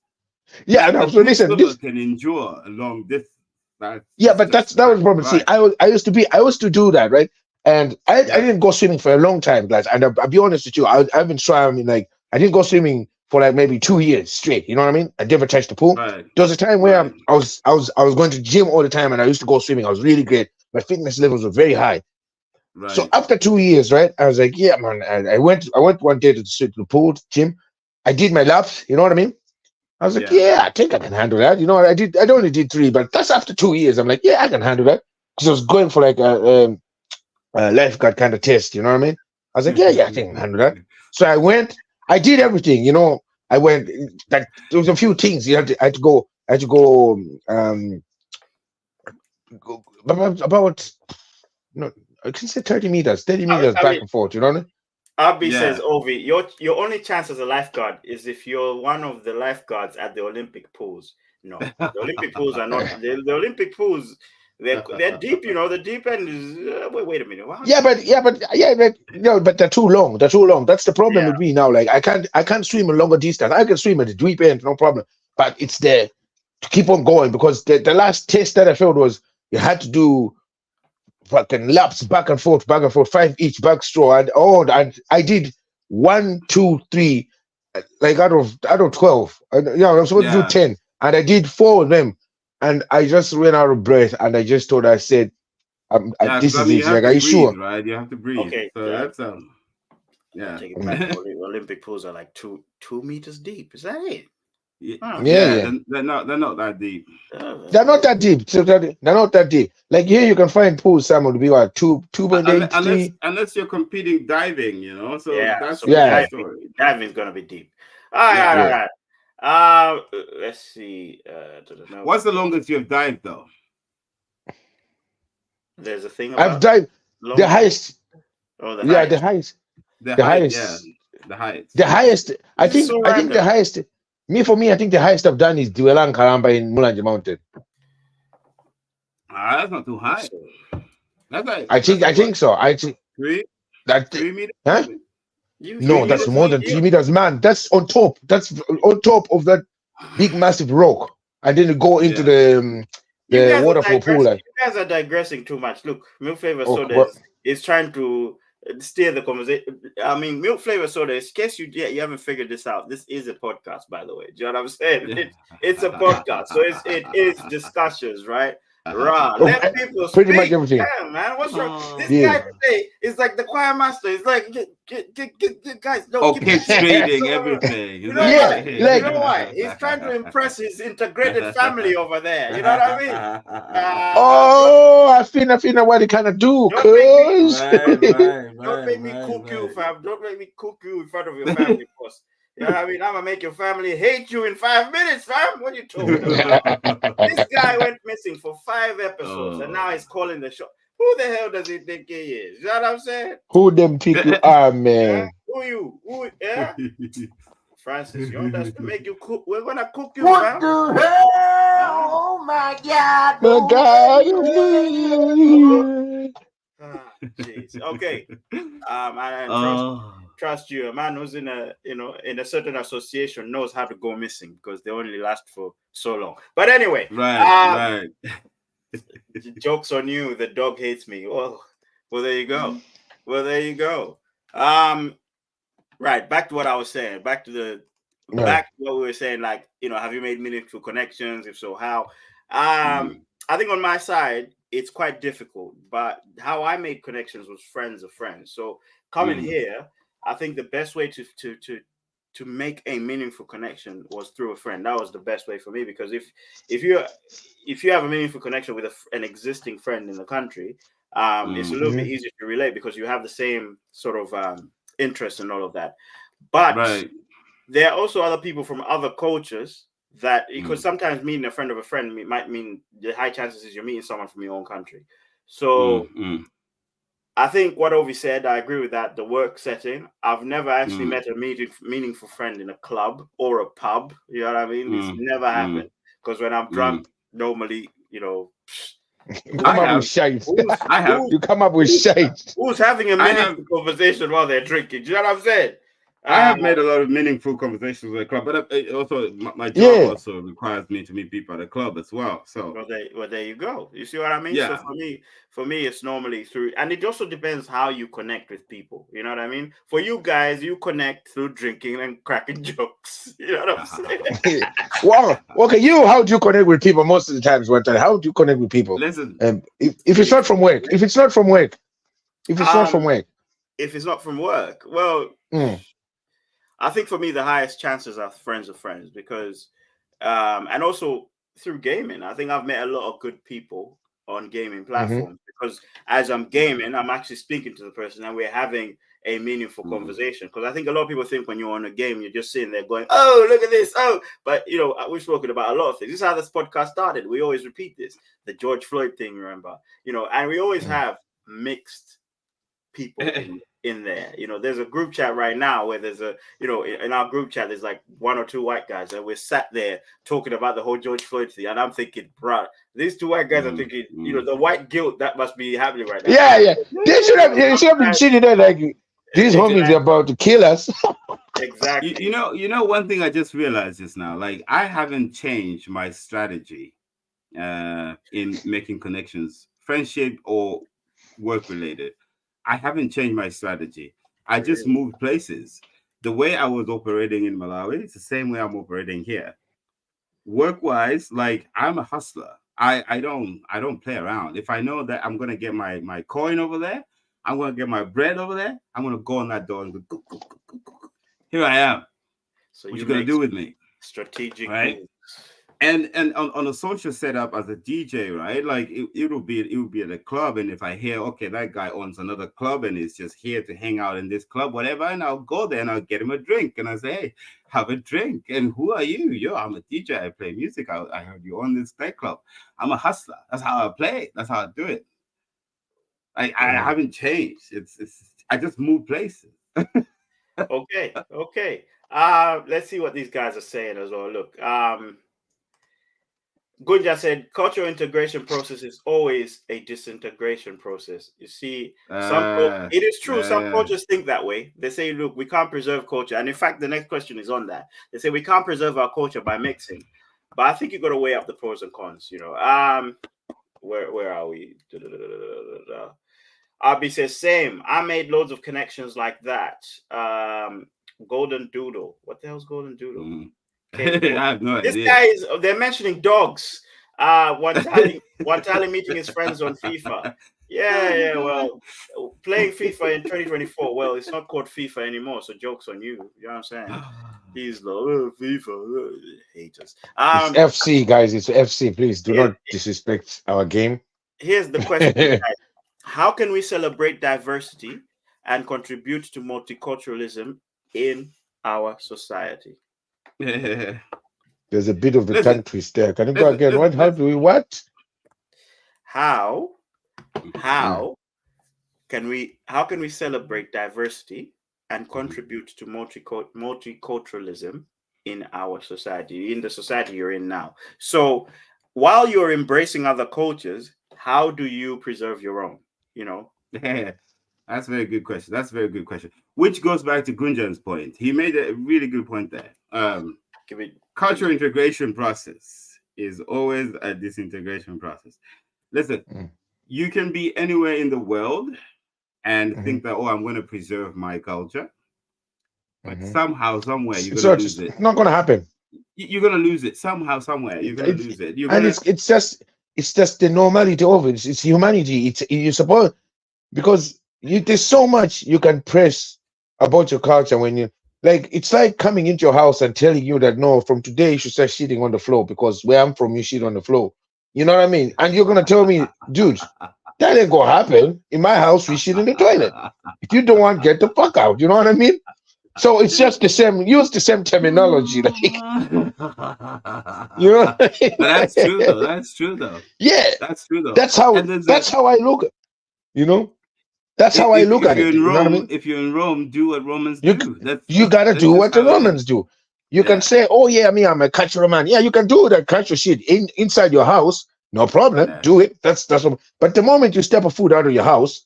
[SPEAKER 1] Yeah,
[SPEAKER 4] like
[SPEAKER 1] no, so listen,
[SPEAKER 4] this can endure a long distance.
[SPEAKER 1] But that was the problem.
[SPEAKER 4] Right.
[SPEAKER 1] See, I used to do that, right? And I didn't go swimming for a long time, guys. And I'll be honest with you, I've been swimming like I didn't go swimming for like maybe 2 years straight. You know what I mean? I never touched the pool.
[SPEAKER 4] Right.
[SPEAKER 1] There was a time where I was going to gym all the time, and I used to go swimming. I was really great. My fitness levels were very high.
[SPEAKER 4] Right.
[SPEAKER 1] So after 2 years, right, I was like, yeah, man. And I went one day to the pool gym. I did my laps. You know what I mean? I was like, yeah, I think I can handle that. You know, I only did 3, but that's after 2 years. I'm like, yeah, I can handle that because I was going for like a lifeguard kind of test. You know what I mean? I was like, yeah, I think I can handle that. So I went. I did everything. You know, I went. Like there was a few things I had to go. About no, I can say 30 meters, 30 meters back and forth. You know what I mean?
[SPEAKER 3] Abby says, Ovie, your only chance as a lifeguard is if you're one of the lifeguards at the Olympic pools. No, the Olympic pools are not. The Olympic pools, they're deep. You know, the deep end is. Wait a minute. Wow.
[SPEAKER 1] But they're too long. They're too long. That's the problem with me now. Like I can't swim a longer distance. I can swim at the deep end, no problem. But it's there to keep on going because the last test that I failed was you had to do fucking laps back and forth, 5 each backstroke, and I did 1, 2, 3, like out of 12. I'm supposed to do 10, and I did 4 of them, and I just ran out of breath, and I just told her, I said, "This is it." Like, are you sure?
[SPEAKER 4] Right, you have to breathe.
[SPEAKER 3] Okay,
[SPEAKER 4] so that's
[SPEAKER 3] Take it back. Olympic pools are like 2 meters deep. Is that it?
[SPEAKER 1] Yeah.
[SPEAKER 4] They're not that deep.
[SPEAKER 1] They're not that deep. So they're not that deep. Like here, you can find pools. Some would be what 2.8, 3.
[SPEAKER 4] Unless you're competing diving, you know. So that's
[SPEAKER 3] diving is gonna be deep. All right. Let's see.
[SPEAKER 4] What's the longest you've dived though?
[SPEAKER 3] There's a thing about
[SPEAKER 1] I've dived the highest.
[SPEAKER 3] Oh, the highest.
[SPEAKER 1] The highest.
[SPEAKER 4] The highest.
[SPEAKER 1] The highest. I think the highest. For me, I think the highest I've done is Duelan Karamba in Mulanje Mountain.
[SPEAKER 4] That's not too high.
[SPEAKER 1] I think so. I think
[SPEAKER 4] 3 meters.
[SPEAKER 1] Huh? No, that's more than 3 meters, man. That's on top. That's on top of that big, massive rock, and then you go into the waterfall pool.
[SPEAKER 3] You guys are digressing too much. Look, Milk Flavor Soda is trying to steer the conversation. I mean, Milk Flavor Soda, in case you haven't figured this out, this is a podcast, by the way. Do you know what I'm saying? It's a podcast, so it is discussions, right? Let people
[SPEAKER 1] pretty
[SPEAKER 3] speak.
[SPEAKER 1] much everything.
[SPEAKER 3] Damn, man, what's wrong? This guy today is like the choir master. It's like, get guys. No,
[SPEAKER 4] orchestrating everything.
[SPEAKER 3] You know why? You know why? He's trying to impress his integrated family over there. You know what I mean?
[SPEAKER 1] I feel what he kind of do, cuz.
[SPEAKER 3] Don't make me cook you, fam. Don't make me cook you in front of your family, boss. You know what I mean? I'm gonna make your family hate you in 5 minutes, fam. What you talking about? This guy went missing for 5 episodes, and now he's calling the show. Who the hell does he think he is? You know what I'm saying?
[SPEAKER 1] Who them think you are, man?
[SPEAKER 3] Who you? Yeah? Francis, you want us to make you cook? We're gonna cook you,
[SPEAKER 2] What
[SPEAKER 3] fam.
[SPEAKER 2] the hell? Oh my God!
[SPEAKER 1] My God!
[SPEAKER 3] Jeez. Okay. I trust you. A man who's in a certain association knows how to go missing because they only last for so long. But anyway,
[SPEAKER 4] right.
[SPEAKER 3] Jokes on you. The dog hates me. Well, there you go. Well, there you go. Right. Back to what I was saying. Back to what we were saying. Like, have you made meaningful connections? If so, how? I think on my side, it's quite difficult. But how I made connections was friends of friends. So coming here, I think the best way to make a meaningful connection was through a friend. That was the best way for me, because if you have a meaningful connection with an existing friend in the country, it's a little bit easier to relate because you have the same sort of interest and all of that. But there are also other people from other cultures that, because sometimes meeting a friend of a friend might mean the high chances is you're meeting someone from your own country. So I think what Ovie said, I agree with that. The work setting, I've never actually met a meaningful friend in a club or a pub. You know what I mean? It's never happened, because when I'm drunk, normally,
[SPEAKER 1] you come up with shite. You come up with shite.
[SPEAKER 3] Who's having a meaningful conversation while they're drinking? Do you know what I'm saying?
[SPEAKER 4] I have made a lot of meaningful conversations with the club, but also my job also requires me to meet people at the club as well. So
[SPEAKER 3] there you go. You see what I mean?
[SPEAKER 4] Yeah.
[SPEAKER 3] So for me, it's normally through, and it also depends how you connect with people. You know what I mean? For you guys, you connect through drinking and cracking jokes. You know what I'm saying?
[SPEAKER 1] Well, okay. How do you connect with people most of the times? How do you connect with people?
[SPEAKER 4] Listen,
[SPEAKER 1] if it's not from work, if it's not from work,
[SPEAKER 3] well. I think for me, the highest chances are friends of friends, because, and also through gaming, I think I've met a lot of good people on gaming platforms, because as I'm gaming, I'm actually speaking to the person and we're having a meaningful conversation. Because I think a lot of people think when you're on a game, you're just sitting there going, oh, look at this. Oh, but we've spoken about a lot of things. This is how this podcast started. We always repeat this, the George Floyd thing, remember, and we always have mixed people in there. There's a group chat right now where there's in our group chat there's like one or two white guys, and we're sat there talking about the whole George Floyd thing, and I'm thinking, bro, these two white guys are thinking, the white guilt that must be happening right now.
[SPEAKER 1] Yeah. They should have been sitting there like, these homies are about to kill us.
[SPEAKER 3] Exactly.
[SPEAKER 4] You know one thing I just realized just now, like, I haven't changed my strategy in making connections, friendship or work related. I haven't changed my strategy. I just moved places. The way I was operating in Malawi, it's the same way I'm operating here. Work-wise, like, I'm a hustler. I don't play around. If I know that I'm gonna get my coin over there, I'm gonna get my bread over there, I'm gonna go on that door and go. Here I am.
[SPEAKER 3] So
[SPEAKER 4] what you gonna do with me?
[SPEAKER 3] Strategic,
[SPEAKER 4] right?
[SPEAKER 3] moves.
[SPEAKER 4] And on a social setup as a DJ, right? Like it would be at a club, and if I hear, okay, that guy owns another club and is just here to hang out in this club, whatever, and I'll go there and I'll get him a drink, and I say, hey, have a drink. And who are you? I'm a DJ. I play music. I heard you own this nightclub. I'm a hustler. That's how I play. That's how I do it. I haven't changed. It's I just move places.
[SPEAKER 3] Okay. Let's see what these guys are saying as well. Look, Gunja said, cultural integration process is always a disintegration process. You see, it is true. Some cultures think that way. They say, look, we can't preserve culture. And in fact, the next question is on that. They say we can't preserve our culture by mixing. But I think you got to weigh up the pros and cons, Where are we? RB says, same. I made loads of connections like that. Golden Doodle. What the hell's Golden Doodle? Okay,
[SPEAKER 4] I have no
[SPEAKER 3] this
[SPEAKER 4] idea.
[SPEAKER 3] They're mentioning dogs. One Tally meeting his friends on FIFA. Yeah. Well, playing FIFA in 2024. Well, it's not called FIFA anymore, so joke's on you. You know what I'm saying? He's like, FIFA haters.
[SPEAKER 1] It's FC, guys. It's FC. Please do not disrespect our game.
[SPEAKER 3] Here's the question, guys. How can we celebrate diversity and contribute to multiculturalism in our society?
[SPEAKER 1] There's a bit of the tongue twist there. Can you go again?
[SPEAKER 3] How can we celebrate diversity and contribute to multiculturalism in our society, in the society you're in now? So while you're embracing other cultures, how do you preserve your own?
[SPEAKER 4] That's a very good question. Which goes back to Gunjan's point. He made a really good point there. Cultural integration process is always a disintegration process. Listen,
[SPEAKER 1] Mm.
[SPEAKER 4] you can be anywhere in the world and
[SPEAKER 1] Mhm.
[SPEAKER 4] think that, oh, I'm going to preserve my culture, but
[SPEAKER 1] Mhm.
[SPEAKER 4] somehow, somewhere, you're
[SPEAKER 1] It's
[SPEAKER 4] going
[SPEAKER 1] not
[SPEAKER 4] to lose it.
[SPEAKER 1] it's not gonna happen.
[SPEAKER 4] You're going to lose it somehow, somewhere. You're going to lose it. You're
[SPEAKER 1] And
[SPEAKER 4] going to.
[SPEAKER 1] it's just the normality of it. It's humanity. It's you suppose because there's so much you can press about your culture when you like. It's like coming into your house and telling you that no, from today you should start shitting on the floor because where I'm from, you shit on the floor. You know what I mean? And you're gonna tell me, dude, that ain't gonna happen. In my house, we shit in the toilet. If you don't want, get the fuck out. You know what I mean? So it's just the same. Use the same terminology, like you know. What I
[SPEAKER 4] But that's true,
[SPEAKER 1] mean?
[SPEAKER 4] though. That's true, though.
[SPEAKER 1] Yeah,
[SPEAKER 4] That's true, though.
[SPEAKER 1] that's how
[SPEAKER 4] And there's
[SPEAKER 1] that's how I look. You know, that's how I look
[SPEAKER 4] if
[SPEAKER 1] at
[SPEAKER 4] you're
[SPEAKER 1] it.
[SPEAKER 4] in
[SPEAKER 1] You know what I
[SPEAKER 4] Rome,
[SPEAKER 1] mean?
[SPEAKER 4] if you're in Rome, do what Romans
[SPEAKER 1] You
[SPEAKER 4] do.
[SPEAKER 1] you gotta
[SPEAKER 4] That's
[SPEAKER 1] do
[SPEAKER 4] just
[SPEAKER 1] what the
[SPEAKER 4] how it is.
[SPEAKER 1] Romans do. You can
[SPEAKER 4] Yeah.
[SPEAKER 1] say, "Oh yeah, I'm a cultural man." Yeah, you can do that cultural shit inside your house, no problem.
[SPEAKER 4] Yeah.
[SPEAKER 1] Do it. That's what. But the moment you step a foot out of your house,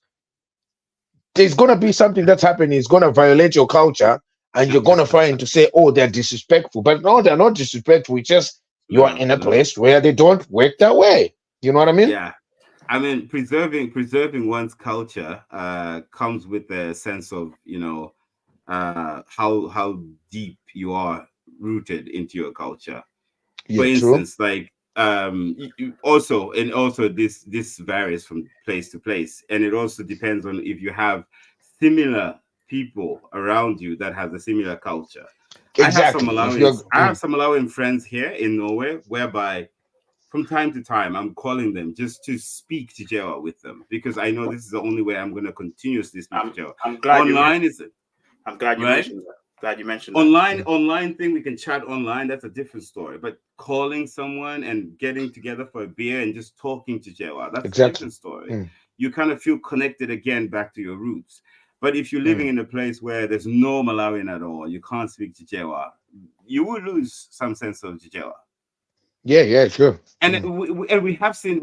[SPEAKER 1] there's gonna be something that's happening. It's gonna violate your culture, and you're gonna find to say, "Oh, they're disrespectful." But no, they're not disrespectful. It's just you are
[SPEAKER 4] No,
[SPEAKER 1] in a
[SPEAKER 4] no.
[SPEAKER 1] place where they don't work that way. You know what I mean?
[SPEAKER 4] Yeah. I mean, preserving one's culture comes with a sense of, how deep you are rooted into your culture. For
[SPEAKER 1] Yeah, true.
[SPEAKER 4] instance, like also this varies from place to place, and it also depends on if you have similar people around you that have a similar culture.
[SPEAKER 1] Exactly. If you're
[SPEAKER 4] I have some Malawian friends here in Norway, whereby from time to time I'm calling them just to speak Chichewa with them, because I know this is the only way I'm going to continuously speak Chichewa.
[SPEAKER 3] I'm glad
[SPEAKER 4] Online is
[SPEAKER 3] I'm glad you
[SPEAKER 4] right.
[SPEAKER 3] mentioned that. Glad you mentioned that.
[SPEAKER 4] Online thing, we can chat online, that's a different story, but calling someone and getting together for a beer and just talking to Jewa, that's a
[SPEAKER 1] exactly.
[SPEAKER 4] different story. You kind of feel connected again back to your roots. But if you're living in a place where there's no Malawian at all, you can't speak Chichewa, you will lose some sense of Chichewa.
[SPEAKER 1] Yeah, sure.
[SPEAKER 4] And we have seen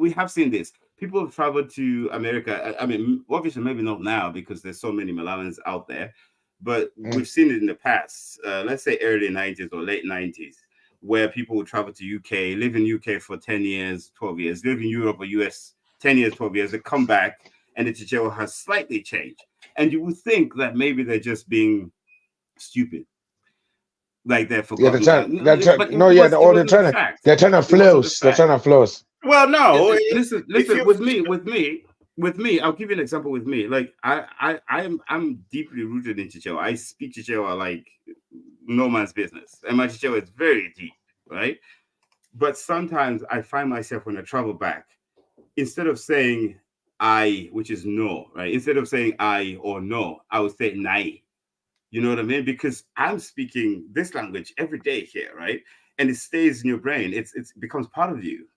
[SPEAKER 4] this. People have traveled to America. I mean, obviously, maybe not now because there's so many Malawans out there, but we've seen it in the past. Let's say early 90s or late 90s, where people would travel to UK, live in UK for 10 years, 12 years, live in Europe or US 10 years, 12 years. They come back and the Chichewa has slightly changed. And you would think that maybe they're just being stupid. Like they're forgotten. But
[SPEAKER 1] no, yeah,
[SPEAKER 4] it was in
[SPEAKER 1] they're
[SPEAKER 4] fact.
[SPEAKER 1] trying to
[SPEAKER 4] It wasn't the
[SPEAKER 1] floss. They're
[SPEAKER 4] fact.
[SPEAKER 1] trying to floss.
[SPEAKER 3] Well, no.
[SPEAKER 4] Listen. With me, I'll give you an example. With me, like I'm deeply rooted in Chichewa. I speak Chichewa like no man's business, and my Chichewa is very deep, right? But sometimes I find myself when I travel back, instead of saying I, which is no, right? Instead of saying I or no, I would say nai. You know what I mean? Because I'm speaking this language every day here, right? And it stays in your brain. It becomes part of you.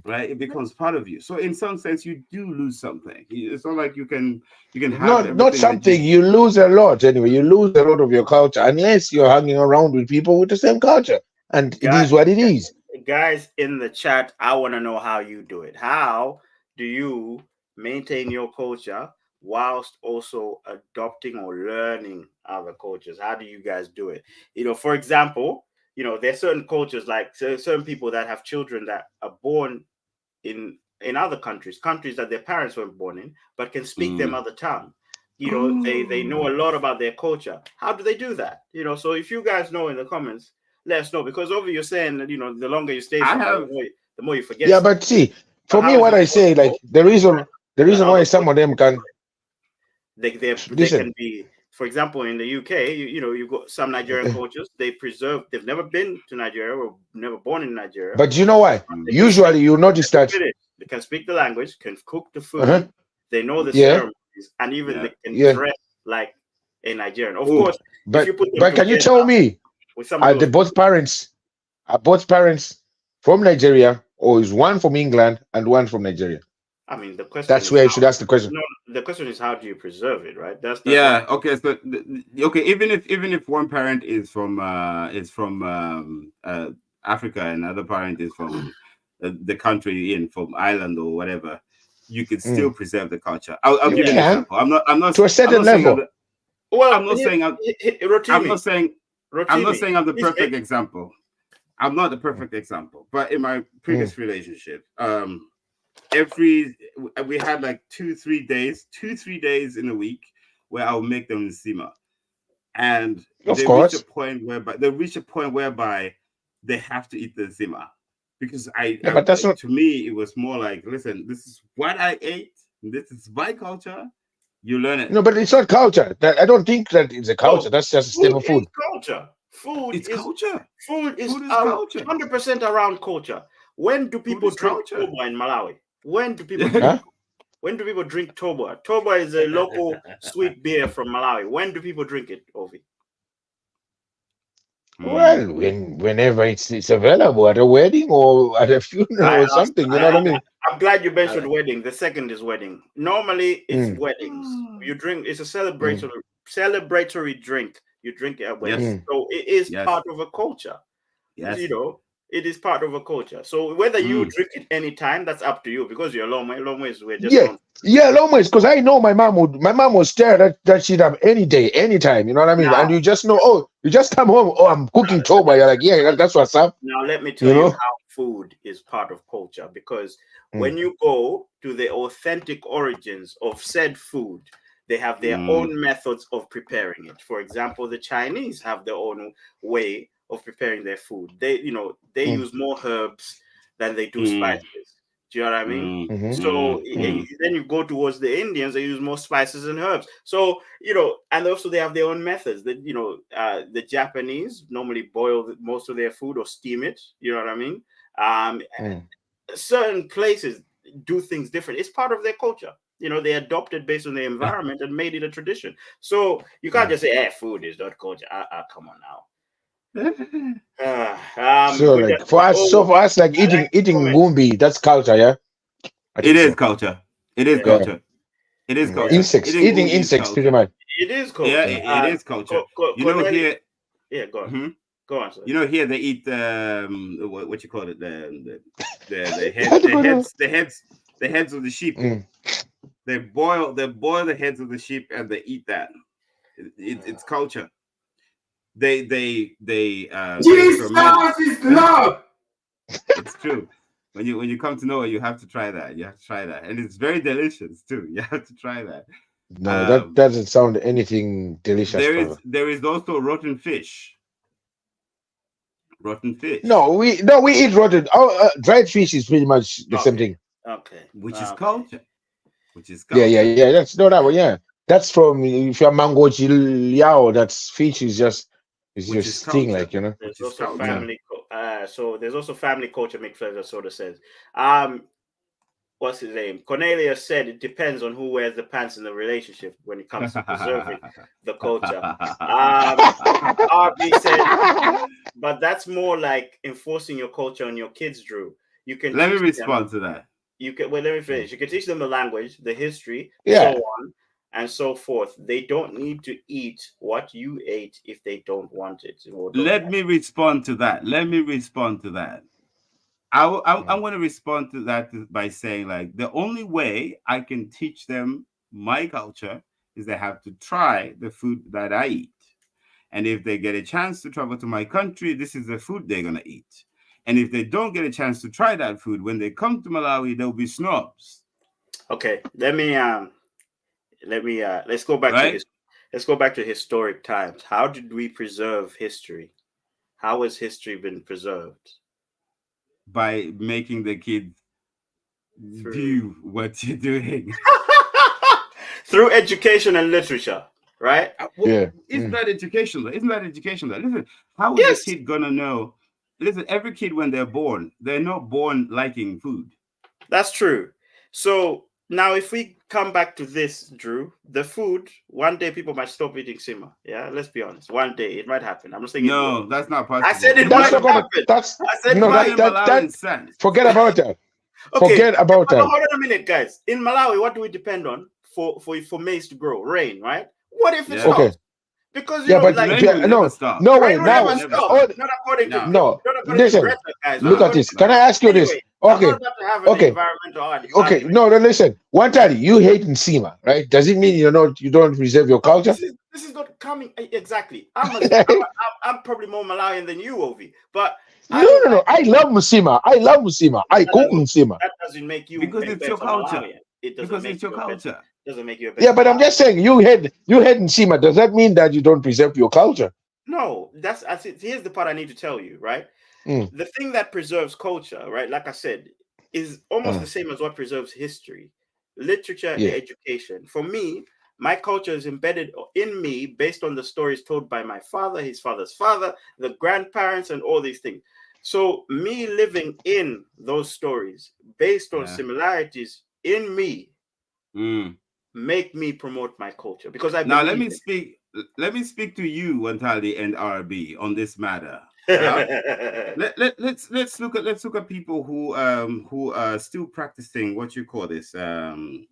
[SPEAKER 4] Right, it becomes part of you. So in some sense, you do lose something. It's not like you can have
[SPEAKER 1] Not
[SPEAKER 4] everything
[SPEAKER 1] something. You lose a lot anyway. You lose a lot of your culture unless you're hanging around with people with the same culture, and it is what it is.
[SPEAKER 3] Guys in the chat, I want to know how you do it. How do you maintain your culture whilst also adopting or learning other cultures? How do you guys do it? For example, there's certain cultures, like certain people that have children that are born in other countries that their parents weren't born in, but can speak their mother tongue. They know a lot about their culture. How do they do that? So if you guys know in the comments, let us know, because Ovie, you're saying that the longer you stay somewhere, the more you forget.
[SPEAKER 1] Yeah, but see, for me, what I say, like the reason why some of them can
[SPEAKER 3] they can be, for example, in the UK, you've got some Nigerian cultures, they've never been to Nigeria or never born in Nigeria.
[SPEAKER 1] But you know why? Usually you notice that
[SPEAKER 3] they can speak the language, can cook the food, they know the ceremonies, and even they can dress like a Nigerian. Of course,
[SPEAKER 1] but can you tell me, are both parents from Nigeria, or is one from England and one from Nigeria?
[SPEAKER 3] I mean, the question.
[SPEAKER 1] That's where you should ask the question.
[SPEAKER 3] No, the question is, how do you preserve it, right? That's
[SPEAKER 4] okay. So even if one parent is from Africa and other parent is from the country from Ireland or whatever, you can still preserve the culture. I'll give you an example. I'm not
[SPEAKER 1] to a certain level.
[SPEAKER 4] I'm not saying I'm the perfect example. I'm not the perfect example, but in my previous relationship, we had like 2-3 days in a week where I'll make them nsima. And
[SPEAKER 1] Of
[SPEAKER 4] they
[SPEAKER 1] course.
[SPEAKER 4] reach a point whereby they have to eat the nsima. Because
[SPEAKER 1] Yeah, but that's not.
[SPEAKER 4] to me, it was more like, listen, this is what I ate. This is my culture. You learn it.
[SPEAKER 1] No, but it's not culture. I don't think that it's a culture.
[SPEAKER 3] No,
[SPEAKER 1] That's just a staple food.
[SPEAKER 3] is culture.
[SPEAKER 4] It's culture.
[SPEAKER 3] Food is
[SPEAKER 4] culture.
[SPEAKER 3] 100% around culture. When do people drink
[SPEAKER 4] culture.
[SPEAKER 3] toba in Malawi? When do people
[SPEAKER 1] Huh?
[SPEAKER 3] When do people drink toba? Toba is a local sweet beer from Malawi. When do people drink it, Ovie?
[SPEAKER 1] Well, whenever it's available at a wedding or at a funeral or something, you know what I mean?
[SPEAKER 3] I'm glad you mentioned wedding. The second is wedding. Normally, it's
[SPEAKER 1] Mm.
[SPEAKER 3] weddings. You drink. It's a celebratory drink. You drink it at weddings. So it is part of a culture.
[SPEAKER 4] Yes.
[SPEAKER 3] You know, it is part of a culture. So whether you drink it anytime, that's up to you, because you're long ways. We're just
[SPEAKER 1] long ways. Because I know my mom would stir that shit up any day, anytime. You know what I mean?
[SPEAKER 3] Now,
[SPEAKER 1] and you just know, you just come home. Oh, I'm cooking toba. You're like, yeah, that's what's up.
[SPEAKER 3] Now let me tell you how food is part of culture, because when you go to the authentic origins of said food, they have their own methods of preparing it. For example, the Chinese have their own way of preparing their food. They use more herbs than they do spices. Do you know what I mean? So then you go towards the Indians, they use more spices and herbs. So, and also they have their own methods. That the Japanese normally boil most of their food or steam it. You know what I mean? Certain places do things different. It's part of their culture. They adopted based on the environment and made it a tradition. So you can't just say, food is not culture. Come on now.
[SPEAKER 1] For us, like eating gumbi, that's culture, yeah.
[SPEAKER 4] It is culture. It is culture. It is culture.
[SPEAKER 1] Insects, eating insects, pretty much.
[SPEAKER 3] It is culture.
[SPEAKER 4] Yeah, it is culture. Here.
[SPEAKER 3] Yeah, go on. Go on, sir.
[SPEAKER 4] Here they eat what you call it, the heads of the sheep. They boil the heads of the sheep and they eat that. It's culture. They
[SPEAKER 2] Jesus is love.
[SPEAKER 4] It's true. When you come to Norway, you have to try that. You have to try that, and it's very delicious too. You have to try that.
[SPEAKER 1] No, that doesn't sound anything delicious.
[SPEAKER 4] There is also rotten fish. Rotten fish.
[SPEAKER 1] No, we eat rotten. Dried fish is pretty much the same thing.
[SPEAKER 3] Okay,
[SPEAKER 4] which is culture. Yeah.
[SPEAKER 1] That's no that one. Yeah, that's from if you're mango yao. That's fish is just. It's just sting, like,
[SPEAKER 3] There's also family. So there's also family culture. McFlavor sort of says. What's his name? Cornelius said it depends on who wears the pants in the relationship when it comes to preserving the culture. RB said, but that's more like enforcing your culture on your kids, Drew. You can
[SPEAKER 4] let me respond to that.
[SPEAKER 3] You can let me finish. You can teach them the language, the history, so on and so forth. They don't need to eat what you ate if they don't want it.
[SPEAKER 4] Let me respond to that. I'm going to respond to that by saying, like, the only way I can teach them my culture is they have to try the food that I eat. And if they get a chance to travel to my country, this is the food they're going to eat. And if they don't get a chance to try that food, when they come to Malawi, they'll be snobs.
[SPEAKER 3] Okay, let's go back to historic times. How did we preserve history? How has history been preserved?
[SPEAKER 4] By making the kids do what you're doing.
[SPEAKER 3] Through education and literature, right?
[SPEAKER 4] Isn't that education? Listen, how is a kid gonna know? Listen, every kid when they're born, they're not born liking food.
[SPEAKER 3] That's true. So now if we come back to this, Drew, the food, one day people might stop eating sima. Yeah, let's be honest. One day it might happen. I'm just thinking.
[SPEAKER 4] No, that's not possible.
[SPEAKER 3] I said it might happen.
[SPEAKER 1] Forget about that.
[SPEAKER 3] Okay.
[SPEAKER 1] Forget about that.
[SPEAKER 3] Hold on a minute, guys. In Malawi, what do we depend on for maize to grow? Rain, right? What if it stops?
[SPEAKER 1] Okay.
[SPEAKER 3] Because
[SPEAKER 1] no way. Now, listen.
[SPEAKER 3] Greta, guys.
[SPEAKER 1] Look at this. Can I ask you this? Okay. No, listen. One time you hate Nsima, right? Does it mean you don't preserve your culture?
[SPEAKER 3] This is not coming exactly. I'm probably more Malawian than you, Ovie. But
[SPEAKER 1] No. I love Musima. I cook Musima.
[SPEAKER 3] That doesn't make you
[SPEAKER 4] because
[SPEAKER 3] a
[SPEAKER 4] it's
[SPEAKER 3] better
[SPEAKER 4] your culture.
[SPEAKER 3] Malawian. It doesn't
[SPEAKER 4] Because
[SPEAKER 3] make
[SPEAKER 4] it's your
[SPEAKER 3] you a better-
[SPEAKER 4] culture.
[SPEAKER 3] Doesn't make you a better
[SPEAKER 1] Yeah, but I'm just
[SPEAKER 3] Malawian.
[SPEAKER 1] saying you had Nsima. Does that mean that you don't preserve your culture?
[SPEAKER 3] No, here's the part I need to tell you, right? The thing that preserves culture, right? Like I said, is almost the same as what preserves history, literature, and education. For me, my culture is embedded in me based on the stories told by my father, his father's father, the grandparents, and all these things. So me living in those stories based on similarities in me make me promote my culture because I
[SPEAKER 4] now
[SPEAKER 3] believe
[SPEAKER 4] let me speak to you, Wantali and RB, on this matter. Let's look at people who are still practicing what you call this cutting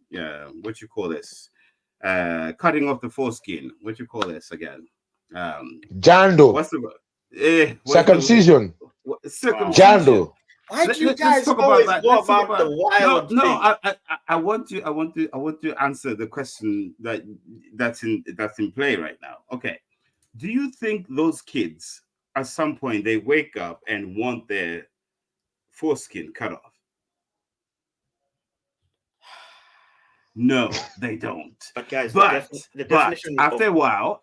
[SPEAKER 4] off the foreskin. What you call this again?
[SPEAKER 1] Jando.
[SPEAKER 4] What's the
[SPEAKER 1] circumcision?
[SPEAKER 4] Circumcision.
[SPEAKER 1] Jando.
[SPEAKER 3] Why do you guys always go about the wild thing?
[SPEAKER 4] No, I want to answer the question that's in play right now. Okay. Do you think those kids at some point they wake up and want their foreskin cut off? No, they don't.
[SPEAKER 3] But guys,
[SPEAKER 4] but
[SPEAKER 3] the definition
[SPEAKER 4] after a while,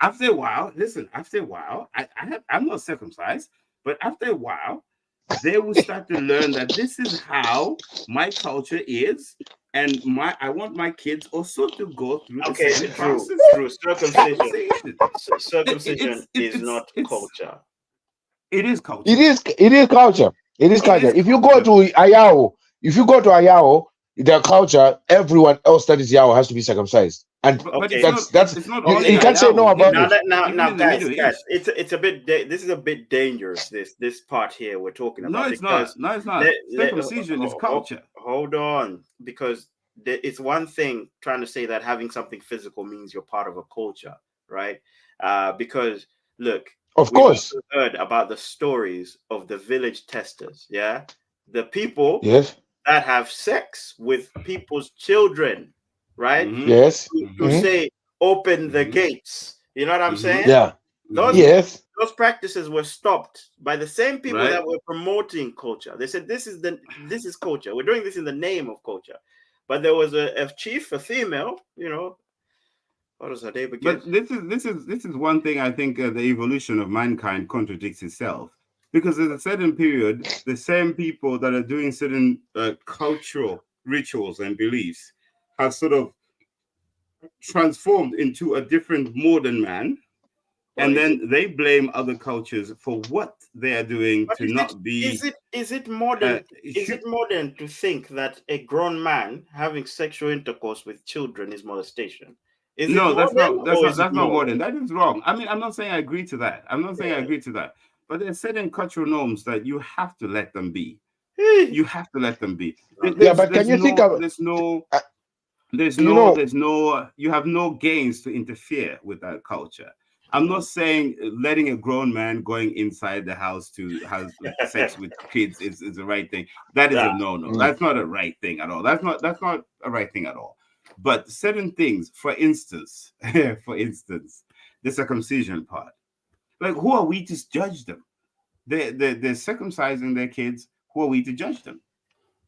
[SPEAKER 4] listen, I'm not circumcised, but after a while, they will start to learn that this is how my culture is, and I want my kids also to go through the same process.
[SPEAKER 3] True. Circumcision is not culture.
[SPEAKER 4] It is culture.
[SPEAKER 1] It is culture. It is culture. If you go to Ayao, their culture, everyone else that is Yao has to be circumcised. And
[SPEAKER 4] it's not
[SPEAKER 1] you can't say no about it.
[SPEAKER 3] Now, guys, it's a bit. This is a bit dangerous. This part here we're talking about.
[SPEAKER 4] No, it's not. Circumcision is culture.
[SPEAKER 3] Hold on, because it's one thing trying to say that having something physical means you're part of a culture, right? Because look,
[SPEAKER 1] of course,
[SPEAKER 3] we've heard about the stories of the village testers. Yeah, the people that have sex with people's children. Right?
[SPEAKER 4] Mm-hmm.
[SPEAKER 1] Yes.
[SPEAKER 3] To say open the gates. You know what I'm saying?
[SPEAKER 1] Yeah.
[SPEAKER 3] Those practices were stopped by the same people that were promoting culture. They said this is culture. We're doing this in the name of culture. But there was a chief, a female, what was her name again?
[SPEAKER 4] But this is one thing I think the evolution of mankind contradicts itself. Because at a certain period, the same people that are doing certain cultural rituals and beliefs have sort of transformed into a different modern man, and then they blame other cultures for what they are doing to not be.
[SPEAKER 3] Is it modern? Is it modern to think that a grown man having sexual intercourse with children is molestation?
[SPEAKER 4] That's not modern. That is wrong. I mean, I'm not saying I agree to that. But there are certain cultural norms that you have to let them be. You have to let them be.
[SPEAKER 1] But can you think of?
[SPEAKER 4] You have no gains to interfere with that culture. I'm not saying letting a grown man going inside the house to have sex with kids is the right thing. That is a no-no. That's not a right thing at all. That's not a right thing at all. But certain things, for instance, the circumcision part. Like, who are we to judge them? They're circumcising their kids. Who are we to judge them?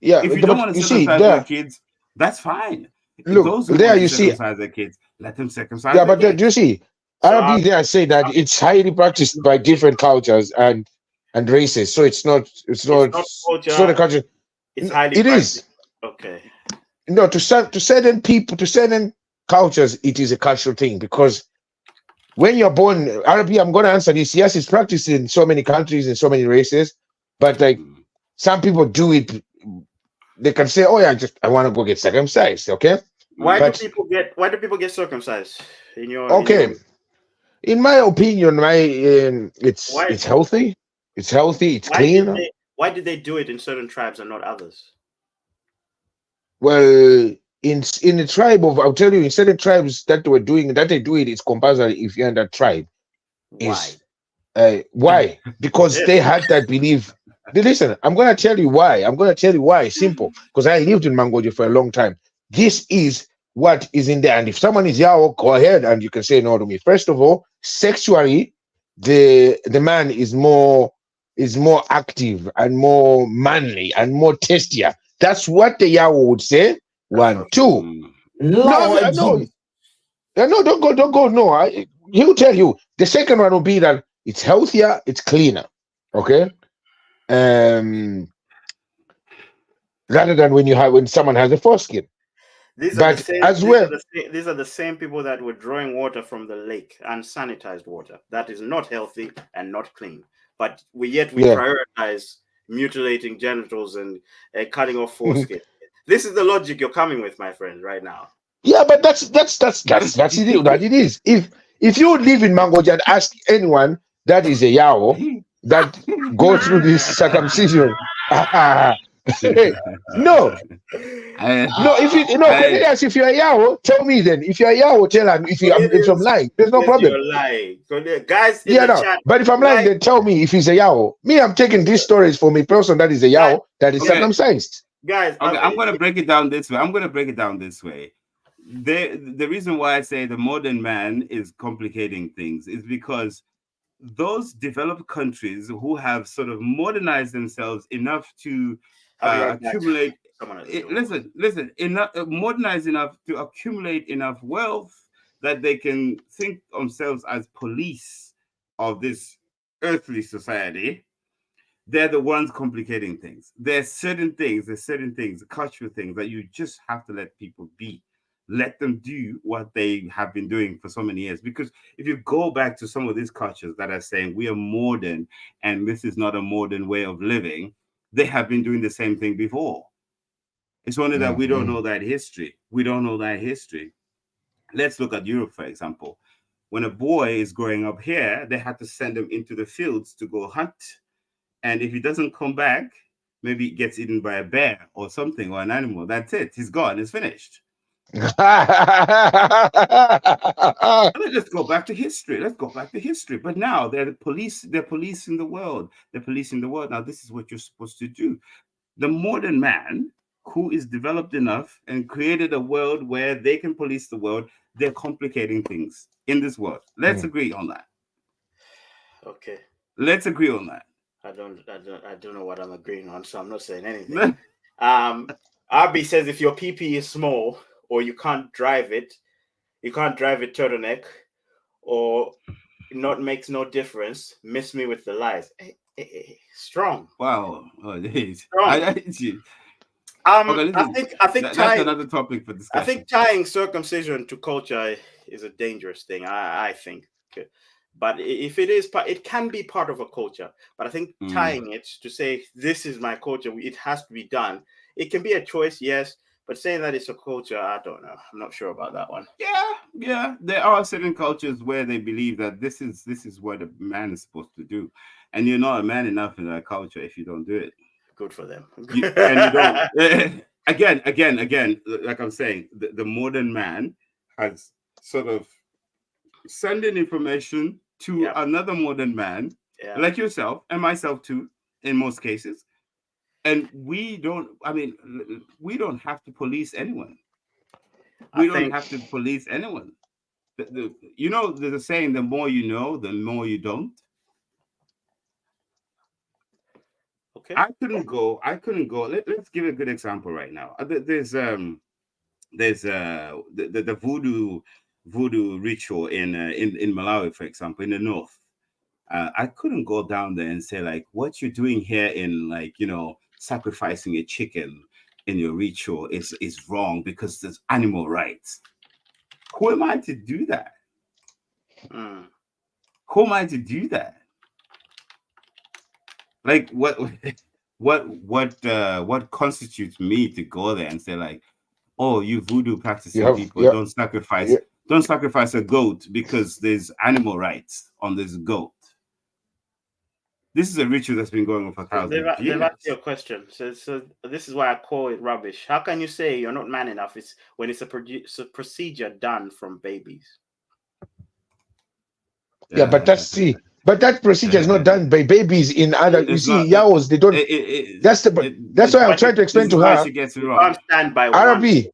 [SPEAKER 4] Yeah, if you don't want to circumcise their kids, that's fine.
[SPEAKER 1] Look,
[SPEAKER 4] those who
[SPEAKER 1] there
[SPEAKER 4] want
[SPEAKER 1] you
[SPEAKER 4] to
[SPEAKER 1] see.
[SPEAKER 4] Circumcise their kids, let them circumcise.
[SPEAKER 1] Yeah, but do you see? RB there say that it's highly practiced by different cultures and races. So it's not a culture.
[SPEAKER 3] It's highly.
[SPEAKER 1] It is.
[SPEAKER 3] Okay.
[SPEAKER 1] No, to certain people, to certain cultures, it is a cultural thing because when you're born, RB, I'm going to answer this. Yes, it's practiced in so many countries and so many races, but like some people do it. They can say, "Oh yeah, I want to go get circumcised." Okay.
[SPEAKER 3] Why do people get circumcised?
[SPEAKER 1] In my opinion, it's healthy. It's healthy. It's clean.
[SPEAKER 3] Why did they do it in certain tribes and not others?
[SPEAKER 1] Well, in the tribe of, I'll tell you, in certain tribes that they do it, it's compulsory if you're in that tribe.
[SPEAKER 3] Why?
[SPEAKER 1] Why? Because they had that belief. Listen, I'm going to tell you why. Simple. Because I lived in Mongolia for a long time. This is what is in there. And if someone is Yao, go ahead and you can say no to me. First of all, sexually, the man is more active and more manly and more tastier. That's what the Yawo would say. One, two. No, don't go. No, he'll tell you. The second one will be that it's healthier, it's cleaner. Okay. Rather than when someone has a foreskin.
[SPEAKER 3] These are the same people that were drawing water from the lake, unsanitized water. That is not healthy and not clean. But we prioritize mutilating genitals and cutting off foreskin. This is the logic you're coming with, my friend, right now.
[SPEAKER 1] Yeah, but that's it is. If you live in Mangoja and ask anyone that is a Yawo that go through this circumcision, no. If you're a Yawo, tell me then. If you're a Yawo, tell him. If I'm lying, there's no problem.
[SPEAKER 3] You're lying. Guys,
[SPEAKER 1] chat, but if I'm lying, then tell me if he's a Yawo. Me, I'm taking these stories from a person that is a Yawo that is circumcised.
[SPEAKER 3] Guys,
[SPEAKER 4] I'm going to break it down this way. The reason why I say the modern man is complicating things is because those developed countries who have sort of modernized themselves enough to accumulate. Modernized enough to accumulate enough wealth that they can think themselves as police of this earthly society. They're the ones complicating things. There's certain things, cultural things that you just have to let people be. Let them do what they have been doing for so many years. Because if you go back to some of these cultures that are saying we are modern and this is not a modern way of living, they have been doing the same thing before. It's only that we don't know that history. Let's look at Europe, for example. When a boy is growing up here, they had to send him into the fields to go hunt. And if he doesn't come back, maybe he gets eaten by a bear or something, or an animal. That's it. He's gone. It's finished. Let's go back to history. But now they're policing the world. Now, this is what you're supposed to do. The modern man who is developed enough and created a world where they can police the world, they're complicating things in this world. Let's agree on that.
[SPEAKER 3] Okay.
[SPEAKER 4] Let's agree on that.
[SPEAKER 3] I don't know what I'm agreeing on, so I'm not saying anything. Arby says if your PP is small or you can't drive it turtleneck, or makes no difference, miss me with the lies. Hey, strong.
[SPEAKER 4] Wow. Oh,
[SPEAKER 3] strong. I think
[SPEAKER 4] that's another topic for discussion.
[SPEAKER 3] I think tying circumcision to culture is a dangerous thing. I think. But if it is, it can be part of a culture. But I think tying it to say this is my culture, it has to be done. It can be a choice, yes. But saying that it's a culture, I don't know. I'm not sure about that one.
[SPEAKER 4] Yeah. There are certain cultures where they believe that this is what a man is supposed to do, and you're not a man enough in that culture if you don't do it.
[SPEAKER 3] Good for them.
[SPEAKER 4] And you don't. Again. Like I'm saying, the modern man has sort of sending information to another modern man, like yourself and myself too, in most cases. And we don't have to police anyone. We don't have to police anyone. There's a saying, the more you know, the more you don't.
[SPEAKER 3] Okay.
[SPEAKER 4] I couldn't go. Let's give a good example right now. There's the voodoo ritual in Malawi, for example, in the north. I couldn't go down there and say, like, what you're doing here in, like, sacrificing a chicken in your ritual is wrong because there's animal rights. Who am I to do that? Who am I to do that? Like, what constitutes me to go there and say, like, oh, you voodoo practicing people, don't sacrifice a goat because there's animal rights on this goat. This is a ritual that's been going on for thousands of years.
[SPEAKER 3] They've asked you a question. So this is why I call it rubbish. How can you say you're not man enough? It's when it's a procedure done from babies.
[SPEAKER 1] Yeah, but that procedure is not done by babies in other. Yaos, they don't. That's why I'm trying to explain to her.
[SPEAKER 3] You can't stand by
[SPEAKER 1] RB.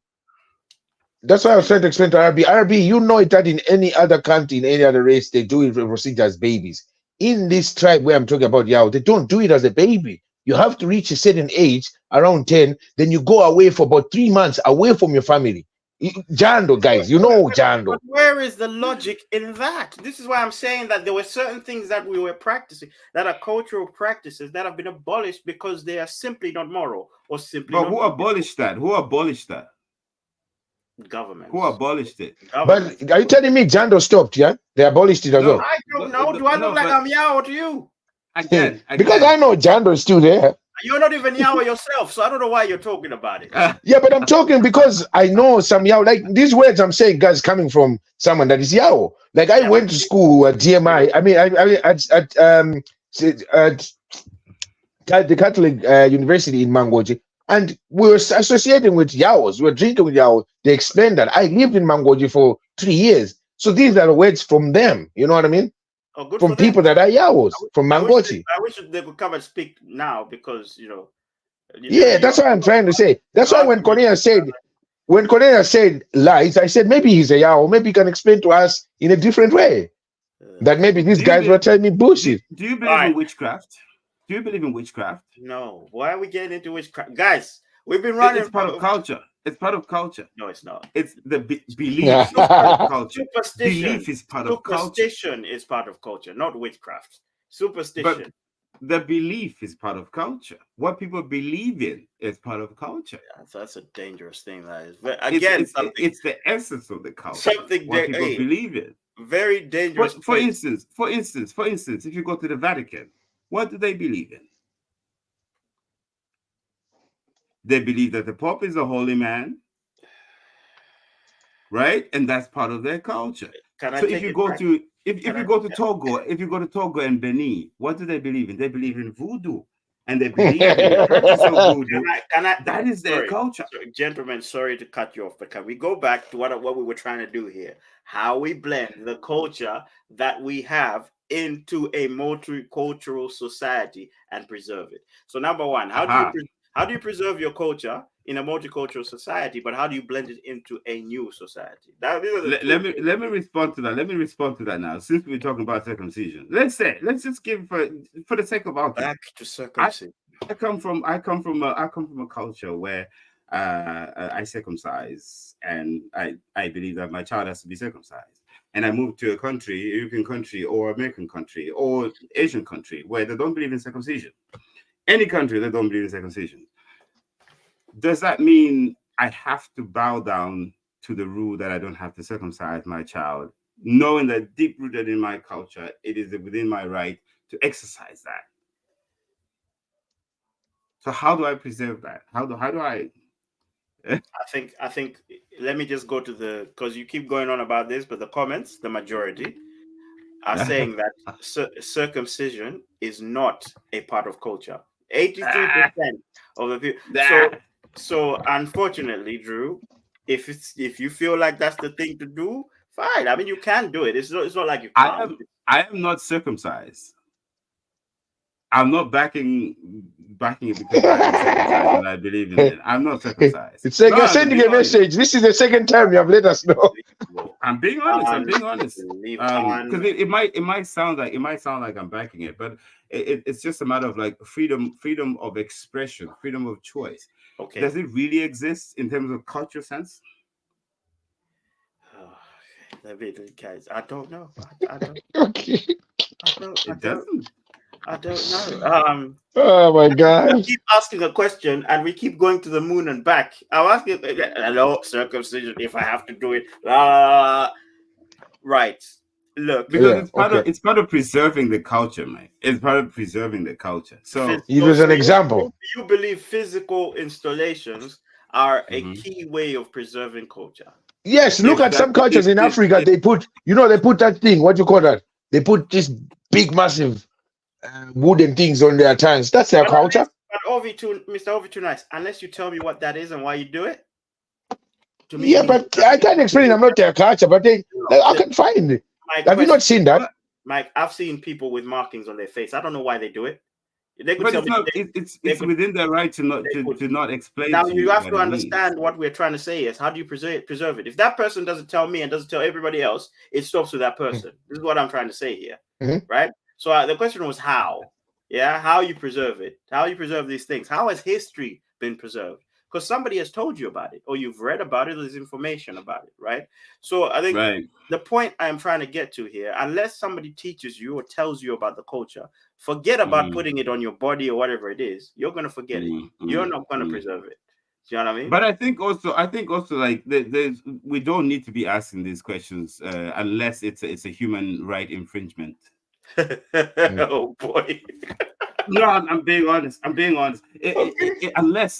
[SPEAKER 1] That's why I was trying to explain to RB. RB, you know it that in any other country, in any other race, they do it for procedure as babies. in this tribe where I'm talking about, they don't do it as a baby. You have to reach a certain age, around 10, then you go away for about 3 months, away from your family. Jando, guys, you know Jando.
[SPEAKER 3] But where is the logic in that? This is why I'm saying that there were certain things that we were practicing that are cultural practices that have been abolished because they are simply not moral or simply.
[SPEAKER 4] But who abolished that? Who abolished that?
[SPEAKER 3] Government.
[SPEAKER 4] Who abolished it?
[SPEAKER 1] But are you telling me Jando stopped? Yeah, they abolished it as well.
[SPEAKER 3] I don't know. Do I look like I'm Yao to you?
[SPEAKER 4] Again,
[SPEAKER 1] because I know Jando is still there.
[SPEAKER 3] You're not even Yao yourself, so I don't know why you're talking about it.
[SPEAKER 1] Yeah, but I'm talking because I know some Yao. Like these words I'm saying, guys, coming from someone that is Yao. Like I went to school at DMI. I mean, at the Catholic University in Mangoji, and we were associating with Yaos. We were drinking with Yaos. They explained that I lived in Mangoji for 3 years. So these are the words from them. You know what I mean?
[SPEAKER 3] Oh, good
[SPEAKER 1] from people that are Yaos, from Mangoji.
[SPEAKER 3] I wish they could come and speak now because,
[SPEAKER 1] yeah, that's what I'm trying to say. That's why when Cornelia said lies, I said maybe he's a Yao. Maybe he can explain to us in a different way. That maybe these guys were telling me bullshit.
[SPEAKER 4] Do you believe in witchcraft? Do you believe in witchcraft?
[SPEAKER 3] No. Why are we getting into witchcraft? Guys, we've been running.
[SPEAKER 4] It's part of culture. It's part of culture.
[SPEAKER 3] No, it's not.
[SPEAKER 4] It's the belief is part of culture.
[SPEAKER 3] Superstition.
[SPEAKER 4] Belief is part of culture.
[SPEAKER 3] Superstition is part of culture, not witchcraft. Superstition.
[SPEAKER 4] But the belief is part of culture. What people believe in is part of culture.
[SPEAKER 3] Yeah, that's a dangerous thing. That is. But again,
[SPEAKER 4] it's the essence of the culture.
[SPEAKER 3] Something
[SPEAKER 4] what people believe in.
[SPEAKER 3] Very dangerous.
[SPEAKER 4] For instance, if you go to the Vatican, what do they believe in? They believe that the Pope is a holy man, right? And that's part of their culture. If you go to Togo and Benin, what do they believe in? They believe in voodoo, and they believe in the practice of voodoo. That is their culture.
[SPEAKER 3] Gentlemen, sorry to cut you off, but can we go back to what we were trying to do here? How we blend the culture that we have into a multicultural society and preserve it. So number one, how do you preserve your culture in a multicultural society, but how do you blend it into a new society?
[SPEAKER 4] Let me respond to that. Let me respond to that now. Since we're talking about circumcision, let's just give for the sake of argument.
[SPEAKER 3] Back to circumcision.
[SPEAKER 4] I come from a culture where I circumcise, and I believe that my child has to be circumcised. And I moved to a country, European country, or American country, or Asian country, where they don't believe in circumcision. Any country that don't believe in circumcision. Does that mean I have to bow down to the rule that I don't have to circumcise my child, knowing that deep rooted in my culture, it is within my right to exercise that? So how do I preserve that? How do I?
[SPEAKER 3] I think. Let me just go to because you keep going on about this, but the comments, the majority, are saying that circumcision is not a part of culture. 83% of the people. So unfortunately, Drew, if you feel like that's the thing to do, fine. I mean, you can do it. It's not like you can't.
[SPEAKER 4] I am not circumcised. I'm not backing it because I'm circumcised and I believe in it. I'm not circumcised.
[SPEAKER 1] It's like you're sending a message. This is the second time you have let us know.
[SPEAKER 4] I'm being honest. Because it might sound like I'm backing it, but it's just a matter of like freedom of expression, freedom of choice.
[SPEAKER 3] Okay.
[SPEAKER 4] Does it really exist in terms of cultural sense?
[SPEAKER 3] Guys, I don't know.
[SPEAKER 1] Okay.
[SPEAKER 3] It doesn't. I don't know.
[SPEAKER 1] Oh my God!
[SPEAKER 3] We keep asking a question, and we keep going to the moon and back. I'm asking, hello, circumcision. If I have to do it, right? Look,
[SPEAKER 4] because it's part of preserving the culture, man. It's part of preserving the culture. So
[SPEAKER 1] it was an example.
[SPEAKER 3] You believe physical installations are a key way of preserving culture?
[SPEAKER 1] Yes. Look at some cultures in Africa. They put that thing. What do you call that? They put this big, massive wooden things on their tanks. That's their culture.
[SPEAKER 3] But Mr. Ovie, too nice. Unless you tell me what that is and why you do it.
[SPEAKER 1] To me, yeah, but I can't explain. I'm not their culture, but I can find it. Have you not seen that?
[SPEAKER 3] Mike, I've seen people with markings on their face. I don't know why they do it.
[SPEAKER 4] It's within their right to not explain.
[SPEAKER 3] Now you have to understand what we're trying to say is how do you preserve it? If that person doesn't tell me and doesn't tell everybody else, it stops with that person. This is what I'm trying to say here, right? So the question was how. Yeah, how you preserve it, how you preserve these things. How has history been preserved? Because somebody has told you about it, or you've read about it, there's information about it, right? So I think
[SPEAKER 4] Right.
[SPEAKER 3] the point I'm trying to get to here, unless somebody teaches you or tells you about the culture, forget about putting it on your body or whatever it is. You're going to forget it. You're not going to preserve it. Do you know what I mean?
[SPEAKER 4] But I think also like there's we don't need to be asking these questions unless it's a human right infringement.
[SPEAKER 3] Oh boy.
[SPEAKER 4] No, I'm being honest.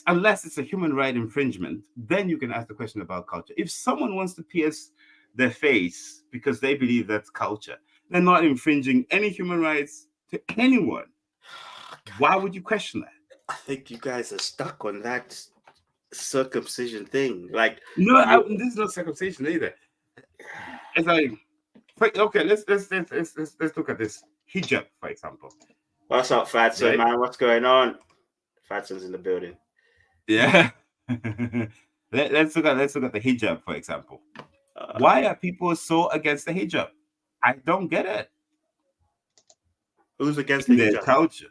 [SPEAKER 4] Unless it's a human right infringement, then you can ask the question about culture. If someone wants to pierce their face because they believe that's culture, they're not infringing any human rights to anyone. Why would you question that?
[SPEAKER 3] I think you guys are stuck on that circumcision thing. Like,
[SPEAKER 4] no, this is not circumcision either. It's like, okay, let's look at this hijab, for example.
[SPEAKER 3] What's up, Fatson, right? Man? What's going on? Fatson's in the building.
[SPEAKER 4] Yeah. let's look at the hijab, for example. Why are people so against the hijab? I don't get it.
[SPEAKER 3] Who's against the hijab?
[SPEAKER 4] Their culture.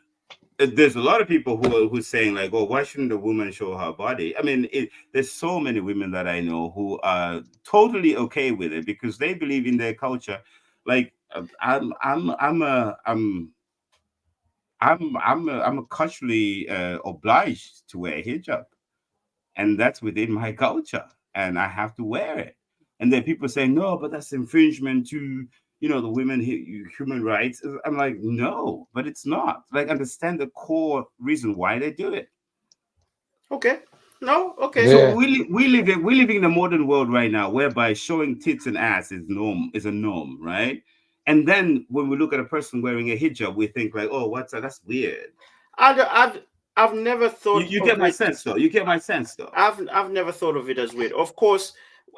[SPEAKER 4] There's a lot of people who's saying like, oh, why shouldn't a woman show her body? I mean, there's so many women that I know who are totally okay with it because they believe in their culture. Like, I'm culturally obliged to wear hijab, and that's within my culture, and I have to wear it. And then people say, no, but that's infringement to the women human rights. I'm like, no, but it's not. Like, understand the core reason why they do it.
[SPEAKER 3] Okay. No. Okay.
[SPEAKER 4] So we live in a modern world right now whereby showing tits and ass is a norm, right? And then when we look at a person wearing a hijab, we think like, oh, what's that? That's weird.
[SPEAKER 3] I've never thought.
[SPEAKER 4] You get my sense, though. You get my sense, though.
[SPEAKER 3] I've never thought of it as weird. Of course,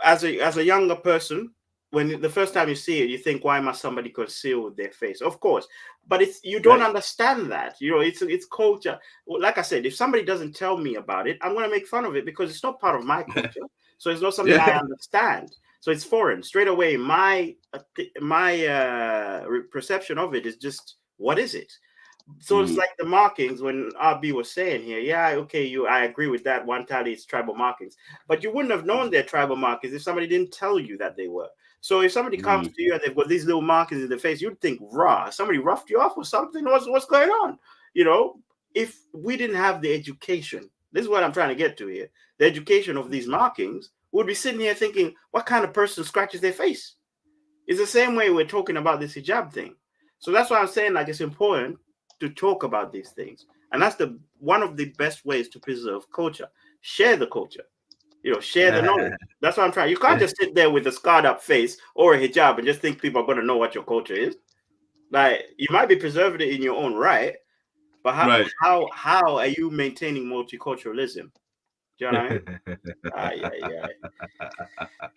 [SPEAKER 3] as a younger person, when the first time you see it, you think, why must somebody conceal their face? Of course, but you don't understand that. It's culture. Like I said, if somebody doesn't tell me about it, I'm going to make fun of it because it's not part of my culture. So it's not something I understand. So it's foreign. Straight away, my perception of it is just, what is it? So it's like the markings when RB was saying here, I agree with that. One tally, it's tribal markings, but you wouldn't have known they're tribal markings if somebody didn't tell you that they were. So if somebody comes to you and they've got these little markings in their face, you'd think, somebody roughed you off or something. What's going on? If we didn't have the education, this is what I'm trying to get to here. The education of these markings, we'd be sitting here thinking, what kind of person scratches their face? It's the same way we're talking about this hijab thing. So that's why I'm saying, like, it's important to talk about these things, and that's one of the best ways to preserve culture. Share the culture, share the knowledge. That's what I'm trying. You can't just sit there with a scarred up face or a hijab and just think people are going to know what your culture is. Like, you might be preserving it in your own right, but how are you maintaining multiculturalism? Do you know what I mean?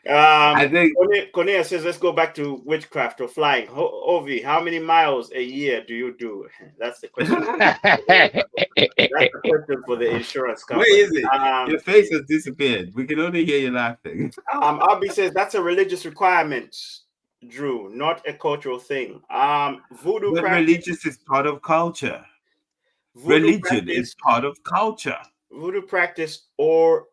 [SPEAKER 3] I think Cornelia says, let's go back to witchcraft or flying. Ovie, how many miles a year do you do? That's the question. That's the question for the insurance company.
[SPEAKER 4] Where is it? Your face has disappeared. We can only hear you laughing.
[SPEAKER 3] RB says that's a religious requirement, Drew, not a cultural thing. Voodoo
[SPEAKER 4] practice, religious is part of culture. Religion is part of culture.
[SPEAKER 3] Voodoo practice or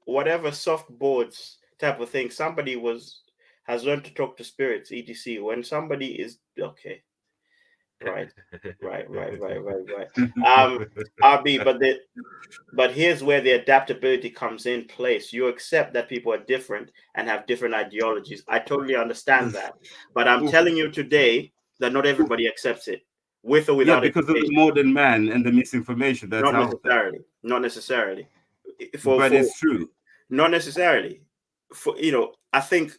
[SPEAKER 3] whatever soft boards type of thing. Somebody has learned to talk to spirits, etc. When somebody is okay, right. RB, but here's where the adaptability comes in place. You accept that people are different and have different ideologies. I totally understand that, but I'm telling you today that not everybody accepts it. With or without
[SPEAKER 4] because of the modern man and the misinformation that's
[SPEAKER 3] not necessarily.
[SPEAKER 4] But it's true.
[SPEAKER 3] Not necessarily. I think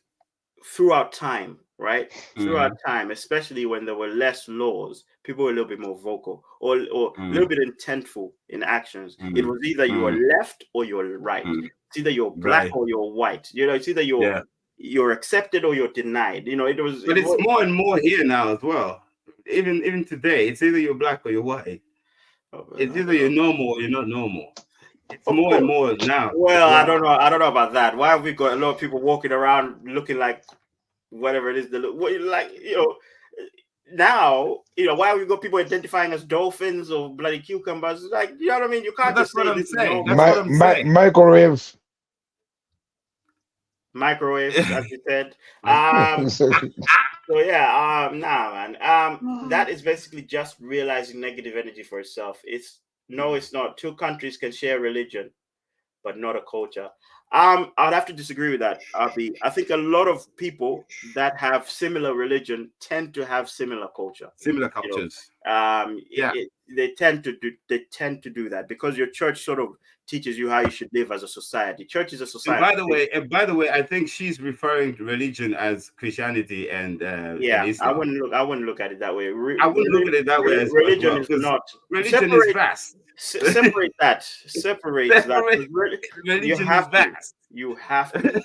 [SPEAKER 3] throughout time, right? Throughout time, especially when there were less laws, people were a little bit more vocal or a little bit intentful in actions. It was either you were left or you're right. It's either you're black or you're white. It's either you're accepted or you're denied.
[SPEAKER 4] But it's more and more here now as well. Even today, it's either you're black or you're white. It's either you're normal or you're not normal. It's more and more now.
[SPEAKER 3] Well, I don't know about that. Why have we got a lot of people walking around looking like whatever it is? now, why we got people identifying as dolphins or bloody cucumbers? Like, you know what I mean? You can't just say this is normal.
[SPEAKER 4] That's what I'm saying.
[SPEAKER 1] Microwave.
[SPEAKER 3] Microwaves, as you said. So yeah, nah, man. That is basically just realizing negative energy for itself. It's not. Two countries can share religion, but not a culture. I'd have to disagree with that, RB. I think a lot of people that have similar religion tend to have similar culture.
[SPEAKER 4] Similar cultures.
[SPEAKER 3] They tend to do that because your church sort of teaches you how you should live as a society. Church is a society.
[SPEAKER 4] And by the way, I think she's referring to religion as Christianity and Islam.
[SPEAKER 3] I wouldn't look at it that way.
[SPEAKER 4] I wouldn't look at it that way.
[SPEAKER 3] Religion is not.
[SPEAKER 4] Religion is vast.
[SPEAKER 3] Separate that.
[SPEAKER 4] Religion is vast.
[SPEAKER 3] You have to.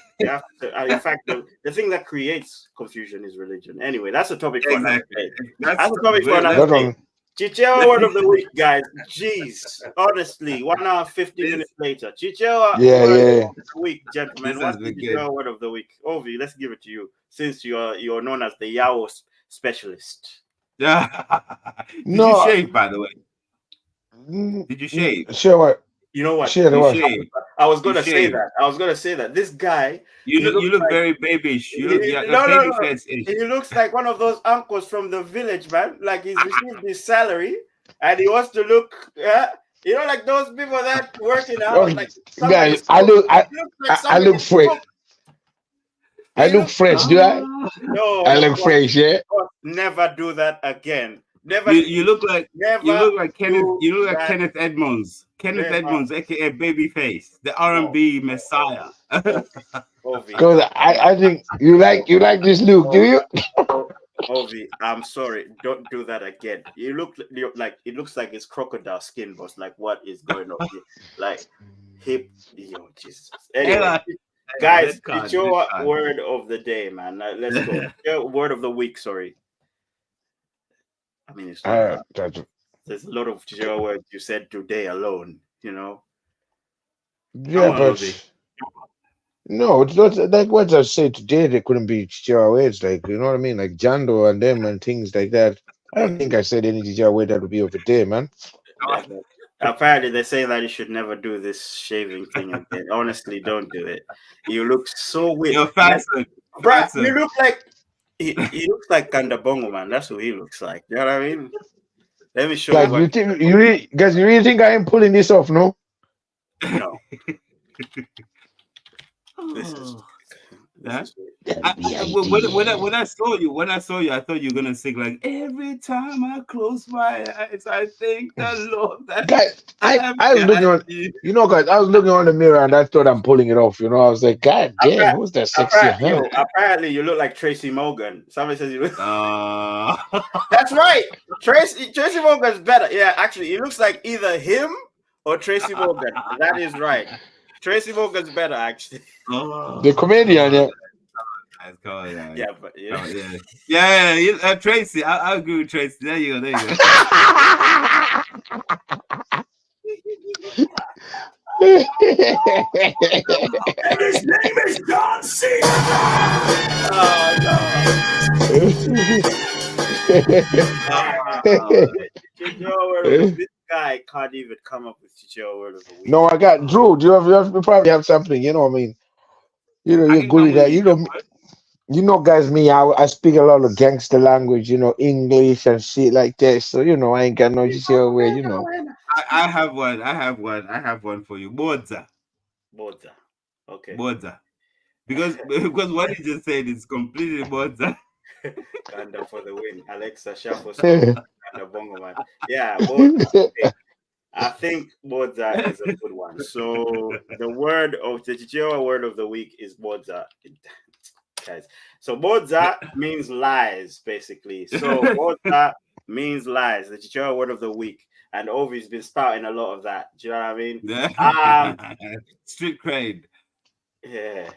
[SPEAKER 3] In fact, the thing that creates confusion is religion. Anyway, that's a topic for another day. That's a topic for another day. Chichewa word of the week, guys. Jeez, honestly, 1 hour 50 minutes later. Chichewa word of the week, gentlemen. What's the Chichewa word of the week? Ovie, let's give it to you since you're known as the Yao specialist.
[SPEAKER 4] Yeah. Did you shave, by the way? Did you shave?
[SPEAKER 1] Sure. What?
[SPEAKER 3] You know what? I was gonna say that. This guy,
[SPEAKER 4] you look like, very babyish. You look
[SPEAKER 3] He looks like one of those uncles from the village, man. Like he's received his salary and he wants to look. Like those people that working out. Like
[SPEAKER 1] guys, I look fresh. I look fresh, do I?
[SPEAKER 3] No,
[SPEAKER 1] I look fresh, yeah.
[SPEAKER 3] Never do that again. Never.
[SPEAKER 4] You look like Kenneth. You look like Kenneth Edmonds. Kenneth Edmonds, aka Babyface, the R&B Messiah.
[SPEAKER 1] Because I think you like this look, do you?
[SPEAKER 3] Ovie, I'm sorry. Don't do that again. You look like it looks like it's crocodile skin, boss. Like what is going on here? Like hip, Jesus. Anyway, guys, it's your word of the day, man. Let's go. Your word of the week. Sorry. I mean, it's there's a lot of Chichewa words you said today alone,
[SPEAKER 1] Yeah, but no, it's not like what I said today. They couldn't be Chichewa words, like you know what I mean, like Jando and them and things like that. I don't think I said any Chichewa word that would be over there, man.
[SPEAKER 3] Apparently, they say that you should never do this shaving thing again. Honestly, don't do it. You look so weird.
[SPEAKER 4] You're faster.
[SPEAKER 3] You look like. He looks like Kandabongo, man. That's who he looks like. You know what I mean? Let me show you.
[SPEAKER 1] You really think I am pulling this off? No.
[SPEAKER 3] No. This is.
[SPEAKER 4] When I saw you, I thought you were gonna sing like every time I close my eyes, I thank the Lord.
[SPEAKER 1] Guys, I was looking on, guys, I was looking on the mirror and I thought I'm pulling it off. I was like, God damn, who's that sexy?
[SPEAKER 3] Apparently, you look like Tracy Morgan. Somebody says you look. That's right. Tracy Morgan's better. Yeah, actually, he looks like either him or Tracy Morgan. That is right. Tracy Morgan's better, actually.
[SPEAKER 1] The comedian, yeah.
[SPEAKER 4] Tracy. I'll agree with Tracy. There you go.
[SPEAKER 5] And his name is John C.
[SPEAKER 3] This guy can't even come up with Chichewa word of the week.
[SPEAKER 1] No, I got Drew. Do you probably have something? You know what I mean? You're good at that. Guys, me, I speak a lot of gangster language, English and shit like that. So, I ain't got no Chichewa word,
[SPEAKER 4] I have one for you. Bodza.
[SPEAKER 3] Okay.
[SPEAKER 4] Bodza. Because what he just said is completely Bodza.
[SPEAKER 3] Ganda for the win. Alexa Shuffle and the Bongo man. Yeah, Bodza. I think Bodza is a good one. So the Chichewa word of the week is Bodza. Guys. So Bodza means lies, basically. So Bodza means lies. The Chichewa word of the week. And Ovie's been starting a lot of that. Do you know what I mean?
[SPEAKER 4] Street cred.
[SPEAKER 3] Yeah.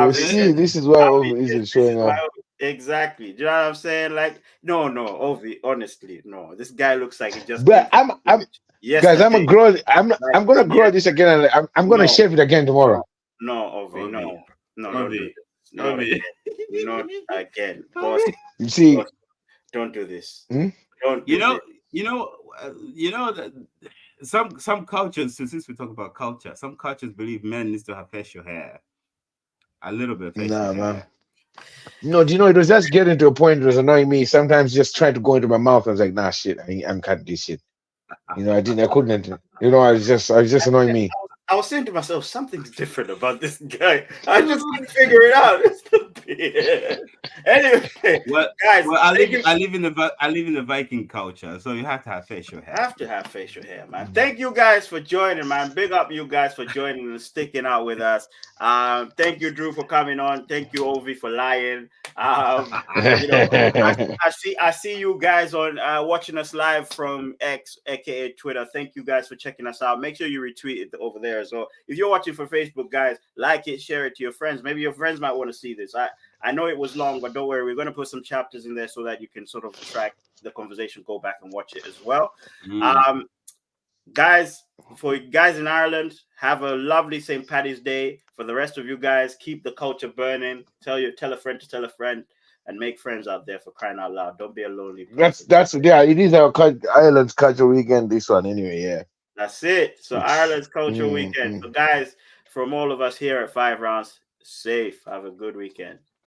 [SPEAKER 1] This is why Ovie isn't showing up.
[SPEAKER 3] Exactly. Do you know what I'm saying? Like, no, Ovie, honestly, no. This guy looks like he just.
[SPEAKER 1] But guys, I'm gonna grow this again. And I'm gonna shave it again tomorrow.
[SPEAKER 3] No, Ovie, no,
[SPEAKER 4] Ovie.
[SPEAKER 3] not again, boss.
[SPEAKER 1] You see,
[SPEAKER 3] Don't do this.
[SPEAKER 1] Hmm?
[SPEAKER 3] Don't.
[SPEAKER 4] You
[SPEAKER 3] do
[SPEAKER 4] know,
[SPEAKER 3] this.
[SPEAKER 4] you know that some cultures, since we talk about culture, some cultures believe men needs to have facial hair, a little bit of facial
[SPEAKER 1] Nah,
[SPEAKER 4] hair.
[SPEAKER 1] man. No, do you know, it was just getting to a point it was annoying me. Sometimes just trying to go into my mouth. I was like, nah, shit, I'm cutting this shit. You know, I couldn't. You know, I was just annoying me.
[SPEAKER 3] I was saying to myself, something's different about this guy. I just couldn't figure it out. It's the beard. Anyway,
[SPEAKER 4] Well,
[SPEAKER 3] guys,
[SPEAKER 4] I live in the Viking culture, so you have to have facial hair.
[SPEAKER 3] have to have facial hair, man. Thank you guys for joining, man. Big up you guys for joining and sticking out with us. Thank you, Drew, for coming on. Thank you, Ovie, for lying. You know, I see you guys on watching us live from X, aka Twitter. Thank you guys for checking us out. Make sure you retweet it over there as well. If you're watching for Facebook, guys, like it, share it to your friends. Maybe your friends might want to see this. I know it was long, but don't worry. We're going to put some chapters in there so that you can sort of track the conversation, go back and watch it as well. Guys, for you guys in Ireland, have a lovely St. Paddy's Day. For the rest of you guys, keep the culture burning. Tell a friend to tell a friend, and make friends out there, for crying out loud. Don't be a lonely person.
[SPEAKER 1] That's yeah. It is our Ireland's culture weekend. This one, anyway. Yeah.
[SPEAKER 3] That's it. So Ireland's culture weekend. So guys, from all of us here at 5 Rounds, safe. Have a good weekend.